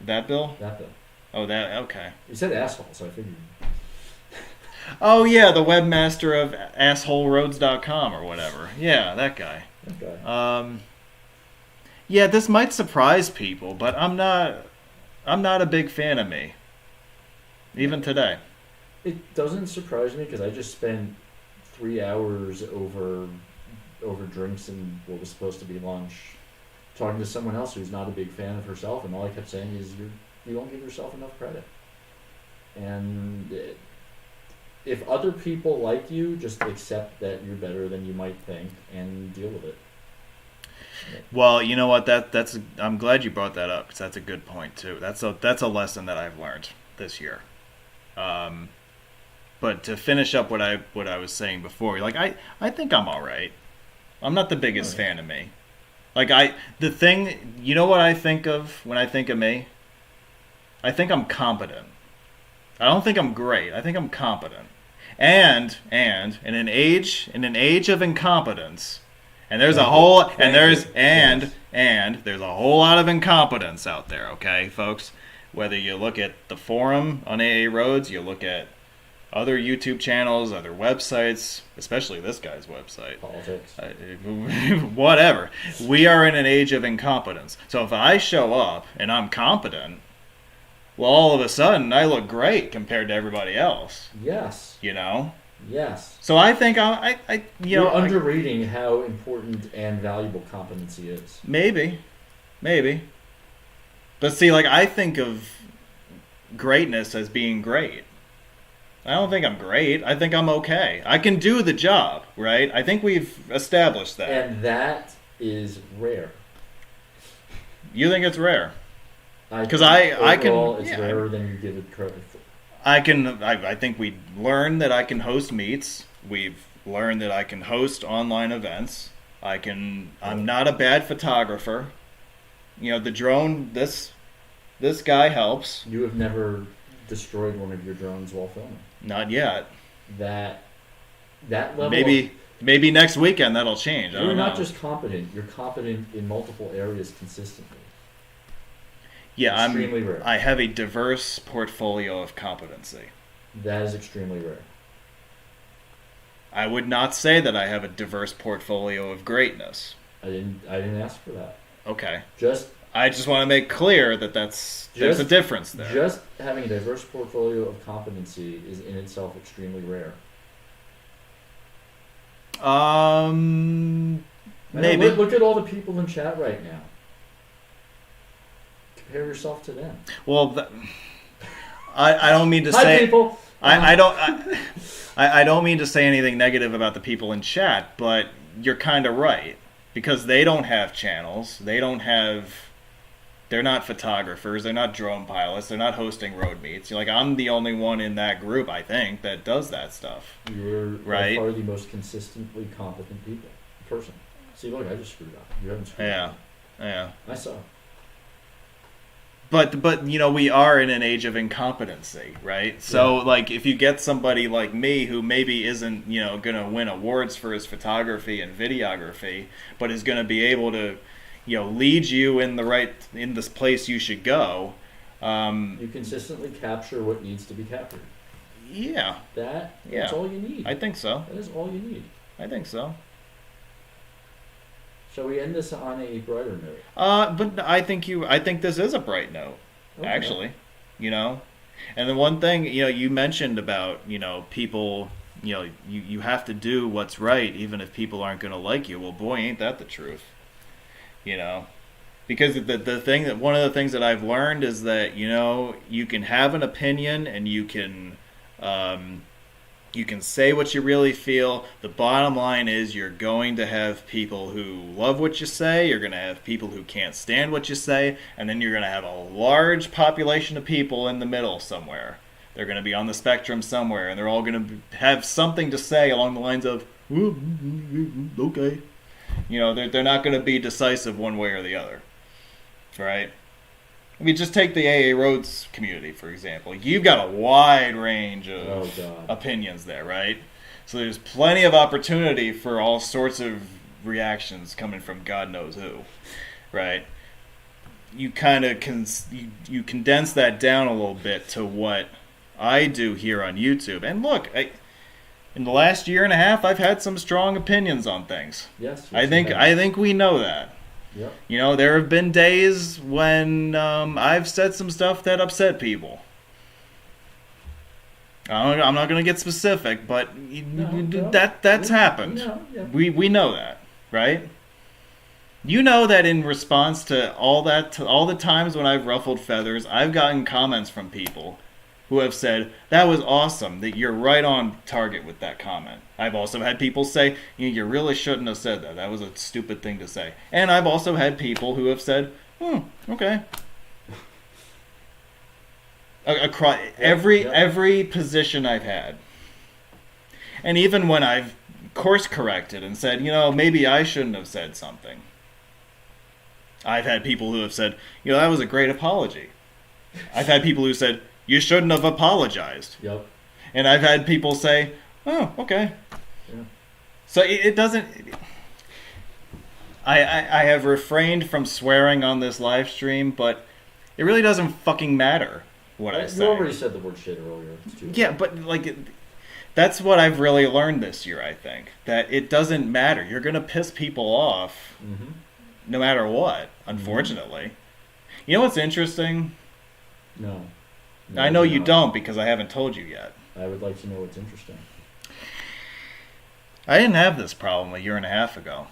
A: That Bill?
B: that Bill.
A: Oh, that okay.
B: You said asshole, so I figured.
A: Oh yeah, the webmaster of assholeroads.com or whatever. Yeah, that guy.
B: Okay.
A: Yeah, this might surprise people, but I'm not a big fan of me. Even today.
B: It doesn't surprise me because I just spent 3 hours over drinks and what was supposed to be lunch, talking to someone else who's not a big fan of herself, and all I kept saying is you don't give yourself enough credit. And if other people like you, just accept that you're better than you might think and deal with it.
A: Well, you know what? I'm glad you brought that up because that's a good point too. That's a lesson that I've learned this year. But to finish up what I was saying before, like I think I'm all right. I'm not the biggest fan of me. Like you know what I think of when I think of me? I think I'm competent. I don't think I'm great. I think I'm competent. And in an age of incompetence, and there's a whole there's a whole lot of incompetence out there, okay, folks? Whether you look at the forum on AA Roads, you look at other YouTube channels, other websites, especially this guy's website.
B: Politics.
A: Whatever. We are in an age of incompetence. So if I show up and I'm competent, well, all of a sudden I look great compared to everybody else.
B: Yes.
A: You know?
B: Yes.
A: So I think
B: you're underrating how important and valuable competency is.
A: Maybe. But see, like, I think of greatness as being great. I don't think I'm great. I think I'm okay. I can do the job, right? I think we've established that.
B: And that is rare.
A: You think it's rare?
B: Because
A: I can.
B: It's rarer than you give it credit for.
A: I think we learned that I can host meets. We've learned that I can host online events. I'm not a bad photographer. You know, the drone. This guy helps.
B: You have never destroyed one of your drones while filming.
A: Not yet.
B: That level.
A: Maybe next weekend that'll change.
B: You're not just competent. You're competent in multiple areas consistently.
A: Yeah,
B: extremely rare.
A: I have a diverse portfolio of competency.
B: That is extremely rare.
A: I would not say that I have a diverse portfolio of greatness.
B: I didn't ask for that.
A: Okay.
B: I
A: just want to make clear that there's a difference there.
B: Just having a diverse portfolio of competency is in itself extremely rare.
A: Maybe.
B: Look at all the people in chat right now. Compare yourself to them.
A: Well, I don't mean to
B: Hi,
A: say.
B: People.
A: I don't mean to say anything negative about the people in chat, but you're kind of right because they don't have channels. They're not photographers. They're not drone pilots. They're not hosting road meets. I'm the only one in that group, I think, that does that stuff.
B: You're
A: right?
B: by far the most consistently competent person. See, look, I just screwed up. You haven't screwed up.
A: Yeah.
B: I saw.
A: But we are in an age of incompetency, right? So if you get somebody like me who maybe isn't going to win awards for his photography and videography, but is going to be able to lead you in this place you should go.
B: You consistently capture what needs to be captured.
A: Yeah.
B: That's all you need.
A: I think so.
B: That is all you need.
A: I think so.
B: Shall we end this on a brighter note?
A: But I think this is a bright note, actually. And the one thing you mentioned about people, you have to do what's right even if people aren't going to like you. Well, boy, ain't that the truth. Because one of the things that I've learned is that you can have an opinion and you can say what you really feel. The bottom line is you're going to have people who love what you say, you're going to have people who can't stand what you say, and then you're going to have a large population of people in the middle somewhere They're going to be on the spectrum somewhere, and they're all going to have something to say along the lines of, okay. You know, they're not going to be decisive one way or the other, right? I mean, just take the AA Roads community, for example. You've got a wide range of opinions there, right? So there's plenty of opportunity for all sorts of reactions coming from God knows who, right? You kind of you condense that down a little bit to what I do here on YouTube. And look, in the last year and a half, I've had some strong opinions on things.
B: Yes.
A: I think we know that.
B: Yep.
A: You know, there have been days when I've said some stuff that upset people. I'm not going to get specific, but that's happened.
B: Yeah.
A: We know that, right? You know that in response to all the times when I've ruffled feathers, I've gotten comments from people who have said, that was awesome, that you're right on target with that comment. I've also had people say, you really shouldn't have said that. That was a stupid thing to say. And I've also had people who have said, okay. Across every position I've had. And even when I've course corrected and said, maybe I shouldn't have said something. I've had people who have said, that was a great apology. I've had people who said, you shouldn't have apologized.
B: Yep.
A: And I've had people say, oh, okay.
B: Yeah.
A: So it doesn't... I have refrained from swearing on this live stream, but it really doesn't fucking matter what I say.
B: You already said the word shit earlier.
A: Yeah, but that's what I've really learned this year, I think. That it doesn't matter. You're going to piss people off no matter what, unfortunately. You know what's interesting?
B: No,
A: I know you don't because I haven't told you yet.
B: I would like to know what's interesting.
A: I didn't have this problem a year and a half ago.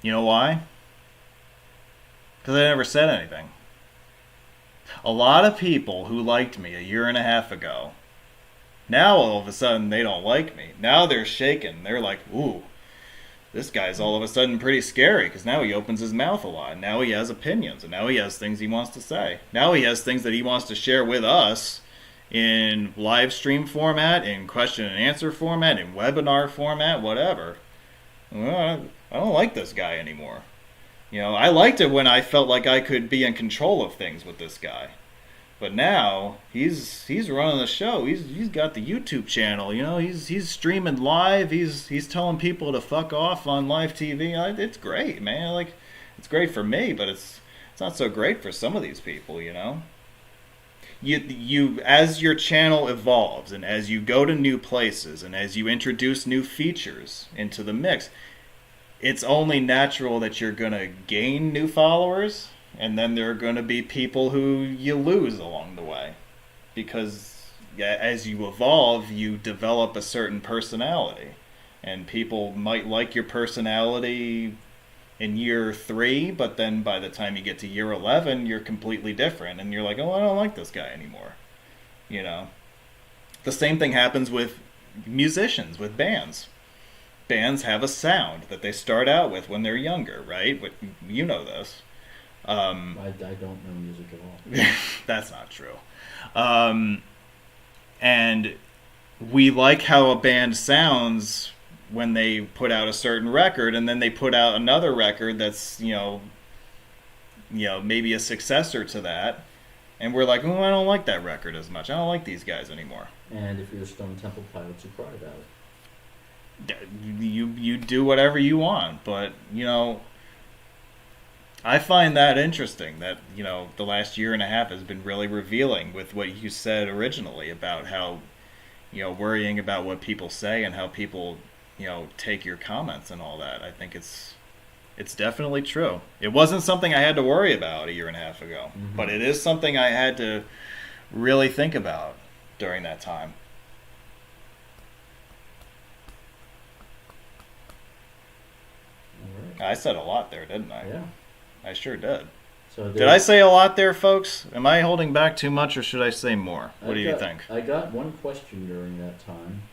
A: You know why? Because I never said anything. A lot of people who liked me a year and a half ago, now all of a sudden they don't like me. Now they're shaken. They're like, ooh, this guy's all of a sudden pretty scary because now he opens his mouth a lot. Now he has opinions, and now he has things he wants to say. Now he has things that he wants to share with us in live stream format, in question and answer format, in webinar format, whatever. Well, I don't like this guy anymore. I liked it when I felt like I could be in control of things with this guy. But now he's running the show. He's got the YouTube channel. He's streaming live. He's telling people to fuck off on live TV. It's great, man. It's great for me, but it's not so great for some of these people. You as your channel evolves and as you go to new places and as you introduce new features into the mix, it's only natural that you're gonna gain new followers. And then there are going to be people who you lose along the way. Because as you evolve, you develop a certain personality. And people might like your personality in year 3, but then by the time you get to year 11, you're completely different. And you're like, oh, I don't like this guy anymore. The same thing happens with musicians, with bands. Bands have a sound that they start out with when they're younger, right? You know this.
B: I don't know music at all.
A: That's not true. And we like how a band sounds when they put out a certain record, and then they put out another record that's, maybe a successor to that. And we're like, oh, I don't like that record as much. I don't like these guys anymore.
B: And if you're Stone Temple Pilots, you cry about it.
A: You do whatever you want, but, I find that interesting that, the last year and a half has been really revealing with what you said originally about how, worrying about what people say and how people, take your comments and all that. I think it's definitely true. It wasn't something I had to worry about a year and a half ago, but it is something I had to really think about during that time.
B: All right.
A: I said a lot there, didn't I?
B: Yeah.
A: I sure did.
B: So
A: did I say a lot there, folks? Am I holding back too much, or should I say more? What do you think?
B: I got one question during that time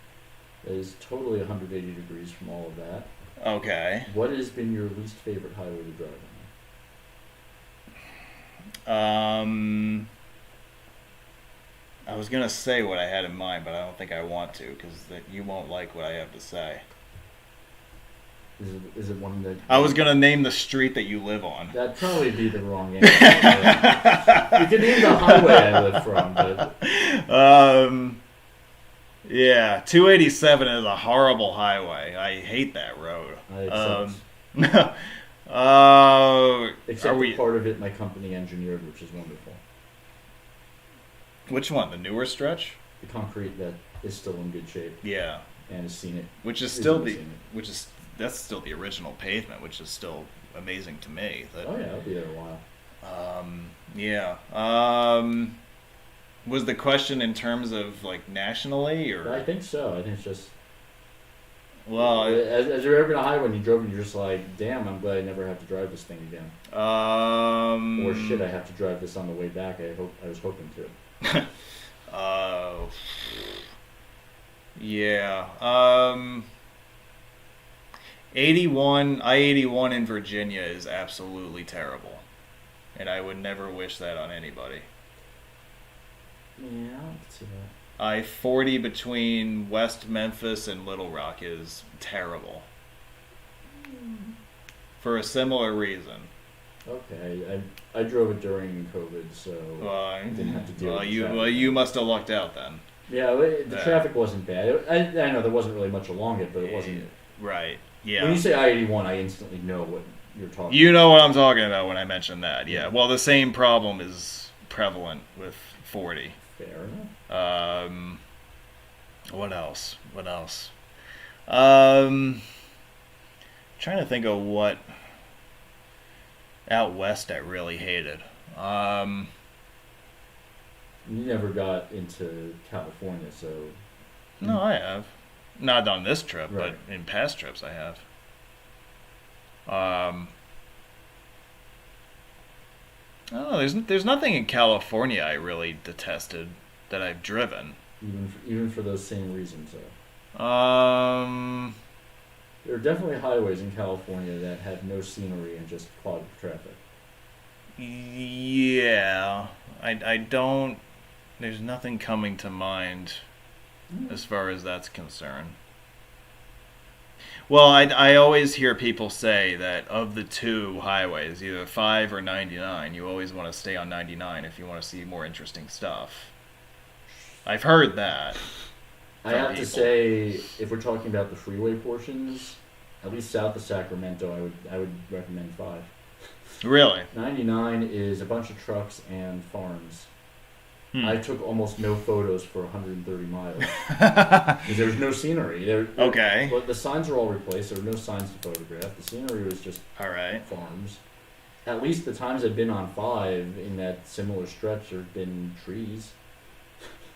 B: that is totally 180 degrees from all of that.
A: Okay.
B: What has been your least favorite highway to drive on?
A: I was gonna say what I had in mind, but I don't think I want to because you won't like what I have to say.
B: Is it one that...
A: I was gonna name the street that you live on.
B: That'd probably be the wrong answer. You could name the highway I live from, but...
A: Yeah, 287 is a horrible highway. I hate that road.
B: Except for part of it my company engineered, which is wonderful.
A: Which one? The newer stretch?
B: The concrete that is still in good shape.
A: Yeah.
B: And has seen it.
A: That's still the original pavement, which is still amazing to me.
B: Oh yeah, I'll be there a while.
A: Yeah. Was the question in terms of like nationally, or?
B: I think so. I think it's just.
A: Well,
B: has there ever been a highway when you drove and you're just like, damn, I'm glad I never have to drive this thing again. Or shit, I have to drive this on the way back. I was hoping to.
A: Yeah. I-81 in Virginia is absolutely terrible, and I would never wish that on anybody.
B: Yeah, I can see that.
A: I-40 between West Memphis and Little Rock is terrible. For a similar reason.
B: Okay, I drove it during COVID, so I didn't have to deal with traffic.
A: Well, you must have lucked out then.
B: Yeah, the traffic wasn't bad. I know there wasn't really much along it, but it wasn't.
A: Right, yeah.
B: When you say I-81, I instantly know what you're talking about.
A: You know what I'm talking about when I mention that, yeah. Well, the same problem is prevalent with 40.
B: Fair enough.
A: What else? Trying to think of what out west I really hated.
B: You never got into California, so...
A: No, I have. Not on this trip,
B: right.
A: But in past trips I have. I don't know, there's nothing in California I really detested that I've driven.
B: Even for those same reasons, though. There are definitely highways in California that have no scenery and just clogged traffic.
A: Yeah, I don't. There's nothing coming to mind as far as that's concerned. Well, I always hear people say that of the two highways, either 5 or 99, you always want to stay on 99 if you want to see more interesting stuff. I've heard that.
B: I have to say, if we're talking about the freeway portions, at least south of Sacramento, I would recommend 5.
A: Really?
B: 99 is a bunch of trucks and farms. I took almost no photos for 130 miles. Because there was no scenery.
A: Okay.
B: But the signs are all replaced. There were no signs to photograph. The scenery was just farms. At least the times I've been on 5 in that similar stretch, there have been trees.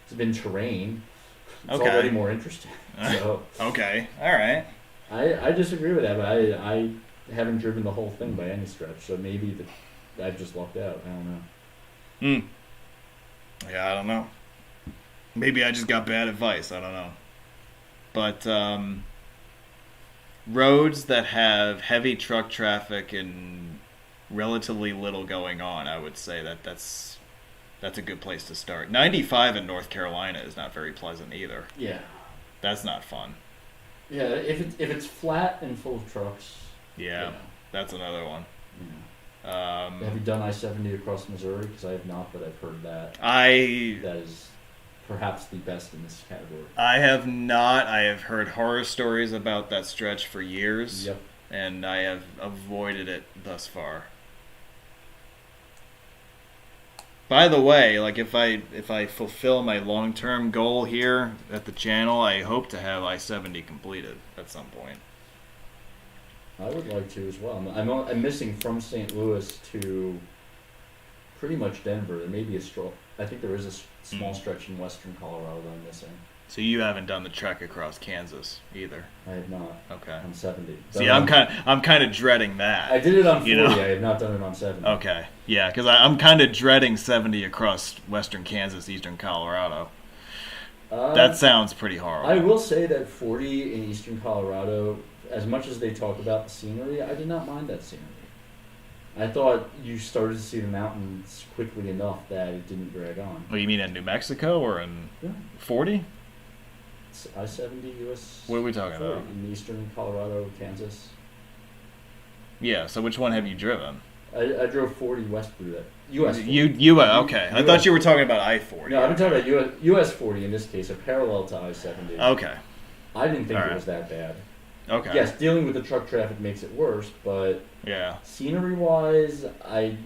B: It's been terrain. It's already more interesting. So,
A: okay. All right.
B: I disagree with that, but I haven't driven the whole thing by any stretch, so maybe I've just lucked out. I don't know.
A: Yeah, I don't know. Maybe I just got bad advice. I don't know. But roads that have heavy truck traffic and relatively little going on, I would say that's a good place to start. 95 in North Carolina is not very pleasant either.
B: Yeah.
A: That's not fun.
B: Yeah, if it's flat and full of trucks.
A: Yeah, that's another one.
B: Yeah. Have you done I-70 across Missouri? Because I have not, but I've heard that. That is perhaps the best in this category.
A: I have not. I have heard horror stories about that stretch for years.
B: Yep.
A: And I have avoided it thus far. By the way, like if I fulfill my long-term goal here at the channel, I hope to have I-70 completed at some point.
B: I would like to as well. I'm missing from St. Louis to pretty much Denver. There may be I think there is a small stretch in western Colorado that I'm missing.
A: So you haven't done the trek across Kansas either.
B: I have not.
A: Okay.
B: On 70.
A: See, I'm kind of dreading that.
B: I did it on 40. I have not done it on 70.
A: Okay. Yeah, because I'm kind of dreading 70 across western Kansas, eastern Colorado. That sounds pretty horrible.
B: I will say that 40 in eastern Colorado, as much as they talk about the scenery, I did not mind that scenery. I thought you started to see the mountains quickly enough that it didn't drag on.
A: What, you mean in New Mexico or in
B: Yeah.
A: 40?
B: It's I-70 US.
A: What are we talking
B: 40
A: about?
B: in eastern Colorado, Kansas.
A: Yeah, so which one have you driven?
B: I drove 40 west through that. US 40.
A: Okay. I thought you were talking about I-40.
B: No, I've been talking about US 40 in this case, a parallel to I-70.
A: Okay.
B: I didn't think
A: All right.
B: it was that bad.
A: Okay.
B: Yes, dealing with the truck traffic makes it worse, but
A: Yeah.
B: scenery-wise, I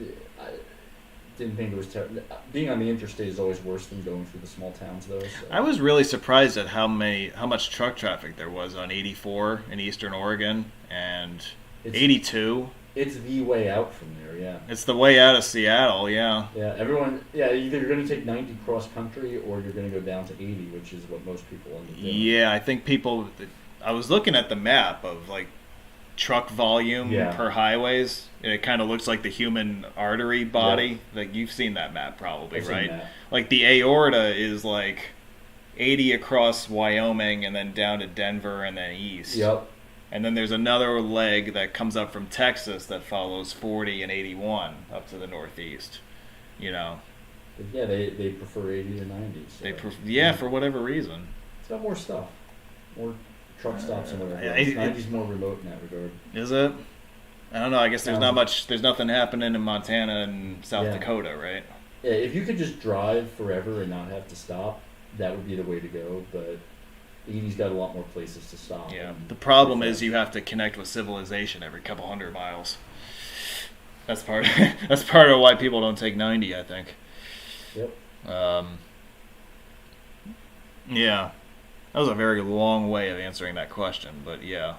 B: didn't think it was terrible. Being on the interstate is always worse than going through the small towns, though. So.
A: I was really surprised at how much truck traffic there was on 84 in Eastern Oregon and 82.
B: It's the way out from there, yeah.
A: It's the way out of Seattle, yeah.
B: Yeah, everyone. Yeah, either you're going to take 90 cross country or you're going to go down to 80, which is what most people end up doing.
A: Yeah, I think people. I was looking at the map of like truck volume per highways, and it kind of looks like the human artery body.
B: Yeah.
A: Like you've seen that map probably,
B: I've seen
A: right?
B: that.
A: Like the aorta is like 80 across Wyoming and then down to Denver and then east.
B: Yep.
A: And then there's another leg that comes up from Texas that follows 40 and 81 up to the northeast. You know.
B: But yeah, they prefer 80 to 90. So.
A: For whatever reason.
B: It's got more stuff. More truck stops and whatever. 90's more remote in that regard.
A: Is it? I don't know. I guess there's not much. There's nothing happening in Montana and South Dakota, right?
B: Yeah, if you could just drive forever and not have to stop, that would be the way to go. But 80's got a lot more places to stop.
A: Yeah. The problem is you have to connect with civilization every couple hundred miles. That's part. That's part of why people don't take 90. I think.
B: Yep.
A: Yeah. That was a very long way of answering that question, but yeah.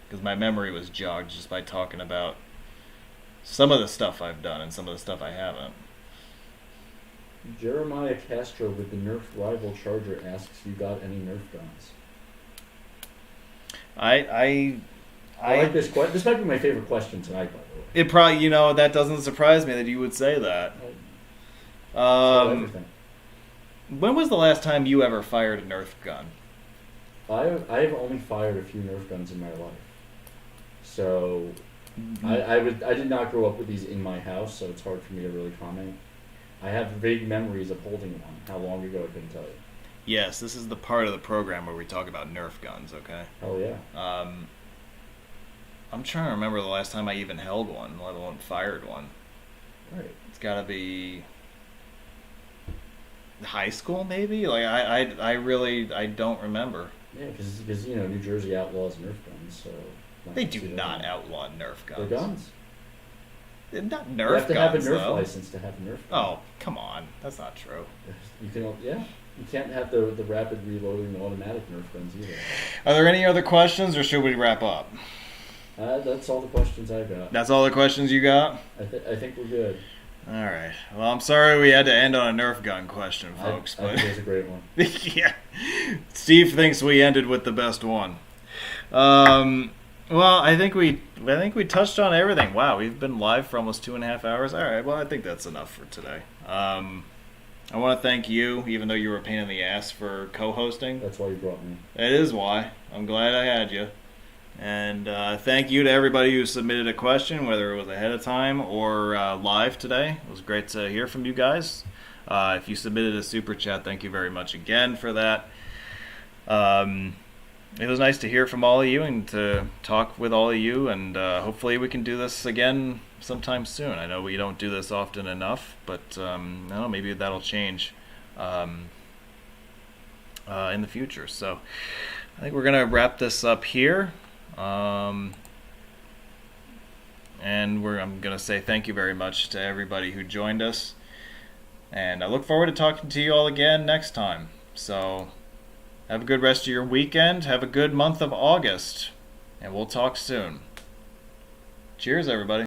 A: Because my memory was jogged just by talking about some of the stuff I've done and some of the stuff I haven't.
B: Jeremiah Castro with the Nerf rival Charger asks, "You got any Nerf guns?"
A: I
B: like this question. This might be my favorite question tonight, by the way.
A: It probably, that doesn't surprise me that you would say that. When was the last time you ever fired a Nerf gun?
B: I have only fired a few Nerf guns in my life. So I did not grow up with these in my house, so it's hard for me to really comment. I have vague memories of holding one. How long ago, I couldn't tell you.
A: Yes, this is the part of the program where we talk about Nerf guns, okay?
B: Oh, yeah.
A: I'm trying to remember the last time I even held one, let alone fired one.
B: Right.
A: It's got to be high school, maybe? Like, I really don't remember.
B: Yeah, because New Jersey outlaws Nerf guns, so...
A: They do not outlaw Nerf guns.
B: They're guns.
A: They're not Nerf guns,
B: you have to have a Nerf
A: though.
B: license to have a Nerf gun.
A: Oh, come on. That's not true.
B: You can't have the rapid reloading automatic Nerf guns either.
A: Are there any other questions, or should we wrap up?
B: That's all the questions I got.
A: That's all the questions you got?
B: I think we're good.
A: All right. Well, I'm sorry we had to end on a Nerf gun question, folks.
B: I think it was a great one.
A: Yeah. Steve thinks we ended with the best one. Well, I think we touched on everything. Wow, we've been live for almost 2.5 hours. All right. Well, I think that's enough for today. I want to thank you, even though you were a pain in the ass, for co-hosting.
B: That's why you brought me.
A: That is why. I'm glad I had you. And thank you to everybody who submitted a question, whether it was ahead of time or live today. It was great to hear from you guys. If you submitted a super chat, thank you very much again for that. It was nice to hear from all of you and to talk with all of you, and hopefully we can do this again sometime soon. I know we don't do this often enough, but I don't know, maybe that'll change in the future. So I think we're going to wrap this up here. And I'm going to say thank you very much to everybody who joined us. And I look forward to talking to you all again next time. So have a good rest of your weekend. Have a good month of August. And we'll talk soon. Cheers, everybody.